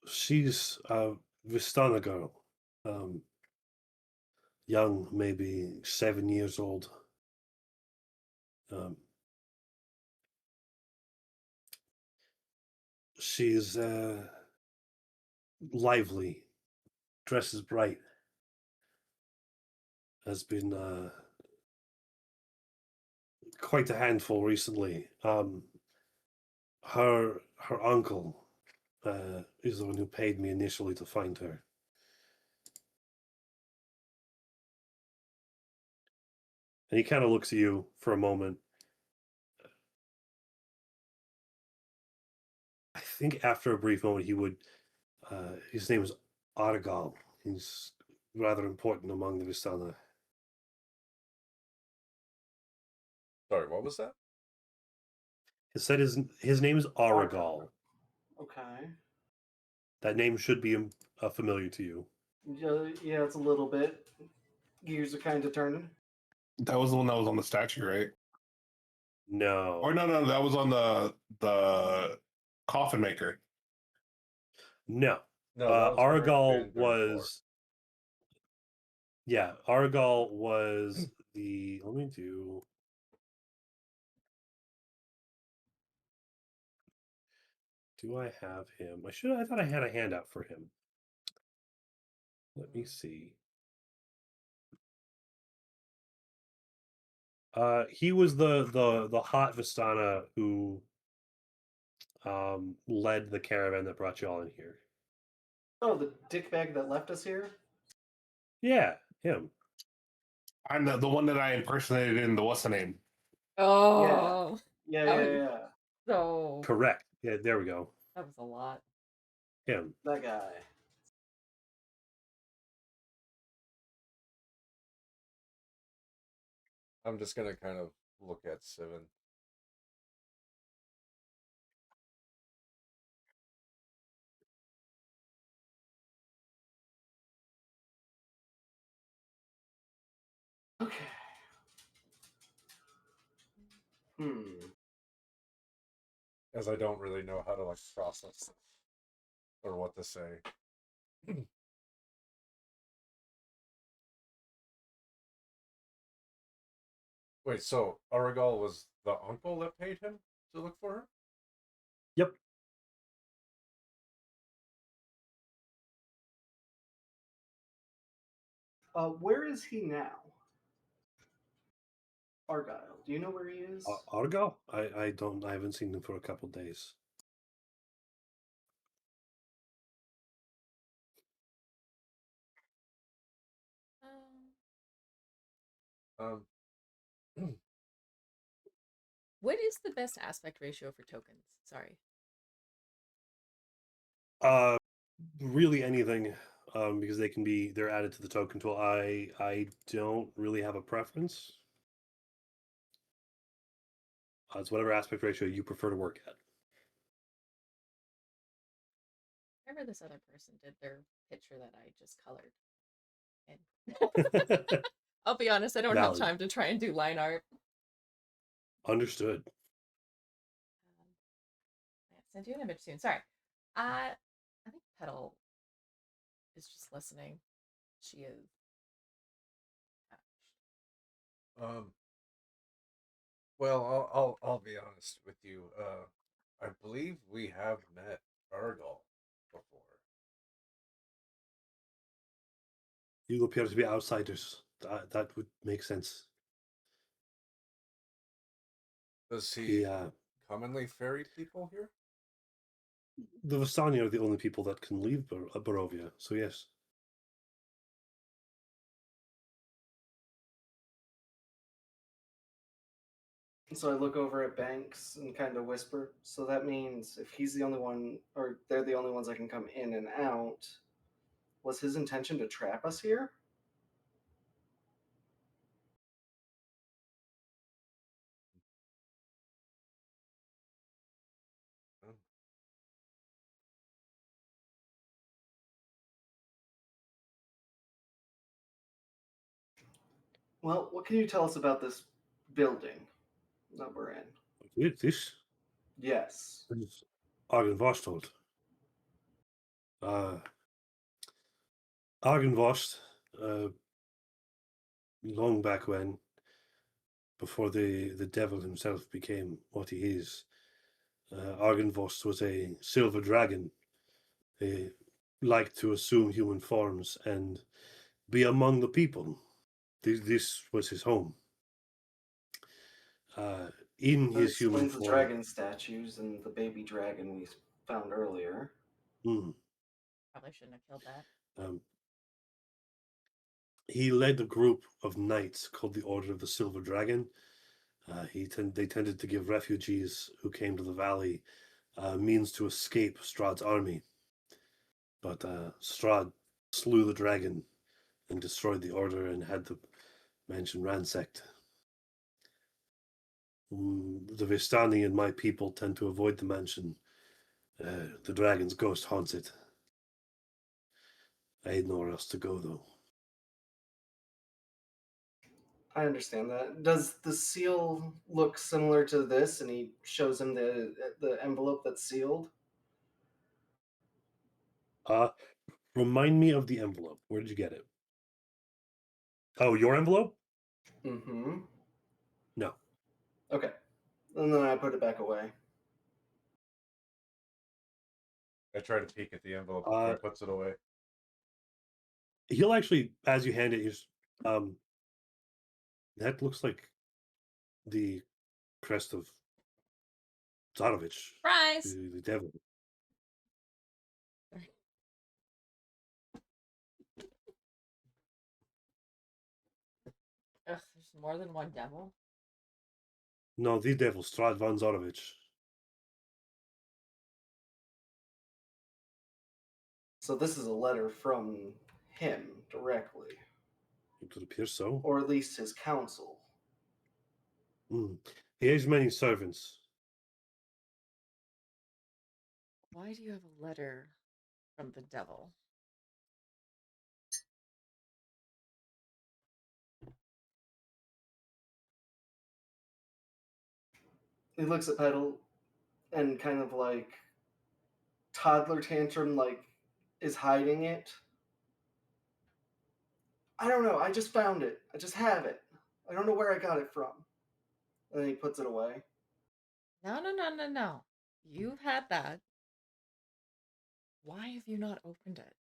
She's a Vistana girl. Young, maybe 7 years old. She's lively, dresses bright, has been quite a handful recently. Her uncle is the one who paid me initially to find her. And he kind of looks at you for a moment. I think after a brief moment, he would. His name is Argal. He's rather important among the Vistana. Sorry, what was that? He said his name is Aragal. Okay. That name should be familiar to you. Yeah, it's a little bit. Gears are kind of turning. That was the one that was on the statue, right? No. Or no, that was on the coffin maker. No. No, that was Aragal Band 34. was. Yeah, Aragal was the. Let me do. Do I have him? I thought I had a handout for him. Let me see. He was the hot Vistana who led the caravan that brought you all in here. Oh, the dickbag that left us here? Yeah, him. I'm the one that I impersonated in the what's the name? Oh, Yeah, That yeah, was- yeah. so Correct. Yeah, there we go. that was a lot. Him. That guy. I'm just gonna kind of look at Sivan. Okay. As I don't really know how to like process this or what to say. Wait, so Aragal was the uncle that paid him to look for her? Yep. Where is he now? Argyle. Do you know where he is? Argal? I don't. I haven't seen him for a couple days. Um, What is the best aspect ratio for tokens? Sorry. Really anything, because they're added to the token tool. I don't really have a preference. It's whatever aspect ratio you prefer to work at. Remember this other person did their picture that I just colored. And I'll be honest, I don't have Valid. time to try and do line art. Understood. I'll send you an image soon. Sorry. I think Petal is just listening. She is. Um, well, I'll be honest with you. I believe we have met Argal before. You appear to be outsiders. That would make sense. Does He, he commonly ferry people here? the Vistani are the only people that can leave Barovia, so yes. So I look over at Banks and kind of whisper. So that means if he's the only one, or they're the only ones that can come in and out, was his intention to trap us here? Oh. Well, what can you tell us about this building that we're in? This Yes. is Argenvost. Argenvost, long back when, before the devil himself became what he is, Argenvost was a silver dragon. He liked to assume human forms and be among the people. This was his home. In That his human explains the form, dragon statues and the baby dragon we found earlier. mm, Probably shouldn't have killed that. um, he led a group of knights called the Order of the Silver Dragon. They tended to give refugees who came to the valley means to escape Strahd's army. But Strahd slew the dragon and destroyed the order and had the mansion ransacked. The Vistani and my people tend to avoid the mansion. The dragon's ghost haunts it. I had nowhere else to go, though. I understand that. Does the seal look similar to this? And he shows him the envelope that's sealed. Uh, Remind me of the envelope. Where did you get it? Oh, your envelope? Mm-hmm. No. Okay. And then I put it back away. I try to peek at the envelope before he puts it away. He'll actually, as you hand it, that looks like the crest of Zarovich, Surprise! the devil. Sorry. Ugh, there's more than one devil. No, the devil, Strahd von Zarovich. So this is a letter from him directly, It would appear so. or at least his council. He has many servants. Why do you have a letter from the devil? He looks at Petal and kind of like toddler tantrum, like is hiding it. I don't know. I just found it. I just have it. I don't know where I got it from. And then he puts it away. No. You've had that. Why have you not opened it?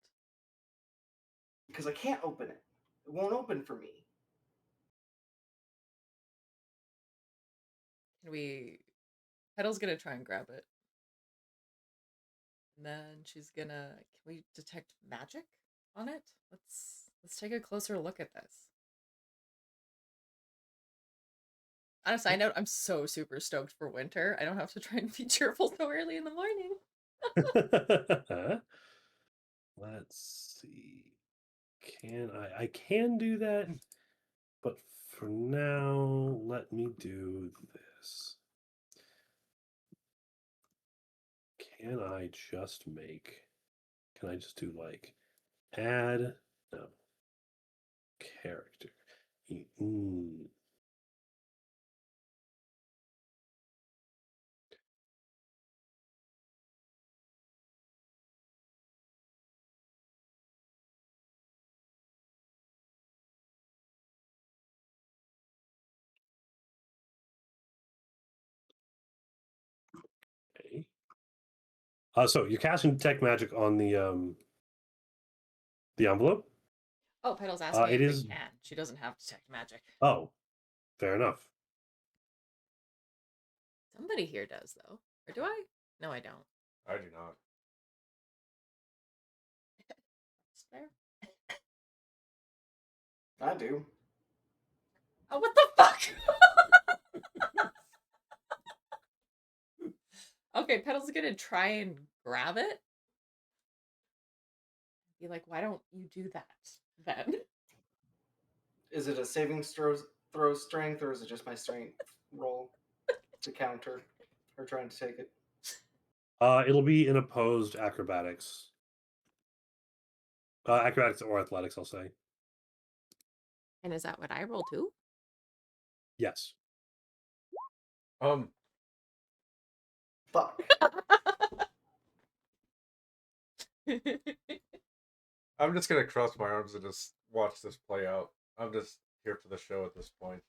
Because I can't open it. It won't open for me. Can we... Petal's gonna try and grab it. And then she's gonna... Can we detect magic on it? Let's take a closer look at this. On a side note, I'm so super stoked for winter. I don't have to try and be cheerful so early in the morning. Let's see. I can do that, but for now, let me do this. Can I just do like add? No. character. Mm. Okay. So you're casting detect magic on the envelope. Oh, Petal's asking It if is. they can. She doesn't have detect magic. Oh, fair enough. Somebody here does, though. Or do I? No, I don't. I do not. Is there? I do. Oh, what the fuck? Okay, Petal's gonna try and grab it. Be like, why don't you do that then? Is it a saving throw strength, or is it just my strength roll to counter or trying to take it? It'll be in opposed acrobatics. Acrobatics or athletics, I'll say. And is that what I roll too? Yes. Fuck. I'm just gonna cross my arms and just watch this play out. I'm just here for the show at this point.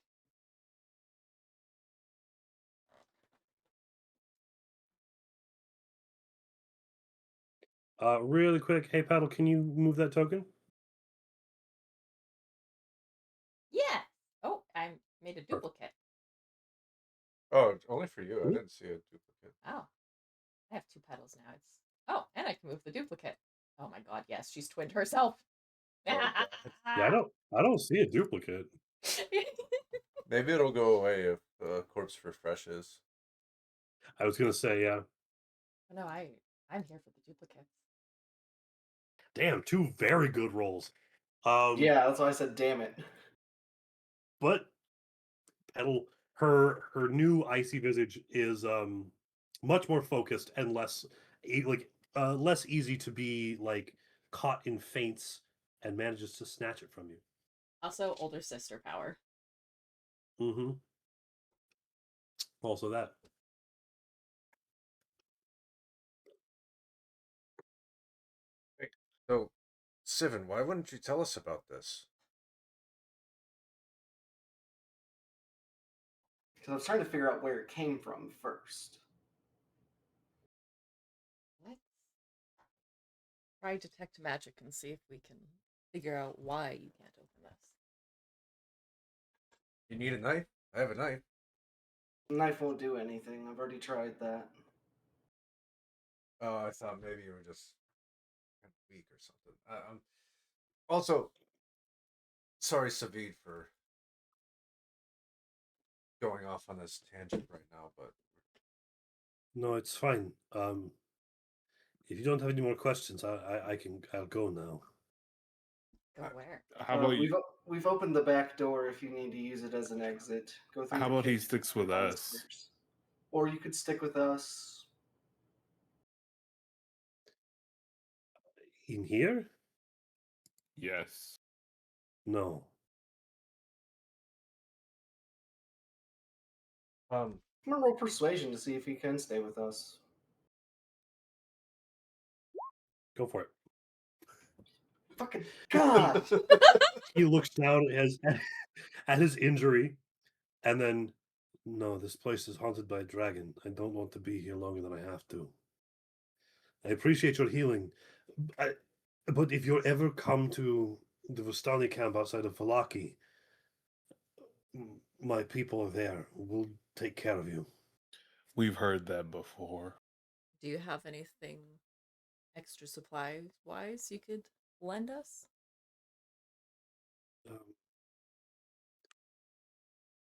Really quick, hey Paddle, can you move that token? Yeah. Oh, I made a duplicate. Oh, only for you. I Ooh. didn't see a duplicate. Oh, I have 2 petals now. It's and I can move the duplicate. Oh my god, yes, she's twinned herself. Oh, God. Yeah, I don't see a duplicate. Maybe it'll go away if the corpse refreshes. I was gonna say, yeah. No, I'm here for the duplicates. Damn, 2 very good rolls. Yeah, that's why I said damn it. But Petal, her new icy visage is much more focused and less less easy to be like caught in feints, and manages to snatch it from you. Also, older sister power. Mm-hmm. Also that. Hey, so, Sivan, why wouldn't you tell us about this? Because I was trying to figure out where it came from first. Let's try detect magic and see if we can figure out why you can't open this. You need a knife? I have a knife. Knife won't do anything. I've already tried that. Oh, I thought maybe you were just kind of weak or something. Also, sorry, Savid, for going off on this tangent right now, but No, it's fine. If you don't have any more questions, I'll go now. Go where? How about We've opened the back door if you need to use it as an exit. Go through. How the about he kitchen sticks with us? downstairs. Or you could stick with us. In here? Yes. No. I'm gonna roll persuasion to see if you can stay with us. Go for it. Fucking God! He looks down at his injury, and then, no, this place is haunted by a dragon. I don't want to be here longer than I have to. I appreciate your healing, but if you ever come to the Vistani camp outside of Valaki, my people are there. We'll take care of you. We've heard that before. Do you have anything extra supply wise you could lend us? Um,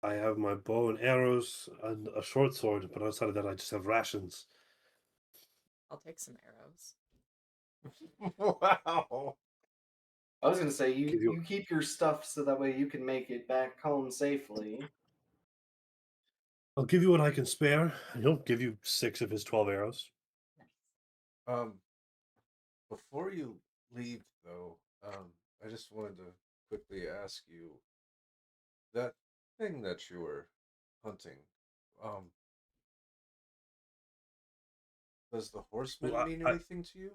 I have my bow and arrows and a short sword, but outside of that, I just have rations. I'll take some arrows. wow. I was gonna say Give you. you keep your stuff so that way you can make it back home safely. I'll give you what I can spare. He'll give you 6 of his 12 arrows. Nice. Before you leave, though, I just wanted to quickly ask you that thing that you were hunting. Um, does the Well, horseman mean anything to you?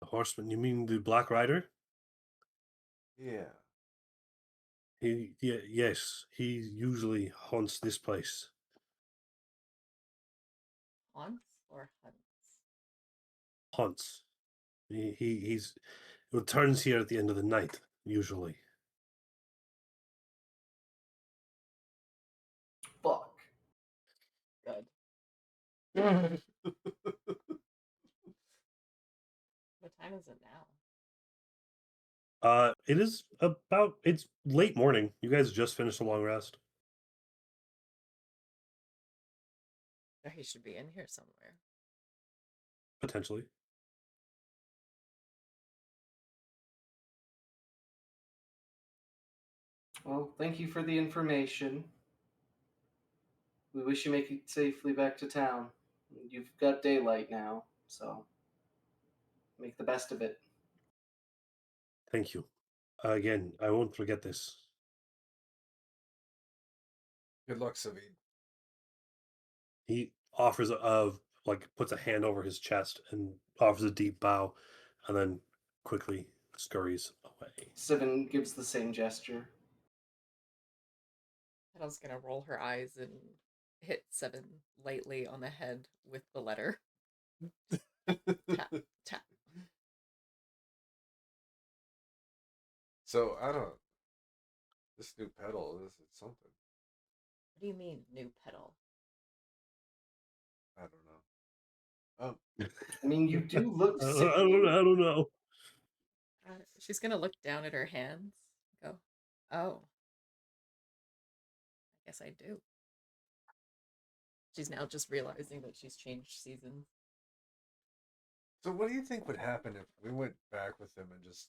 the horseman, you mean the Black Rider? Yeah. Yes, he usually haunts this place. Haunts or hunts? Haunts. He's returns here at the end of the night, usually. Fuck. Good. What time is it now? It's late morning. You guys just finished a long rest. Oh, he should be in here somewhere. Potentially. Well, thank you for the information. We wish you make it safely back to town. You've got daylight now, so make the best of it. Thank you. Again, I won't forget this. Good luck, Savid. He offers puts a hand over his chest and offers a deep bow, and then quickly scurries away. Sivan gives the same gesture. Petal's gonna roll her eyes and hit Seven lightly on the head with the letter. Tap, tap. So I don't. This new pedal is it something? What do you mean, new petal? I don't know. I mean, you do look I sick. don't know. She's gonna look down at her hands. Go, oh, I guess I do. She's now just realizing that she's changed seasons. So what do you think would happen if we went back with him and just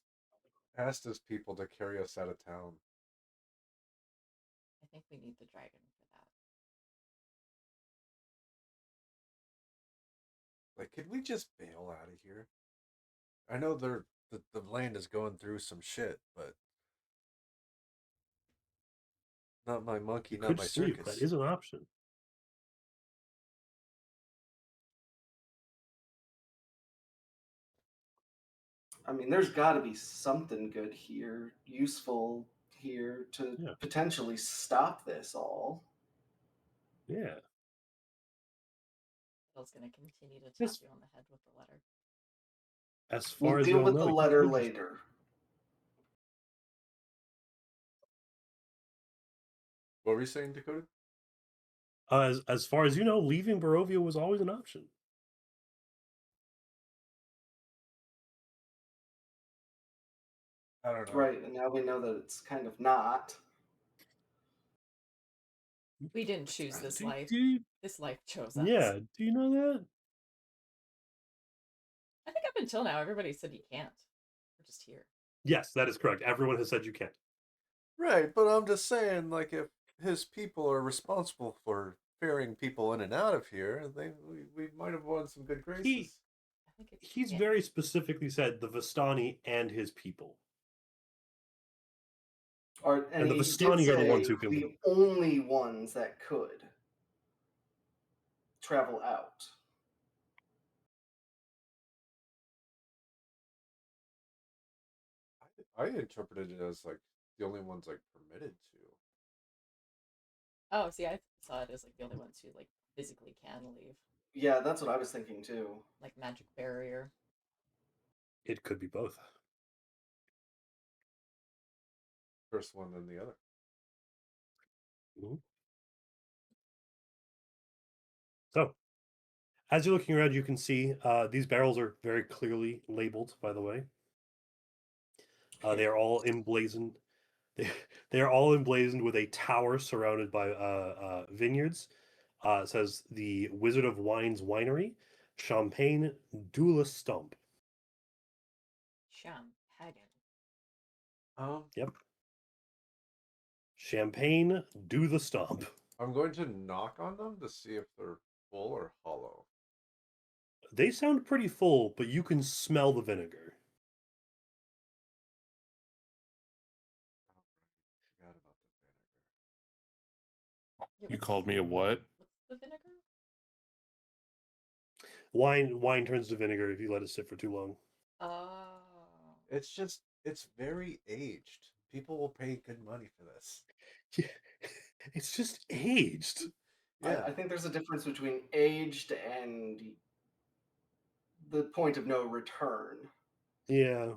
asked his people to carry us out of town? I think we need the dragon for that. Like, could we just bail out of here? I know the land is going through some shit, but not my monkey, You not could my sleep. That circus. is an option. I mean, there's got to be something good here, useful here to Yeah. potentially stop this all. Yeah. Petal's gonna continue to tap Yes. you on the head with the letter. As far We'll as deal you all with know, the you letter could just- later. What were you saying, Dakota? As far as you know, leaving Barovia was always an option. I don't know. Right, and now we know that it's kind of not. We didn't choose this life. This life chose us. Yeah, do you know that? I think up until now, everybody said you can't. We're just here. Yes, that is correct. Everyone has said you can't. Right, but I'm just saying, like, if his people are responsible for ferrying people in and out of here, we might have won some good graces. I think it's He's yeah. very specifically said the Vistani and his people. And the he Vistani did are the ones say who can the leave. only ones that could travel out. I interpreted it as like the only ones like permitted to. Oh, see, I saw it as like the only ones who like physically can leave, Yeah, that's what I was thinking too. like magic barrier. It could be both. First one than the other. Mhm. So, as you're looking around, you can see these barrels are very clearly labeled, by the way. They are all emblazoned. They are all emblazoned with a tower surrounded by vineyards. It says the Wizard of Wines Winery, Champagne de la Stump. Champagne. Yep. Champagne do the stomp. I'm going to knock on them to see if they're full or hollow. They sound pretty full, but you can smell the vinegar. You called me a what? What's the vinegar? Wine turns to vinegar if you let it sit for too long. Oh. It's very aged. People will pay good money for this. Yeah, it's just aged. Yeah. I think there's a difference between aged and the point of no return. Yeah.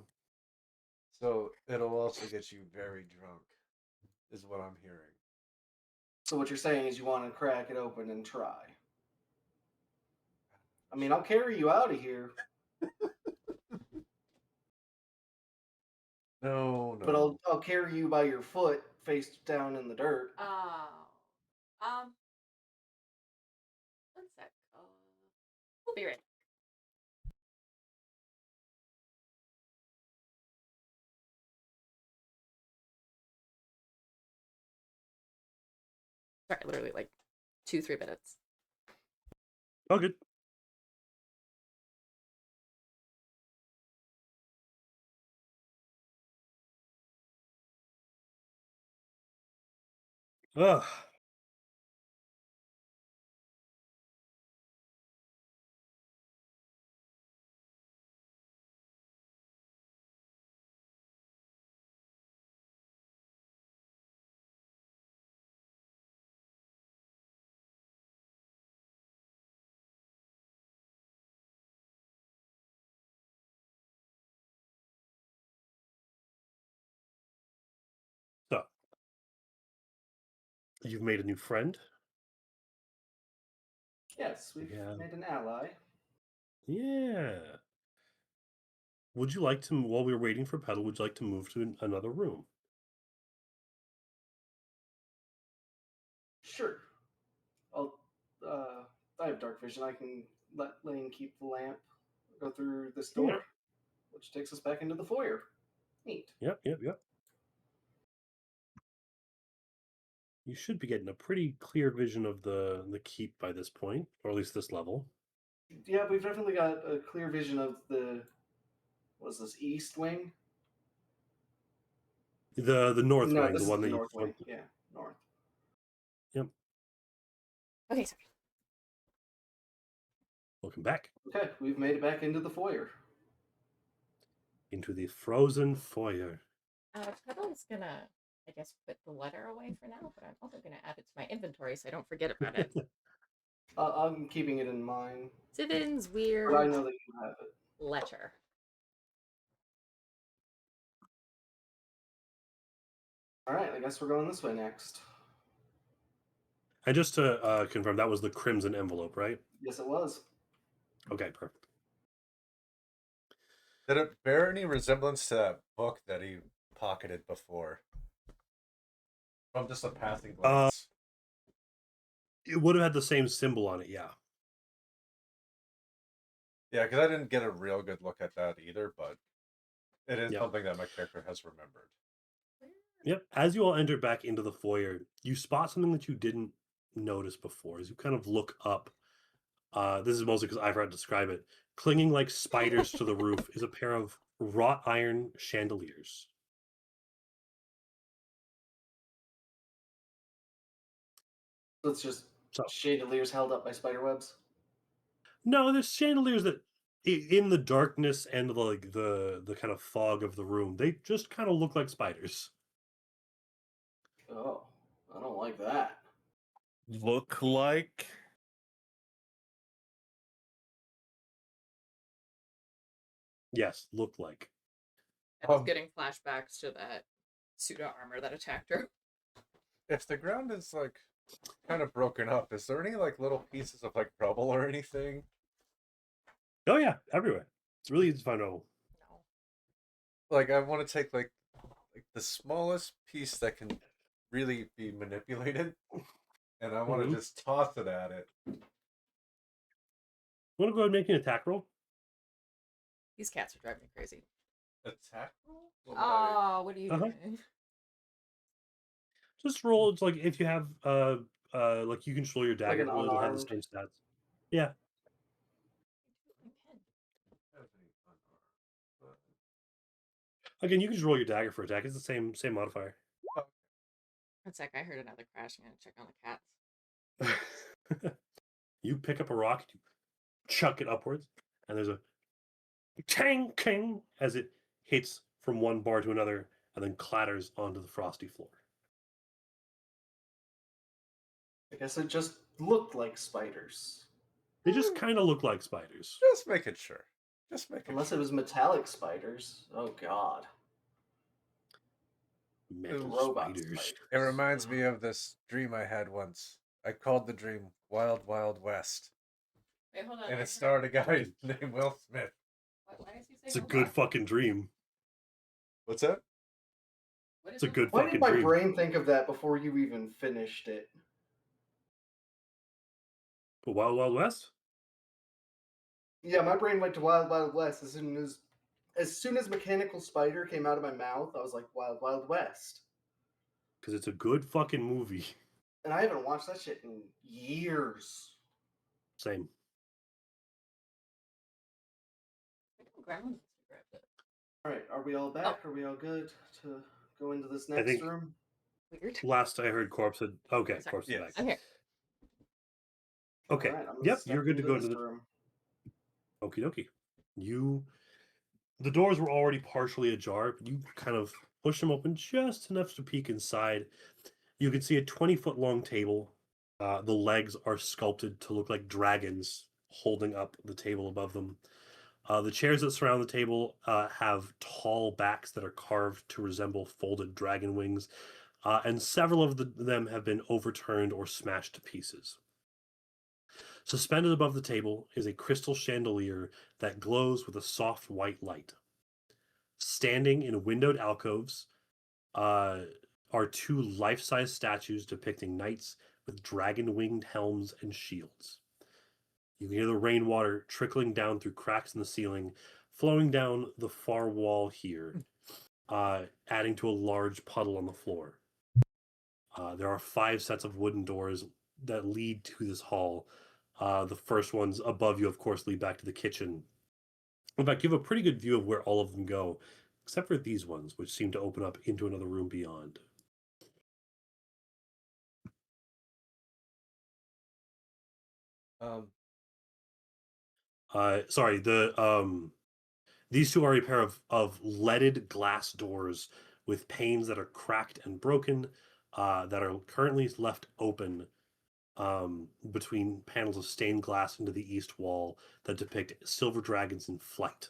So it'll also get you very drunk, is what I'm hearing. So what you're saying is you want to crack it open and try. I mean, I'll carry you out of here, No, but no. I'll carry you by your foot, face down in the dirt. Oh. One sec. We'll be right back. Sorry, literally like 2-3 minutes. Oh, good. Ugh. So, you've made a new friend? Yes, we've Yeah. made an ally. Yeah. Would you like to, while we were waiting for Petal, would you like to move to another room? Sure. I'll. I have dark vision. I can let Lane keep the lamp. Go through this door, Yeah. which takes us back into the foyer. Neat. Yep. You should be getting a pretty clear vision of the keep by this point, or at least this level. Yeah, we've definitely got a clear vision of the. What's this, east wing? The north No, wing, the this is one the that you north wing. Yeah, north. Yep. Okay, sorry. Welcome back Okay, we've made it back into the foyer. into the frozen foyer. Petal's gonna, I guess, put the letter away for now, but I'm also gonna add it to my inventory so I don't forget about it. I'm keeping it in mind, Sivin's but I weird know that you have it. letter. All right, I guess we're going this way next. And just to confirm, that was the crimson envelope, right? Yes, it was. Okay, perfect. Did it bear any resemblance to that book that he pocketed before? From just a passing glance. It would have had the same symbol on it, yeah. Yeah, because I didn't get a real good look at that either, but it is Yep. something that my character has remembered. Yep. As you all enter back into the foyer, you spot something that you didn't notice before. As you kind of look up, this is mostly because I've heard to describe it. Clinging like spiders to the roof is a pair of wrought iron chandeliers. So it's just So chandeliers held up by spider webs. no, there's chandeliers that, in the darkness and the kind of fog of the room, they just kind of look like spiders. Oh, I don't like that. Look like. Yes, look like. Petal's getting flashbacks to that pseudo armor that attacked her. If the ground is like kind of broken up, is there any like little pieces of like rubble or anything? Oh yeah, everywhere. It's really easy to find out. No. Like I want to take like the smallest piece that can really be manipulated, and I want to just toss it at it. Want to go ahead and make an attack roll? These cats are driving me crazy. Attack roll? Oh, what are you Uh-huh. doing? Just roll. It's like if you have like you control your dagger, an it'll have the unarmed. same stats. Yeah. Again, you can just roll your dagger for attack. It's the same modifier. One sec, I heard another crash. I'm gonna check on the cats. You pick up a rock, you chuck it upwards, and there's a tang king as it hits from one bar to another and then clatters onto the frosty floor. I guess it just looked like spiders. They just kind of look like spiders. Just making sure. Just making Unless sure. it was metallic spiders. Oh god. Metal Robot spiders. spiders. It reminds me of this dream I had once. I called the dream Wild Wild West. Wait, hold on. And I it starred a guy named Will Smith. Why is he saying It's a hold good on? fucking dream. What's that? What is It's a this? good Why fucking did my dream. brain think of that before you even finished it? But Wild Wild West? Yeah, my brain went to Wild Wild West as soon as Mechanical Spider came out of my mouth. I was like, Wild Wild West, Because it's a good fucking movie. and I haven't watched that shit in years. Same. I think Grandma needs to grab it. All right, are we all back? Are we all good to go into this I next think- room? Weird. Last I heard, Corpse said, okay, Sorry. Corpse is Yes. back. I'm here. Okay. All right, I'm gonna Yep, step you're good to go into this the room. okie dokie. The doors were already partially ajar, but you kind of push them open just enough to peek inside. You can see a 20-foot long table. The legs are sculpted to look like dragons holding up the table above them. The chairs that surround the table have tall backs that are carved to resemble folded dragon wings, and several of them have been overturned or smashed to pieces. Suspended above the table is a crystal chandelier that glows with a soft white light. Standing in windowed alcoves are two life-size statues depicting knights with dragon-winged helms and shields. You can hear the rainwater trickling down through cracks in the ceiling, flowing down the far wall here, adding to a large puddle on the floor. There are 5 sets of wooden doors that lead to this hall. The first ones above you, of course, lead back to the kitchen. In fact, you have a pretty good view of where all of them go, except for these ones, which seem to open up into another room beyond. Sorry, these two are a pair of leaded glass doors with panes that are cracked and broken, that are currently left open between panels of stained glass into the east wall that depict silver dragons in flight.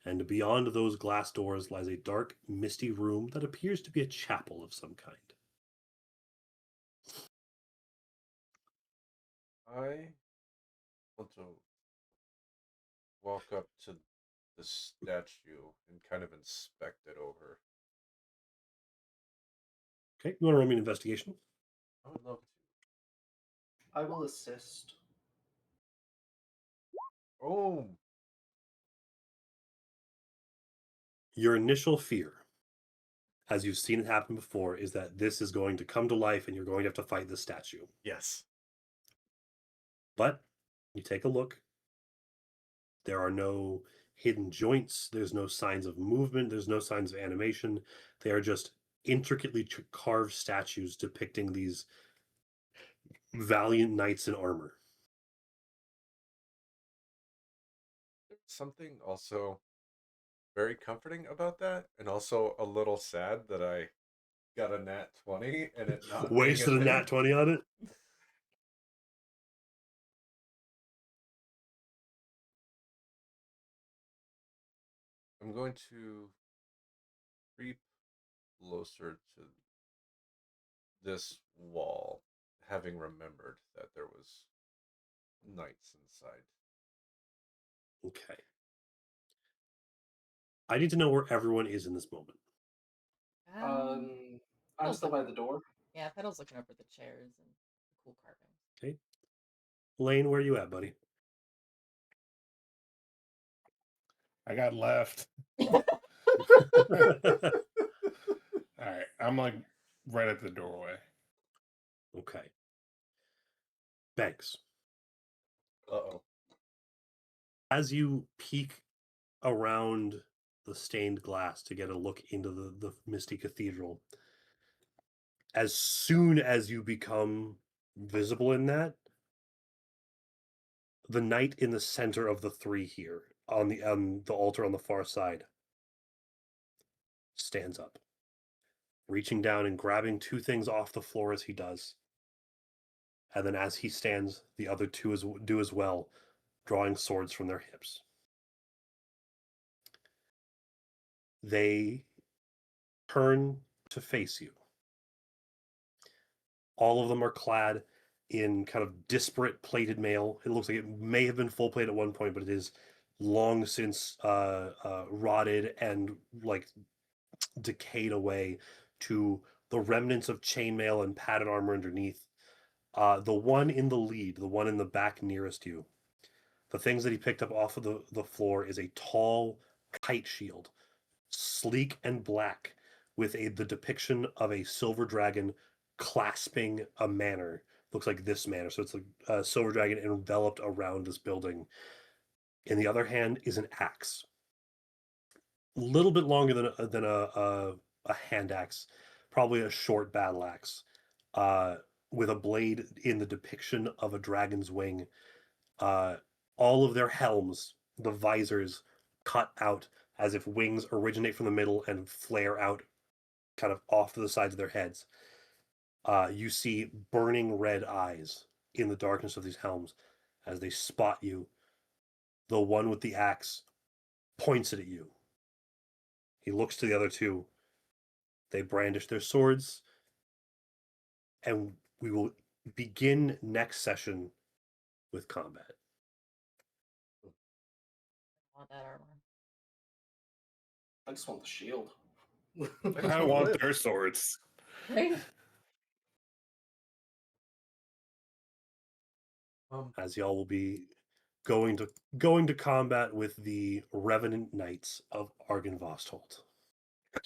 And beyond those glass doors lies a dark, misty room that appears to be a chapel of some kind. I want to walk up to the statue and kind of inspect it over. Okay, you want to roll me an investigation? I would love to. I will assist. Oh, Your initial fear, as you've seen it happen before, is that this is going to come to life and you're going to have to fight the statue. yes. But you take a look. There are no hidden joints. There's no signs of movement. There's no signs of animation. They are just intricately carved statues depicting these valiant knights in armor. There's something also very comforting about that, and also a little sad that I got a nat 20 and it not being Wasted a thing. nat 20 on it. I'm going to creep closer to this wall, having remembered that there was knights inside. Okay. I need to know where everyone is in this moment. I'm Pedal's still by looking the door. Yeah, Pedal's looking over the chairs and the cool carvings. Okay. Lane, where are you at, buddy? I got left. All right, I'm like right at the doorway. Okay. Banks. Uh-oh. As you peek around the stained glass to get a look into the misty cathedral, as soon as you become visible in that, the knight in the center of the three here on the altar on the far side stands up, reaching down and grabbing two things off the floor as he does. And then as he stands, the other two do as well, drawing swords from their hips. They turn to face you. All of them are clad in kind of disparate plated mail. It looks like it may have been full plate at one point, but it is long since rotted and like decayed away to the remnants of chainmail and padded armor underneath. The one in the lead, the one in the back nearest you, the things that he picked up off of the floor is a tall kite shield, sleek and black, with the depiction of a silver dragon clasping a manor. Looks like this manor. So it's like a silver dragon enveloped around this building. In the other hand is an axe, a little bit longer than a hand axe, probably a short battle axe, uh, with a blade in the depiction of a dragon's wing. Uh, all of their helms, the visors, cut out as if wings originate from the middle and flare out kind of off to the sides of their heads. You see burning red eyes in the darkness of these helms as they spot you. The one with the axe points it at you. He looks to the other two. They brandish their swords, and we will begin next session with combat. I want that armor. I just want the shield. I want their swords. Right? As y'all will be going to combat with the Revenant Knights of Argynvostholt.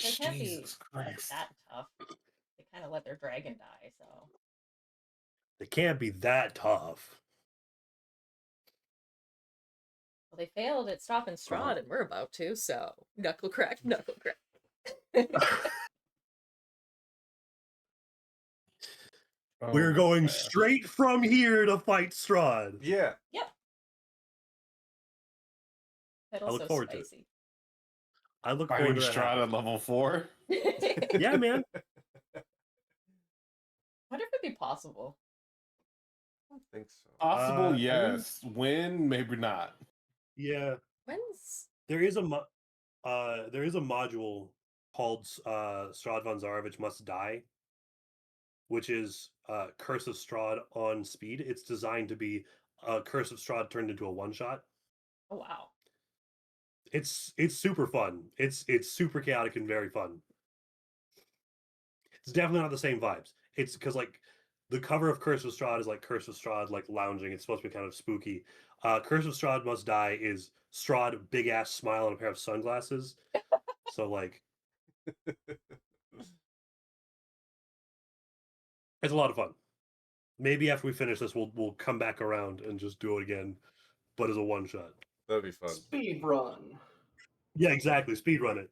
They can't be Jesus Christ. that tough. They kind of let their dragon die, so. They can't be that tough. Well, they failed at stopping Strahd, and we're about to, so. Knuckle crack, knuckle crack. We're Oh, going man. straight from here to fight Strahd. Yeah. Yep. That I also look forward to it. spicy. I look Fighting forward to that Strahd happening. at level 4. Yeah, man. Wonder if it'd be possible. I don't think so. Possible, I mean- yes. Win, maybe not. Yeah, When's there is a module called Strahd von Zarovich Must Die, which is Curse of Strahd on speed. It's designed to be Curse of Strahd turned into a one shot. oh wow. It's super fun. It's super chaotic and very fun. It's definitely not the same vibes. It's because like the cover of Curse of Strahd is like Curse of Strahd like lounging. It's supposed to be kind of spooky. Curse of Strahd Must Die is Strahd big ass smile and a pair of sunglasses. So like it's a lot of fun. Maybe after we finish this, we'll come back around and just do it again, but as a one shot. That'd be fun. Speed run. Yeah, exactly. Speed run it.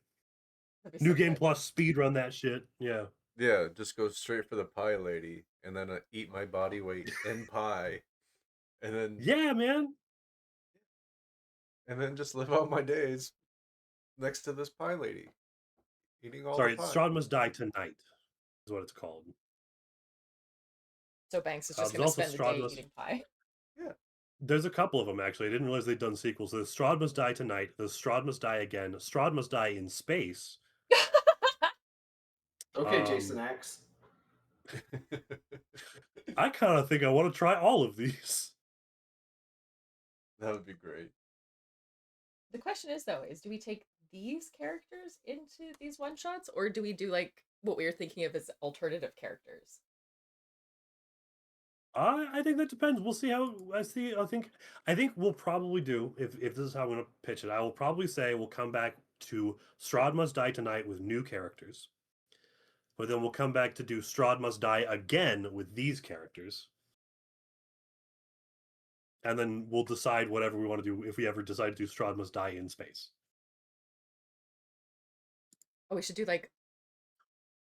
That'd be New so Game good. Plus speed run that shit. Yeah. Yeah, just go straight for the pie lady, and then eat my body weight in pie, and Yeah, man. then just live out my days next to this pie lady, eating all Sorry, the pie. Strahd Must Die Tonight is what it's called. So Banks is There's just gonna also spend the Strahd day Must- eating pie. There's a couple of them actually. I didn't realize they'd done sequels. There's Strahd Must Die Tonight. There's Strahd Must Die Again. Strahd Must Die in Space. Okay, Jason X. I kind of think I want to try all of these. That would be great. The question is though, do we take these characters into these one shots, or do we do like what we were thinking of as alternative characters? I think that depends. We'll see how. I think we'll probably do if this is how I'm going to pitch it. I will probably say we'll come back to Strahd Must Die Tonight with new characters, but then we'll come back to do Strahd Must Die Again with these characters, and then we'll decide whatever we want to do if we ever decide to do Strahd Must Die in Space. Oh, we should do like,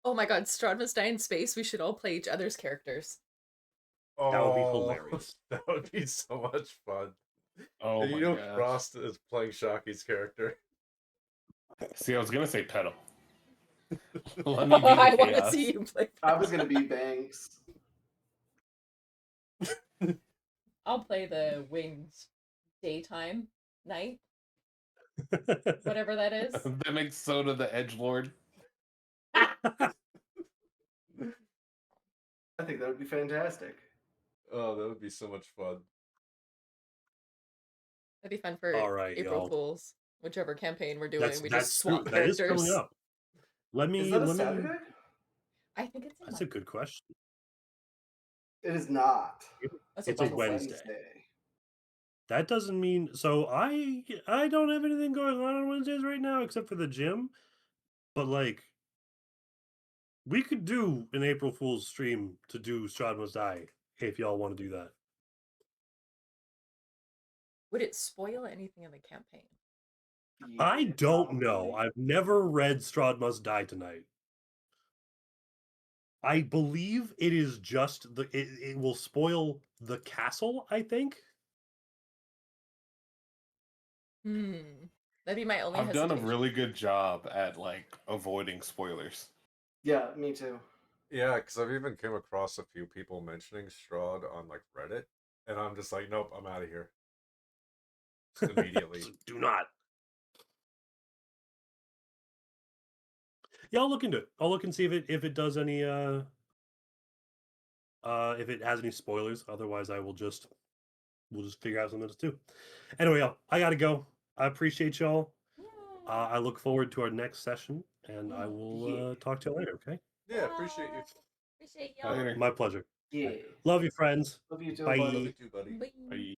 oh my god, Strahd must die in space. We should all play each other's characters. That would be Oh, hilarious. that would be so much fun. Oh And my you know, gosh. Frost is playing Shockey's character. See, I was gonna say pedal. Let me be the I want to chaos. see you play. I was gonna be Banks. I'll play the wings daytime, night, whatever that is. That makes Soda the edgelord. I think that would be fantastic. Oh, that would be so much fun. That'd be fun for All right, April y'all. Fools, whichever campaign we're doing. We That's just true. swap That is characters. coming up. Let Is me. that a Let me. Saturday? I think it's. That's a good question. It is not. That's It's a a Wednesday. Wednesday. That doesn't mean so. I don't have anything going on Wednesdays right now except for the gym. But like, we could do an April Fool's stream to do Strahd Must Die if y'all want to do that. Would it spoil anything in the campaign? I Yeah, don't know. probably. I've never read Strahd Must Die Tonight. I believe it is just it will spoil the castle, I think. That'd be my only I've done a hesitation. really good job at like avoiding spoilers. Yeah, me too. Yeah, because I've even came across a few people mentioning Strahd on like Reddit, and I'm just like, nope, I'm out of here immediately. Do not. Yeah, I'll look into it. I'll look and see if it does any if it has any spoilers. Otherwise, we'll just figure out something to do. Anyway, y'all, I gotta go. I appreciate y'all. I look forward to our next session, and I will talk to you later. Okay. Yeah, appreciate you. Appreciate y'all. Later. My pleasure. Yeah. Love you, friends. Love you too, Bye. Love buddy. you too, buddy. Bye. Bye.